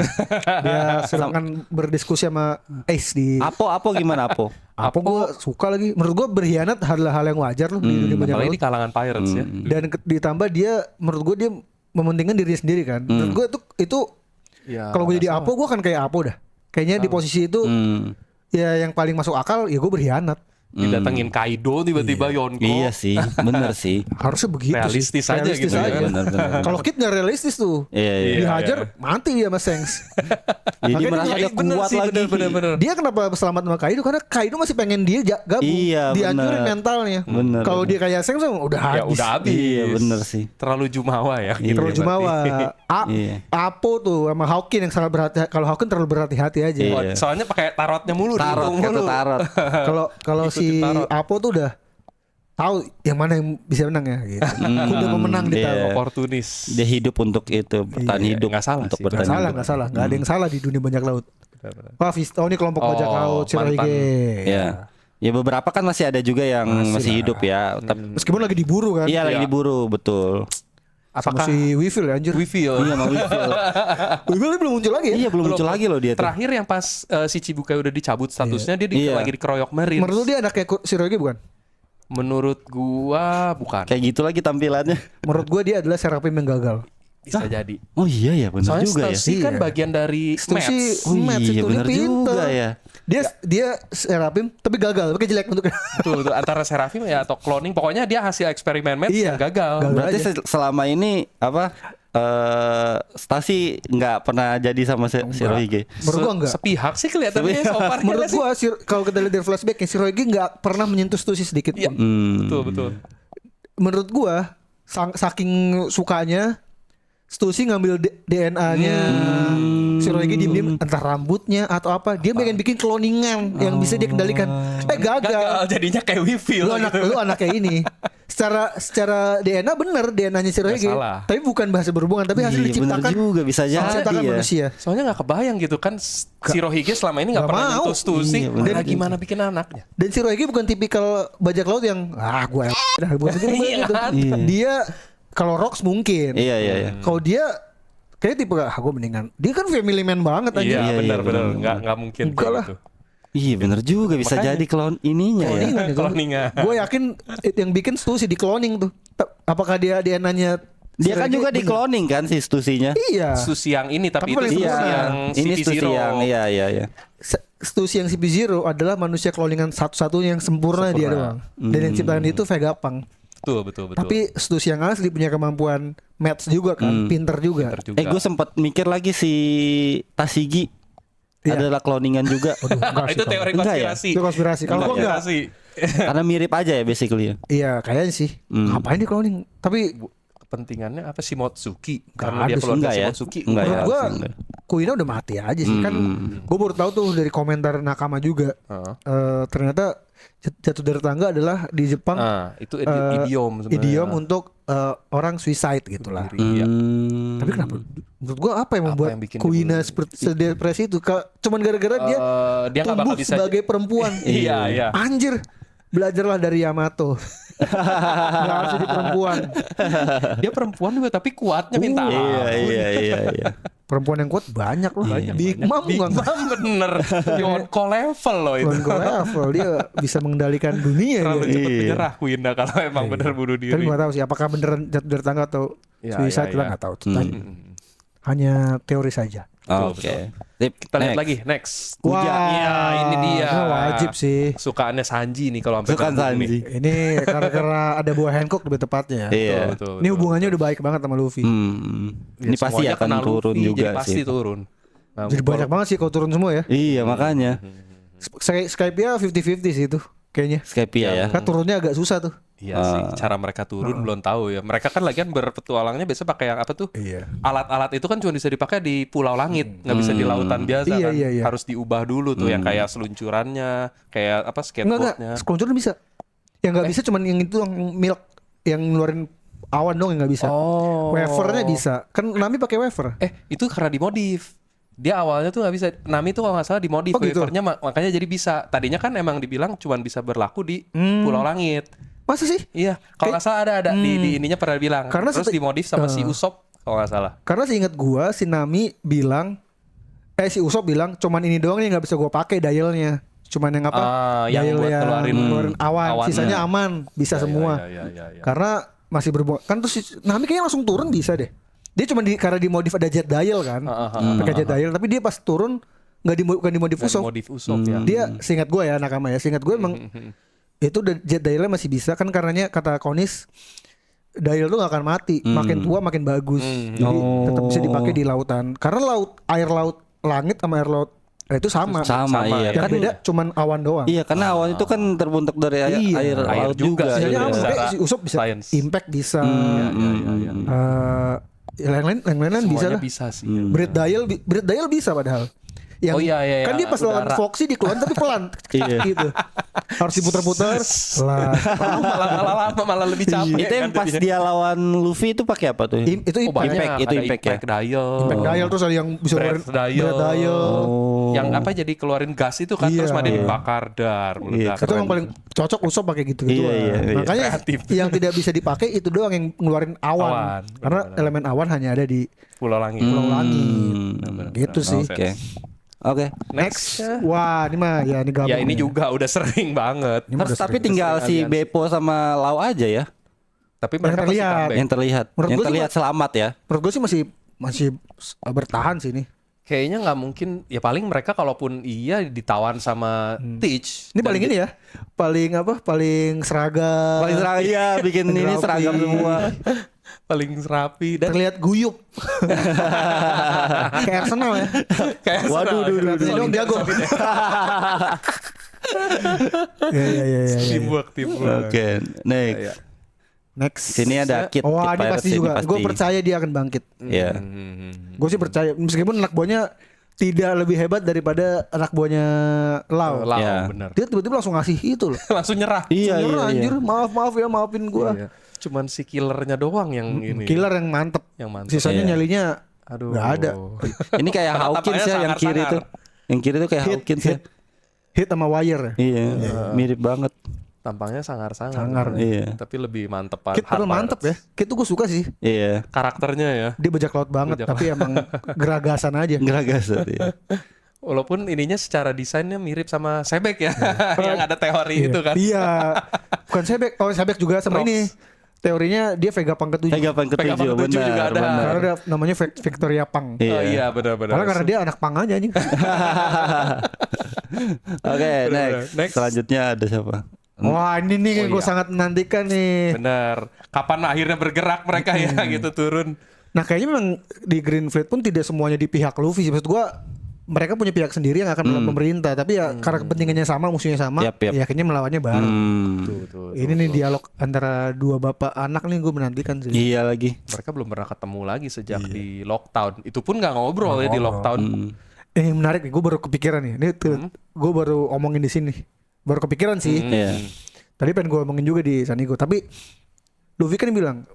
Dia sedangkan berdiskusi sama Ace di Apo gimana Apo? apa gua suka lagi. Menurut gua berkhianat adalah hal yang wajar loh di dunia bajak Apalagi laut. di kalangan pirates ya. Dan ditambah dia menurut gua dia mementingkan dirinya sendiri kan. Menurut gua itu Ya, kalau gue jadi Apo gua akan kayak Apo dah. Kayaknya di posisi itu Hmm. ya yang paling masuk akal ya gue berkhianat. didatengin Kaido tiba-tiba Yonko. Iya sih, bener sih. Harusnya begitu Realistis sih. aja gitu ya. Bener. Kalau Kid nggak realistis tuh. Iya, iya. Dihajar mati dia sama Shanks. Jadi Makanya merasa dia- dia bener kuat sih, lagi. bener. Dia kenapa selamat sama Kaido karena Kaido masih pengen dia gabung. Iya, Dihancurin bener. mentalnya. Bener, Kalau bener. dia kayak Shanks udah Ya habis. udah habis. Iya, bener sih. Terlalu jumawa ya. Iya, Terlalu berarti. jumawa. Iya. Apo tuh sama Hawkin yang sangat berhati. Kalau Hawkin terlalu berhati-hati aja. Iya. Oh, soalnya pakai tarotnya mulu. Tarot, dihitung kata mulu. tarot. Kalau si Ikutin tarot. Apo tuh udah tahu yang mana yang bisa menang ya gitu. Udah pemenang dia tahu. Iya. Oportunis. Dia hidup untuk itu, bertahan Iya, hidup. nggak salah untuk sih. bertahan Nggak salah, hidup. nggak salah. Nggak ada yang salah di dunia bajak laut. Benar-benar. Wah, Visto ini kelompok bajak Oh, laut Shirohige. mantan. Ya. Ya beberapa kan masih ada juga yang masih hidup ya. Tapi Meskipun lagi diburu kan. iya lagi Iya. diburu, betul. Sama si Weevil ya anjir. Weevil. Iya, mau Weevil. Weevil ini belum muncul lagi ya. Iya, belum muncul lagi loh dia tuh. Terakhir yang pas si Chibukai udah dicabut statusnya dia Iya. lagi dikeroyok Marines. Menurut lu dia anaknya Shirohige bukan? Menurut gua bukan. Kayak gitu lagi tampilannya. Menurut gua dia adalah Seraphim yang gagal. Bisa jadi. Oh iya ya, benar Soalnya juga ya. Stacy kan Iya. bagian dari Stacy Mets. Oh Mets iya, itu benar dia pinter. juga ya. Dia Seraphim tapi gagal, tapi jelek bentuknya. Betul, antara Seraphim ya atau cloning. Pokoknya dia hasil eksperimen Mets Iya. yang gagal. Gagal. Berarti aja. selama ini apa Stasi nggak pernah jadi sama Shirohige. Menurut gua enggak. Sepihak sih kelihatannya so far. Menurut sih. gua kalau kita lihat dari flashback ya Shirohige nggak pernah menyentuh Stussy sedikit Iya. pun. Betul. Menurut gua saking sukanya Stussy ngambil DNA-nya Shirohige diem-diem entah rambutnya atau apa, dia pengen bikin cloningan yang bisa dia kendalikan. Gagal. Gagal jadinya kayak Weevil gitu. Lu anak kayak ini. Secara DNA bener DNA-nya Shirohige. Nggak salah. Tapi bukan bahasa berhubungan, tapi hasil Iya, bener diciptakan juga bisa jadi diciptakan ya. manusia. Soalnya nggak kebayang gitu kan Shirohige selama ini nggak Nggak pernah mau. nyentuh Stussy. Iya, bener. Nah, gimana bikin anaknya? Dan Shirohige bukan tipikal bajak laut yang gue dah bukan itu Iya gitu. kan? Iya. Dia kalau Rox mungkin. Iya. Kalau dia kayak tipe gue mendingan. Dia kan family man banget aja. Iya, Iya, benar-benar bener. nggak mungkin Enggak kayak lah. gitu. Iya bener juga bisa Makanya- jadi klon ininya ya. Cloningan. Gue yakin yang bikin Stussy di cloning tuh. Apakah dia DNA-nya Dia kan Shirohige juga di bener? cloning kan si Stussy-nya. Iya. Stussy yang ini tapi Tapi paling itu sempurna. Stussy yang Ini Stussy CP0. yang iya. Stussy yang CP0 adalah manusia cloningan satu-satunya yang sempurna dia doang. Dan yang ciptaan itu Vegapunk. Betul. Tapi Stussy yang asli punya kemampuan maths juga kan, pinter juga. Bener juga. Gue sempat mikir lagi si Tashigi Iya. adalah cloningan juga. Itu teori Enggak ya? konspirasi. Itu konspirasi. Kalau gua enggak. Konspirasi. Karena mirip aja ya basically ya. Iya, kayaknya sih. Ngapain dia cloning? Tapi Kepentingannya apa sih Motsuki? Nggak Karena ada dia sih. keluarga Enggak ya? Shimotsuki. Enggak menurut ya, gua harusnya enggak. Kuina udah mati aja sih kan. Gue baru tahu tuh dari komentar Nakama juga. Heeh. Ternyata jatuh dari tangga adalah di Jepang Itu eh, idiom sebenarnya. idiom untuk orang suicide gitulah. Iya. Tapi kenapa? Menurut gua apa yang membuat yang bikin dia Kuina bunuh seperti sedepresi itu? Cuman gara-gara dia Dia nggak bakal tumbuh bisa sebagai perempuan. Iya. Anjir, belajarlah dari Yamato. Nggak harus jadi perempuan. Dia perempuan juga tapi kuatnya minta ampun. Iya. Perempuan yang kuat banyak loh. Big Mom Big bukan Mom bener. Yonko level loh itu. Longo level, dia bisa mengendalikan dunia Terlalu dia. cepat Iya. menyerah Kuina kalau emang bener bunuh Tapi diri. gak tahu sih apakah beneran jatuh dari tangga atau Iya, suicide, iya, kita iya. nggak tahu. Hanya teori saja. Oke. Sip, Kita lihat next. lagi next. Wah, Iya, ini dia. wajib sih. Sukaannya Sanji nih kalau sampai Sukaan gabung nih. Sanji. Ini karena ada buah Hancock lebih tepatnya. Iya. Betul. Ini hubungannya udah baik banget sama Luffy. Ini pasti Semuanya akan kenal turun Luffy, juga jadi pasti sih. turun. Nah, Jadi banyak banget sih kalau turun semua ya. Iya makanya. Skype-nya 50-50 sih itu. kayaknya. Skypia ya. Kan turunnya agak susah tuh. Iya sih, cara mereka turun belum tahu ya. Mereka kan lagian berpetualangnya biasa pakai yang apa tuh? Iya. Alat-alat itu kan cuma bisa dipakai di pulau langit, nggak bisa di lautan biasa Iya, kan. iya, iya. Harus diubah dulu tuh yang kayak seluncurannya, kayak apa Enggak, skateboardnya. sekeluncuran bisa. Yang nggak bisa cuman yang itu yang milk yang ngeluarin awan dong yang nggak bisa. Oh. Wafernya bisa. Kan Nami pakai wafer. Itu karena dimodif. Dia awalnya tuh nggak bisa. Nami tuh kalau nggak salah dimodif Oh, gitu? wafernya makanya jadi bisa. Tadinya kan emang dibilang cuman bisa berlaku di Pulau Langit. Masa sih? Iya, kalau nggak salah ada di ininya pernah bilang. Karena Terus dimodif sama si Usop kalau nggak salah. Karena seingat gua si Nami bilang si Usop bilang cuman ini doang nih nggak bisa gua pakai dialnya. Cuman yang apa? Yang dial buat yang keluarin awan. awannya. Sisanya aman, bisa semua. Iya. Karena masih berhubungan. Kan terus si Nami kayaknya langsung turun bisa deh. Dia cuma karena dimodif ada jet dial kan. Pakai jet dial, tapi dia pas turun bukan dimodif Usop. Modif Usop ya. Dia seingat gua ya Nakama ya. Seingat gua emang itu jet dialnya masih bisa kan karenanya kata Konis dial tuh gak akan mati, makin tua makin bagus. Jadi tetap bisa dipakai di lautan. Karena air laut langit sama air laut itu sama. Sama, iya. Yang Kan beda cuman awan doang. Iya, karena awan itu kan terbentuk dari Iya. air Air laut juga juga. sih, Sisanya iya. aman. Secara Makanya si Usop bisa, science. impact bisa. Iya. Yang lain bisa Semuanya lah. bisa sih. Bread dial bisa padahal. Yang, Oh iya, kan dia pas lawan udara. Foxy dikeluarin tapi pelan. Iya. Gitu. Harus diputar-putar. Pelan. malah lama malah lebih capek. Itu yang kan pas jadinya. dia lawan Luffy itu pakai apa tuh? Itu Oh, banyak. Impact, itu Ada impact ya? dial. impact dial terus ada yang bisa Breath ngeluarin dial. breath dial. Yang apa jadi keluarin gas itu kan Iya. terus ada dibakar dar meledak. Itu yang paling cocok Usop pakai gitu gitu. Iya. Makanya Kreatif. yang tidak bisa dipakai itu doang yang ngeluarin awan. Awan, Karena benar-benar. elemen awan hanya ada di Pulau Langit. Pulau Langit. Benar-benar. Gitu sih. Oke. Next. Wah, ini mah ya ini gabung. Ya ini nih. juga udah sering banget. Ini mah Terus udah tapi sering. tinggal si Sering aliansi. Beppo sama Lau aja ya Tapi mereka pasti terlihat. comeback. yang terlihat. Menurut Yang gua sih terlihat selamat ya. Menurut gue sih masih bertahan sih ini. Kayaknya nggak mungkin. Ya paling mereka kalaupun iya ditawan sama Teach. Ini paling ini ya. Paling apa? Paling seragam. Paling seragam iya bikin ini Rapi. seragam semua. Paling rapi dan Terlihat guyup. Kayak Arsenal ya. kayak Waduh, Ini dong jago. Iya. teamwork. Oke, next. Next. Sini ada Kid. Oh, Kid ini Pirates pasti ini juga. pasti. Gue percaya dia akan bangkit. Iya. Gue sih percaya. Meskipun anak buahnya tidak lebih hebat daripada anak buahnya Lau. Lau, Ya. bener. Dia tiba-tiba langsung ngasih itu loh. Langsung nyerah. Iya, Nyerah, iya. anjir. Maaf ya, maafin gue. Iya. Cuman si killernya doang yang ini. Killer yang mantep. Yang mantep. Sisanya Iya. nyalinya Aduh. nggak ada. Ini kayak Hawkins ya yang kiri sangar-sangar. tuh. Yang kiri tuh kayak Hawkins ya. Hit sama wire. Iya, mirip banget. Tampangnya sangar-sangar. Sangar. Iya. Tapi lebih mantep. Kit padahal mantep ya. Kit tuh gue suka sih. Iya. Karakternya ya. Dia bajak laut banget. Bajak Tapi emang geragasan aja. Geragas ya. Walaupun ininya secara desainnya mirip sama Sebek ya. Yang ada teori itu kan. Iya. Bukan Sebek. Oh Sebek juga sama Rox. ini. Teorinya dia Vega Pang ke-7. Pegapan Pegapan ketujuh, ketujuh benar, juga ada. benar. Karena dia namanya Victoria Pang. Iya. Oh iya benar-benar. Padahal karena dia anak pang aja anjing. Oke, Benar. next. Next. Selanjutnya ada siapa? Wah ini nih yang Oh, gue iya. sangat menantikan nih. Benar. Kapan akhirnya bergerak mereka ya gitu turun. Nah kayaknya memang di Green Fleet pun tidak semuanya di pihak Luffy sih. Maksud gue mereka punya pihak sendiri yang akan melawan pemerintah. Tapi ya karena kepentingannya sama, musuhnya sama. Yap. Ya kayaknya melawannya bareng. Tuh. Ini nih dialog antara dua bapak anak nih gue menantikan sih. Iya lagi. Mereka belum pernah ketemu lagi sejak di lockdown. Itu pun nggak ngobrol ya di lockdown. Yang menarik nih, gue baru kepikiran nih. Ini tuh, gue baru omongin di sini. Baru kepikiran sih. Iya. Tadi pengen gue omongin juga di Sanigo. Tapi Luffy kan bilang,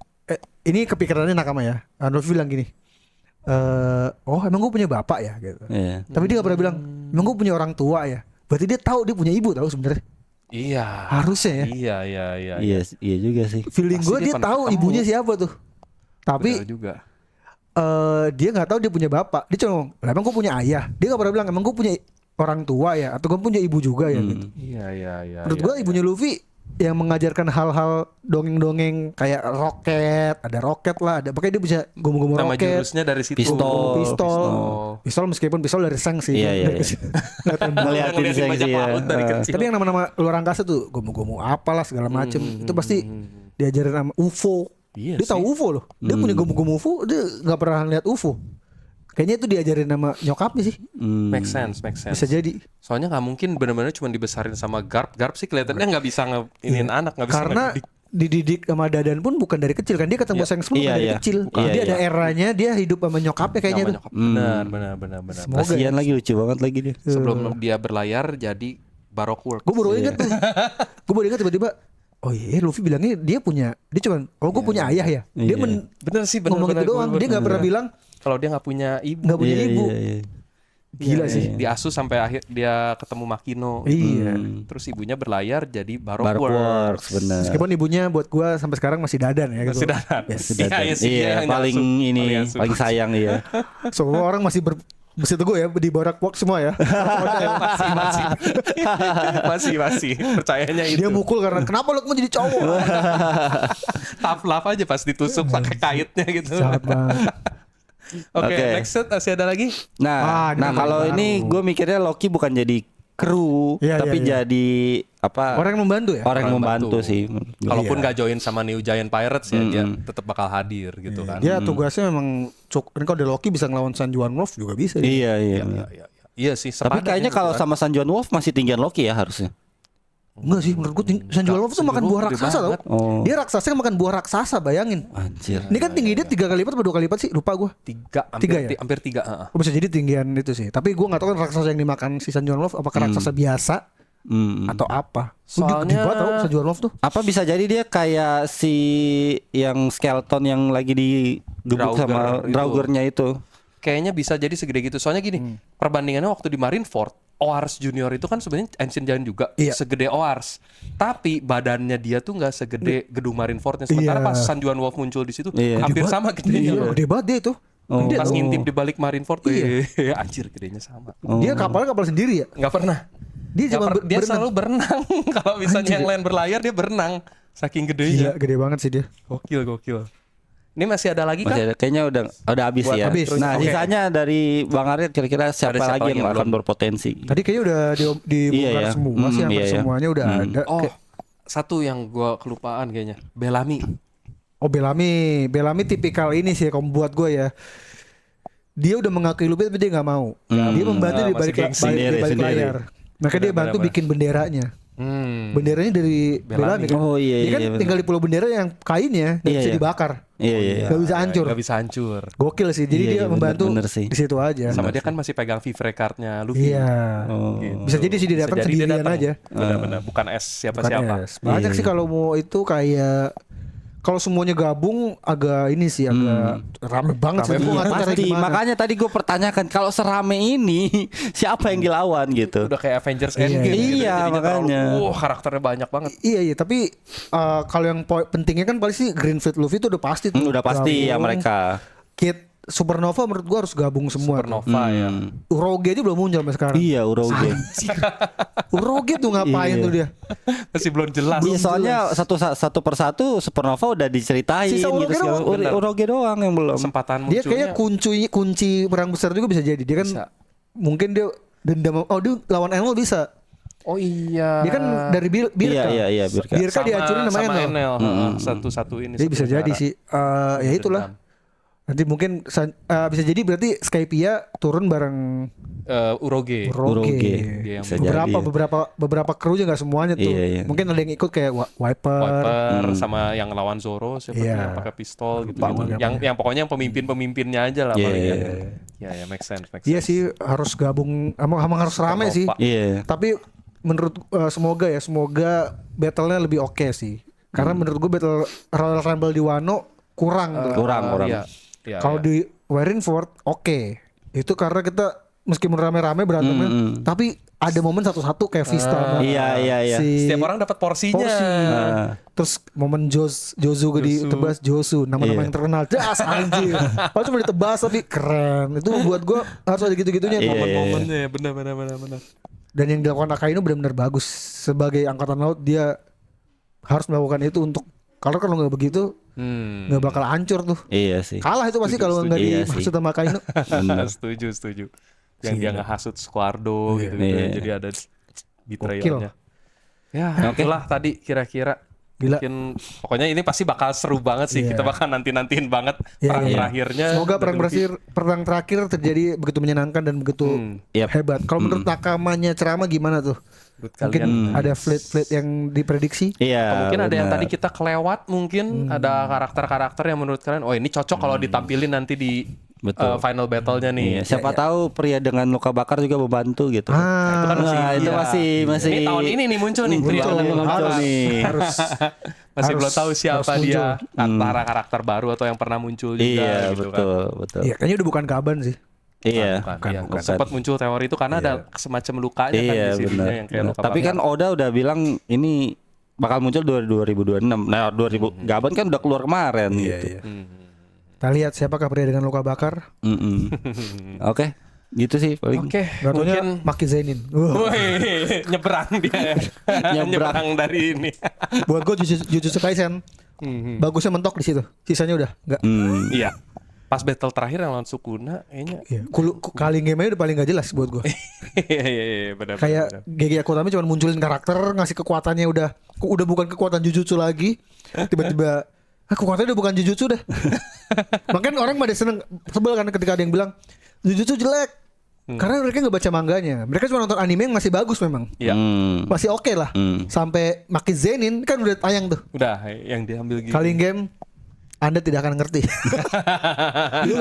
ini kepikirannya Nakama ya. Luffy bilang gini, oh emang gue punya bapak ya gitu. Iya. Tapi dia gak pernah bilang, emang gue punya orang tua ya. Berarti dia tahu dia punya ibu tahu sebenarnya. Iya. Harusnya ya. Iya. Iya juga sih. Feeling Pasti gue dia dia pernah tahu ketemu. ibunya siapa tuh. Tapi Benar juga. dia nggak tahu dia punya bapak. Dia cuma ngomong, "Lah, emang gue punya ayah." Dia nggak pernah bilang emang gue punya orang tua ya, atau gue punya ibu juga ya gitu. Iya. Menurut gue ibunya Luffy yang mengajarkan hal-hal dongeng-dongeng kayak roket, ada roket lah, ada pakai dia bisa gomu-gomu Nama roket. jurusnya dari situ. Pistol meskipun pistol dari Seng sih. Iya, iya, Dari iya. kecil. Nggak tembak. Ngeliatin Ngeliatin seksi bajak ya. laut dari kecil. Tapi yang nama-nama luar angkasa tuh gomu-gomu apalah segala macem itu pasti diajarin sama UFO. Iya Dia tahu UFO loh. Dia punya gomu-gomu UFO, dia nggak pernah lihat UFO. Kayaknya itu diajarin sama nyokapnya sih. Make sense. Bisa jadi. Soalnya nggak mungkin benar-benar cuma dibesarin sama Garp sih kelihatannya nggak bisa ngeinin anak, nggak bisa Karena ngedidik. dididik sama Dadan pun bukan dari kecil kan, dia ketemu Sayang Sepuluh Iya, dari iya. kecil. Iya, Dia iya. ada eranya dia hidup sama nyokapnya kayaknya Sama tuh. nyokap. Benar. Semoga Kasian ya. lagi, lucu banget lagi dia. Sebelum dia berlayar jadi Baroque Works. Gue baru ingat tuh. Gue baru ingat tiba-tiba. Oh iya, Luffy bilangnya dia cuman gue punya ayah ya. Dia Iya. Bener sih, bener, ngomong bener, itu doang. bener, Dia nggak bener. pernah bilang Kalau dia nggak punya ibu. nggak punya Iya, ibu. iya, iya. Gila Iya, sih. Diasuh sampai akhir dia ketemu Makino. Iya. Terus ibunya berlayar jadi Baroque Baroque Works. Works, bener. Meskipun ibunya buat gue sampai sekarang masih Dadan ya gitu. Masih dadan. Sudah Iya, ada. sih, dia Iya, yang paling ngasuh. ini asuh. paling sayang iya. Semua orang masih mesti teguh ya di Barak Works semua ya. masih percayanya itu. Dia mukul karena kenapa lu mau jadi cowok? Tough love aja pas ditusuk pakai kaitnya gitu. Sangat banget. Oke, Oke. next set masih ada lagi? Ah, Nah, ini kalau baru. ini gue mikirnya Loki bukan jadi kru, Iya, tapi iya, iya. jadi apa? Orang yang membantu ya? Orang yang Orang membantu bantu. sih. Kalaupun Iya. nggak join sama New Giant Pirates ya dia tetap bakal hadir gitu kan. Dia tugasnya memang ini kalau ada Loki bisa ngelawan San Juan Wolf juga bisa. Iya, iya. Iya sih. Tapi sepadan kayaknya ya kalau gitu kan. sama San Juan Wolf masih tinggian Loki ya harusnya. Enggak sih menurut gue San Juan Wolf tuh San makan Juan buah Wolf gede raksasa tau. banget. Oh. Dia raksasa yang makan buah raksasa, bayangin. Anjir. Ini kan tinggi dia 3 kali lipat atau 2 kali lipat sih, lupa gue. Tiga, ya? hampir tiga. Heeh. Oh, bisa jadi tinggian itu sih. Tapi gue nggak tahu kan raksasa yang dimakan si San Juan Wolf apakah raksasa biasa atau apa. Soalnya- Gede banget tau San Juan Wolf tuh. Apa bisa jadi dia kayak si yang skeleton yang lagi digebuk Draugr sama itu. Draugernya itu? Kayaknya bisa jadi segede gitu. Soalnya gini, perbandingannya waktu di Marineford, Oars Junior itu kan sebenarnya Ancient Giant juga, Iya. segede Oars. Tapi badannya dia tuh nggak segede gedung Marinefordnya. Sementara Iya. pas San Juan Wolf muncul di situ, Iya. hampir Gede sama gedenya. Iya, gede banget dia itu. Gede Pas tuh. ngintip di balik Marineford, Iya. anjir gedenya sama. Dia kapalnya kapal sendiri ya. Nggak pernah. Dia Nggak cuma dia berenang. selalu berenang. Kalau misalnya yang lain berlayar dia berenang. Saking gedenya. Gila, gede banget sih dia. Gokil. Ini masih ada lagi kan? Masih ada, kayaknya udah habis Buat ya. habis. Nah, Oke. sisanya dari Bang Arya kira-kira siapa Ada siapa lagi lagi yang yang akan belum? berpotensi? Tadi kayaknya udah dibongkar Iya ya. semua sih, hampir Iya ya. semuanya udah ada. Oh, Kayak- satu yang gua kelupaan kayaknya. Bellamy. Oh Bellamy tipikal ini sih kalau buat gue ya. Dia udah mengakui Luffy tapi dia nggak mau. Dia membantu di masih balik, gengsi. di balik Sendiri. layar. Makanya dia bantu bikin benderanya. Benderanya dari Bellamy kan. Oh, iya, Dia kan iya, bener. tinggal di pulau bendera yang kainnya nggak Iya, bisa iya. dibakar. Iya, iya. Nggak bisa hancur. Gak bisa hancur. Gokil sih. Jadi Iya, dia iya, membantu bener sih. di situ aja. Sama dia kan masih pegang Vivre card-nya Luffy. Iya. Oh. Gitu. Bisa jadi sih dia datang Bisa jadi sendirian datang. aja. Benar-benar bukan S siapa-siapa. Bukan es. Banyak Iya. sih kalau mau itu kayak kalau semuanya gabung agak ini sih agak rame banget sih. Rame Gua nggak tahu caranya Pasti, gimana. makanya tadi gue pertanyakan kalau serame ini siapa yang dilawan gitu. Udah kayak Avengers Iya. Endgame gitu. Iya, Jadinya makanya. terlalu, karakternya banyak banget. Iya tapi kalau yang pentingnya kan paling sih Greenfleet Luffy itu udah pasti tuh. Udah pasti ya Gabung. mereka. Kid Supernova menurut gua harus gabung semua. tuh. Supernova ya. Uroge aja belum muncul sampai sekarang. Iya, Uroge. Uroge tuh ngapain Iya. tuh dia? Masih belum jelas. Iya, soalnya satu persatu Supernova udah diceritain Sisa gitu. Uroge segala- doang. Bener. Uroge doang yang belum. Kesempatan Dia munculnya. kayak kunci perang besar juga bisa jadi. Dia kan Bisa. mungkin dia dendam. Oh dia lawan Enel bisa. Oh iya. Dia kan dari Birka. Iya, Birka. Birka dihancurin sama Enel. Enel. Satu-satu ini. Jadi satu bisa negara. jadi sih. Ya itulah. Nanti mungkin bisa jadi berarti Skypia turun bareng Uroge. Uroge. Dia yang Bisa jadi. Beberapa krunya nggak semuanya tuh. Iya, iya. Mungkin ada yang ikut kayak Wiper. Wiper sama yang lawan Zoro siapa Iya. tuh yang pakai pistol gitu. Lupa Yang pokoknya yang pemimpin-pemimpinnya aja lah Iya, paling iya, ya. Ya, make sense. Iya sih harus gabung emang harus rame sih. Supernova. Iya. Tapi menurut semoga battle-nya lebih oke sih. Karena menurut gue battle Royal Rumble di Wano kurang tuh. Kurang. Iya. Iya, Kalau iya. di Marineford oke. Itu karena kita meskipun rame-rame berantemnya, tapi ada momen satu-satu kayak Vista sama Iya. si Setiap orang dapat porsinya. porsi. Terus momen Jozu gue ditebas Josu, nama-nama Iya. yang terkenal. Das anjir. Kalau cuma ditebas tapi keren. Itu buat gue harus ada gitu-gitunya Iya, momen-momennya. Benar. Dan yang dilakukan Akainu benar-benar bagus. Sebagai angkatan laut dia harus melakukan itu untuk kalau nggak begitu nggak bakal hancur tuh. Iya sih. Kalah itu pasti kalau nggak Iya sih. dimaksud sama Akainu. Setuju. Yang dia ngehasut Squardo gitu. Iya. Jadi ada betrayalnya. Ya, Oke. itulah tadi kira-kira. Gila. Mungkin pokoknya ini pasti bakal seru banget sih. Iya. Kita bakal nanti-nantiin banget Iya, perang iya. terakhirnya. Semoga Luffy. perang terakhir terjadi begitu menyenangkan dan begitu Yap. hebat. Kalau menurut Nakamanya Cerama gimana tuh? Menurut Mungkin kalian. ada fleet yang diprediksi. Iya. Mungkin ada yang benar. tadi kita kelewat, mungkin ada karakter-karakter yang menurut kalian, oh ini cocok kalau ditampilin nanti di Betul. final battle-nya nih. Iya, siapa tahu pria dengan luka bakar juga membantu gitu. Itu kan masih, Nah, itu iya. masih Ini tahun ini nih muncul nih. Muncul, Pria dengan luka muncul bakar. nih. Harus Masih Harus- belum tahu siapa harus dia antara karakter baru atau yang pernah muncul juga Iya, gitu betul, kan. betul. Iya, kayaknya udah bukan Gaban sih. Iya. Bukan, iya. bukan. Sempat muncul teori itu karena ada semacam lukanya kan Iya, di sininya benar. yang kayak luka Tapi bakar. kan Oda udah bilang ini bakal muncul 2026. Nah, 2000 Gaban kan udah keluar kemarin gitu. Kita lihat siapakah pria dengan luka bakar. Mm-mm. Oke, gitu sih paling. Oke, Gak taunya mungkin Maki Zenin. Wah. Woi, nyebrang dia. nyebrang dari ini. Buat gue Jujutsu Kaisen bagusnya mentok di situ. Sisanya udah enggak. Iya. Pas battle terakhir yang lawan Sukuna kayaknya Iya. Kali game udah paling gak jelas buat gue. iya benar. Kayak GG Akutami cuma munculin karakter, ngasih kekuatannya udah bukan kekuatan Jujutsu lagi. Tiba-tiba kekuatannya udah bukan Jujutsu dah. Makanya orang pada seneng sebel kan ketika ada yang bilang Jujutsu jelek. Karena mereka nggak baca mangganya. Mereka cuma nonton anime yang masih bagus memang. Iya. Masih oke lah. Sampai Maki Zenin kan udah tayang tuh. Udah yang diambil gitu. Kali game Anda tidak akan ngerti. Lu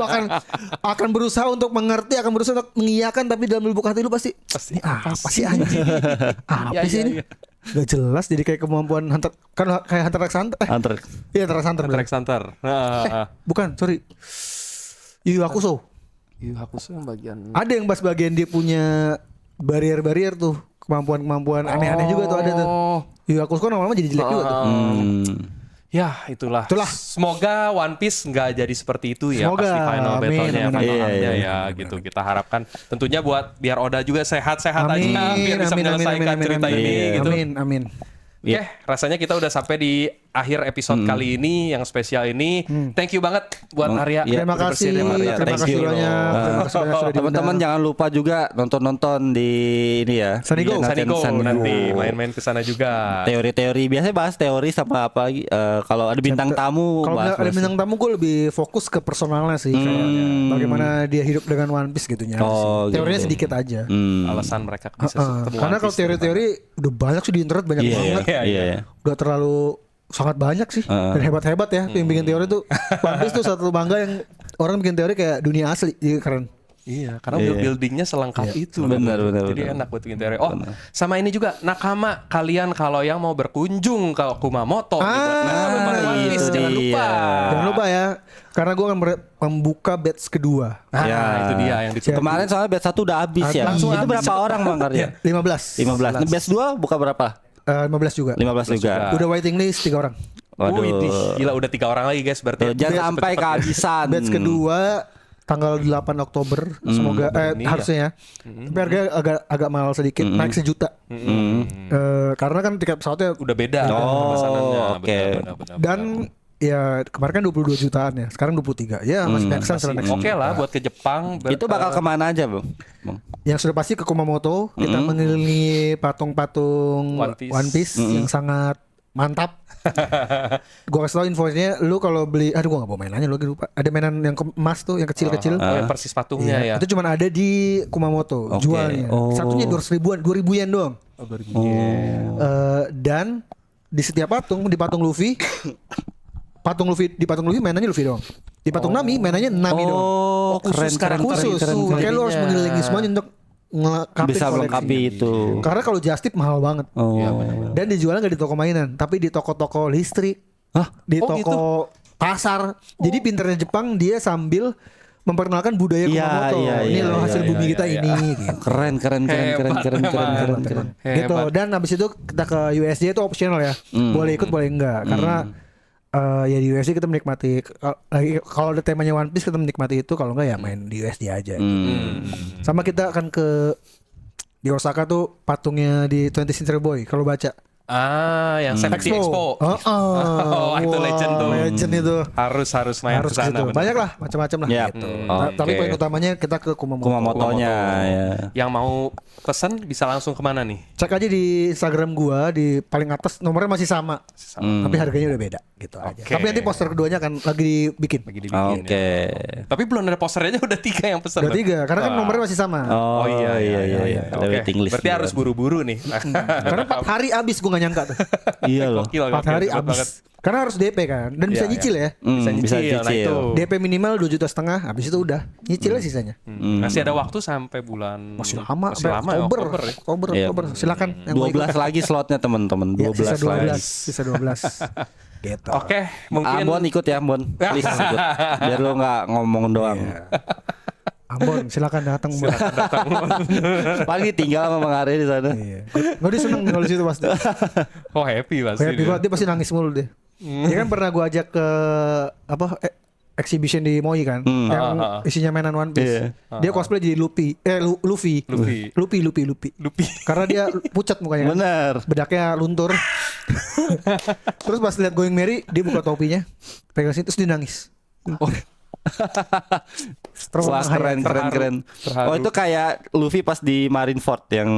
akan berusaha untuk mengerti, akan berusaha untuk mengiyakan, tapi dalam lubuk hati lu pasti ini apa sih anjing? Apa sih ini? Gak jelas, jadi kayak kemampuan Hunter, kan kayak Hunter x Hunter. Hunter. Iya, Hunter x Hunter. Hunter x Hunter. Bukan, sorry. Yu Yu Hakusho. Yu Hakusho yang bagian Ada yang pas bagian dia punya barrier tuh, kemampuan aneh-aneh juga tuh ada tuh. Yu Yu Hakusho kan lama-lama jadi jelek juga tuh. Ya itulah. Semoga One Piece nggak jadi seperti itu ya. Semoga. Pasti final Amin, battle-nya, amin, final amin. arc-nya Iya, ya gitu. Kita harapkan tentunya buat biar Oda juga sehat-sehat Amin, aja biar bisa menyelesaikan cerita ini gitu. Amin. Oke, rasanya kita udah sampai di akhir episode kali ini yang spesial ini. Thank you banget buat Arya. Iya. Terima Udah kasih, bersedia sama Arya. terima Thank kasih you. banyak. Terima kasih banyak sudah Teman-teman diundang. jangan lupa juga nonton di ini ya. Sanigo. Di Sanigo Sanigo. nanti main-main ke sana juga. Teori-teori biasanya bahas teori sama apa lagi. Kalau ada bintang tamu Kalau bahas ada bintang tamu gue lebih fokus ke personalnya sih, kayak bagaimana dia hidup dengan One Piece gitu nyari Oh, sih. Teorinya gitu. sedikit aja. Alasan mereka bisa ketemu Karena One kalau Piece. teori-teori udah banyak sih di internet banyak Iya, banget. iya, iya. Udah terlalu sangat banyak sih dan hebat-hebat ya yang bikin teori tuh. One Piece tuh satu mangga yang orang bikin teori kayak dunia asli, jadi keren. Iya, karena buildingnya selengkap itu. Benar, Jadi enak buat bikin teori. Oh, sama ini juga Nakama, kalian kalau yang mau berkunjung ke Kumamoto, nih, buat nonton One Piece, itu jangan dia. lupa. Jangan lupa ya, karena gue akan membuka batch kedua. Ya, itu dia yang ditunggu. Kemarin soalnya batch 1 udah habis ya. Langsung Itu habis. berapa orang Bang Karya? 15. 15. Nah, batch 2 buka berapa? 15 juga. 15 juga. Udah waiting list 3 orang. Waduh. Wih, gila udah 3 orang lagi guys berarti. Jangan sampai kehabisan. Batch kedua tanggal 8 Oktober semoga harusnya ya. Tapi harga agak mahal sedikit, naik 1 juta. Karena kan tiket pesawatnya Udah beda Oh, pemesanannya. oke. Benar. dan ya kemarin kan 22 jutaan ya, sekarang 23. Ya masih make sense lah, next. Oke lah buat ke Jepang. Itu bakal kemana aja Bang? Bang? Yang sudah pasti ke Kumamoto, kita mengelilingi patung-patung One Piece. yang sangat mantap. Gua kasih tau infonya, lu kalau beli, aduh gua nggak bawa mainannya, lu lagi lupa. Ada mainan yang emas tuh, yang kecil-kecil. Oh, yang persis patungnya ya. Itu cuma ada di Kumamoto jualnya. Oh. Satunya 200 ribuan, 2000 yen doang. Oh, 2000 yen. Dan di setiap patung, di patung Luffy mainannya Luffy doang. Di patung Nami mainannya Nami doang. Oh, khusus keren, Khusus. keren. Makanya lu harus mengelilingi semuanya untuk ngelengkapi Bisa koleksi. melengkapi itu. Karena kalau just tip mahal banget. Oh. Dan dijualnya nggak di toko mainan, tapi di toko-toko listrik. Hah? Di Oh, toko pasar. Jadi pinternya Jepang dia sambil memperkenalkan budaya Iya, Kumamoto. iya, Ini iya, loh hasil iya, bumi iya, kita iya. ini. Gitu. Keren. Gitu. Dan habis itu kita ke USJ itu optional ya. Boleh ikut boleh enggak. Karena ya di USJ kita menikmati, kalau ada temanya One Piece kita menikmati itu, kalau enggak ya main di USJ aja. Sama kita akan ke di Osaka tuh patungnya di 20th Century Boy kalau baca. Yang Safety Expo. Oh, itu Wah, legend tuh. Legend itu. Harus main Harus ke sana. gitu. bener. Banyak lah, macam-macam lah. Yap. Gitu. Oke. Tapi poin utamanya kita ke Kumamoto. Kumamotonya ya. Yang mau pesen bisa langsung kemana nih? Cek aja di Instagram gua di paling atas nomornya masih sama. Tapi harganya udah beda gitu aja. Oke. Tapi nanti poster keduanya kan lagi dibikin. Lagi dibikin. Oke. ya. Tapi belum ada posternya udah 3 yang pesen. Udah 3 karena kan nomornya masih sama. Oh, iya. Ada Oke. waiting list. Berarti harus buru-buru nih. Karena 4 hari habis gua gak nyangka tuh. Iya loh. Gokil, 4 hari cepet banget. habis. Karena harus DP kan dan bisa Iya, nyicil ya. Bisa Bisa nyicil. Nah, cicil. itu. DP minimal 2,5 juta, habis itu udah nyicilnya sisanya. Masih ada waktu sampai bulan Masih lama, Masih lama ya, Oktober, ya. Oktober, Iya. Oktober. Silakan yang mau ikut. 12 lagi slotnya teman-teman. Ya, 12 sisa 12, lagi. sisa 12. Gitu. Oke, mungkin Ambon ikut ya Ambon. Please ikut. Biar lu nggak ngomong doang. Ambon, silakan datang. Mbak. Paling tinggal sama Bang Arya di sana. Iya. Gue dia seneng kalau di situ pasti. oh happy pasti. Happy banget, dia pasti nangis mulu deh. Dia kan pernah gue ajak ke exhibition di Moi kan, yang isinya mainan One Piece. Dia cosplay jadi Luffy. Lupi. Karena dia pucat mukanya. Kan? Bener. Bedaknya luntur. Terus pas lihat Going Merry, dia buka topinya, pegang sini terus dia nangis. Wah keren. Terharu. Oh itu kayak Luffy pas di Marineford yang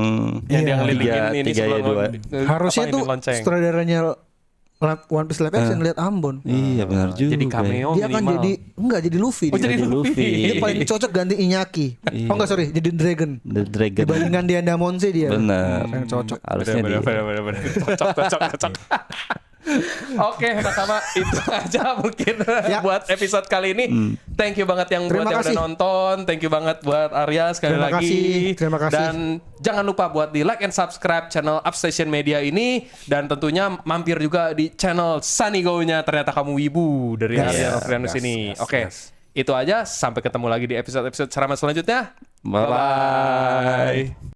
Yang dia Iya. ngelilingin ini tiga, sebelum dua. Harusnya apa tuh ini, lonceng. sutradaranya One Piece live action lihat Ambon. Iya benar juga. Jadi cameo Dia kan minimal. jadi Luffy. Oh, dia. jadi Jadi Luffy. Luffy. Dia paling cocok ganti Iñaki. Oh enggak sorry, jadi Dragon. The Dragon. Dibandingkan Diandamonse dia. Bener. Yang cocok. Harusnya dia. Bener. Cocok. Oke, sama itu aja mungkin Ya. buat episode kali ini. Thank you banget yang Terima buat yang kasih. udah nonton. Thank you banget buat Arya sekali Terima lagi. kasih. Terima kasih. Dan jangan lupa buat di like and subscribe channel Upstation Media ini dan tentunya mampir juga di channel Sunny Go-nya Ternyata Kamu Wibu dari Yes. Arya Nofrianus ini. Oke. Itu aja, sampai ketemu lagi di episode-episode ceramah selanjutnya. Bye-bye. Bye-bye.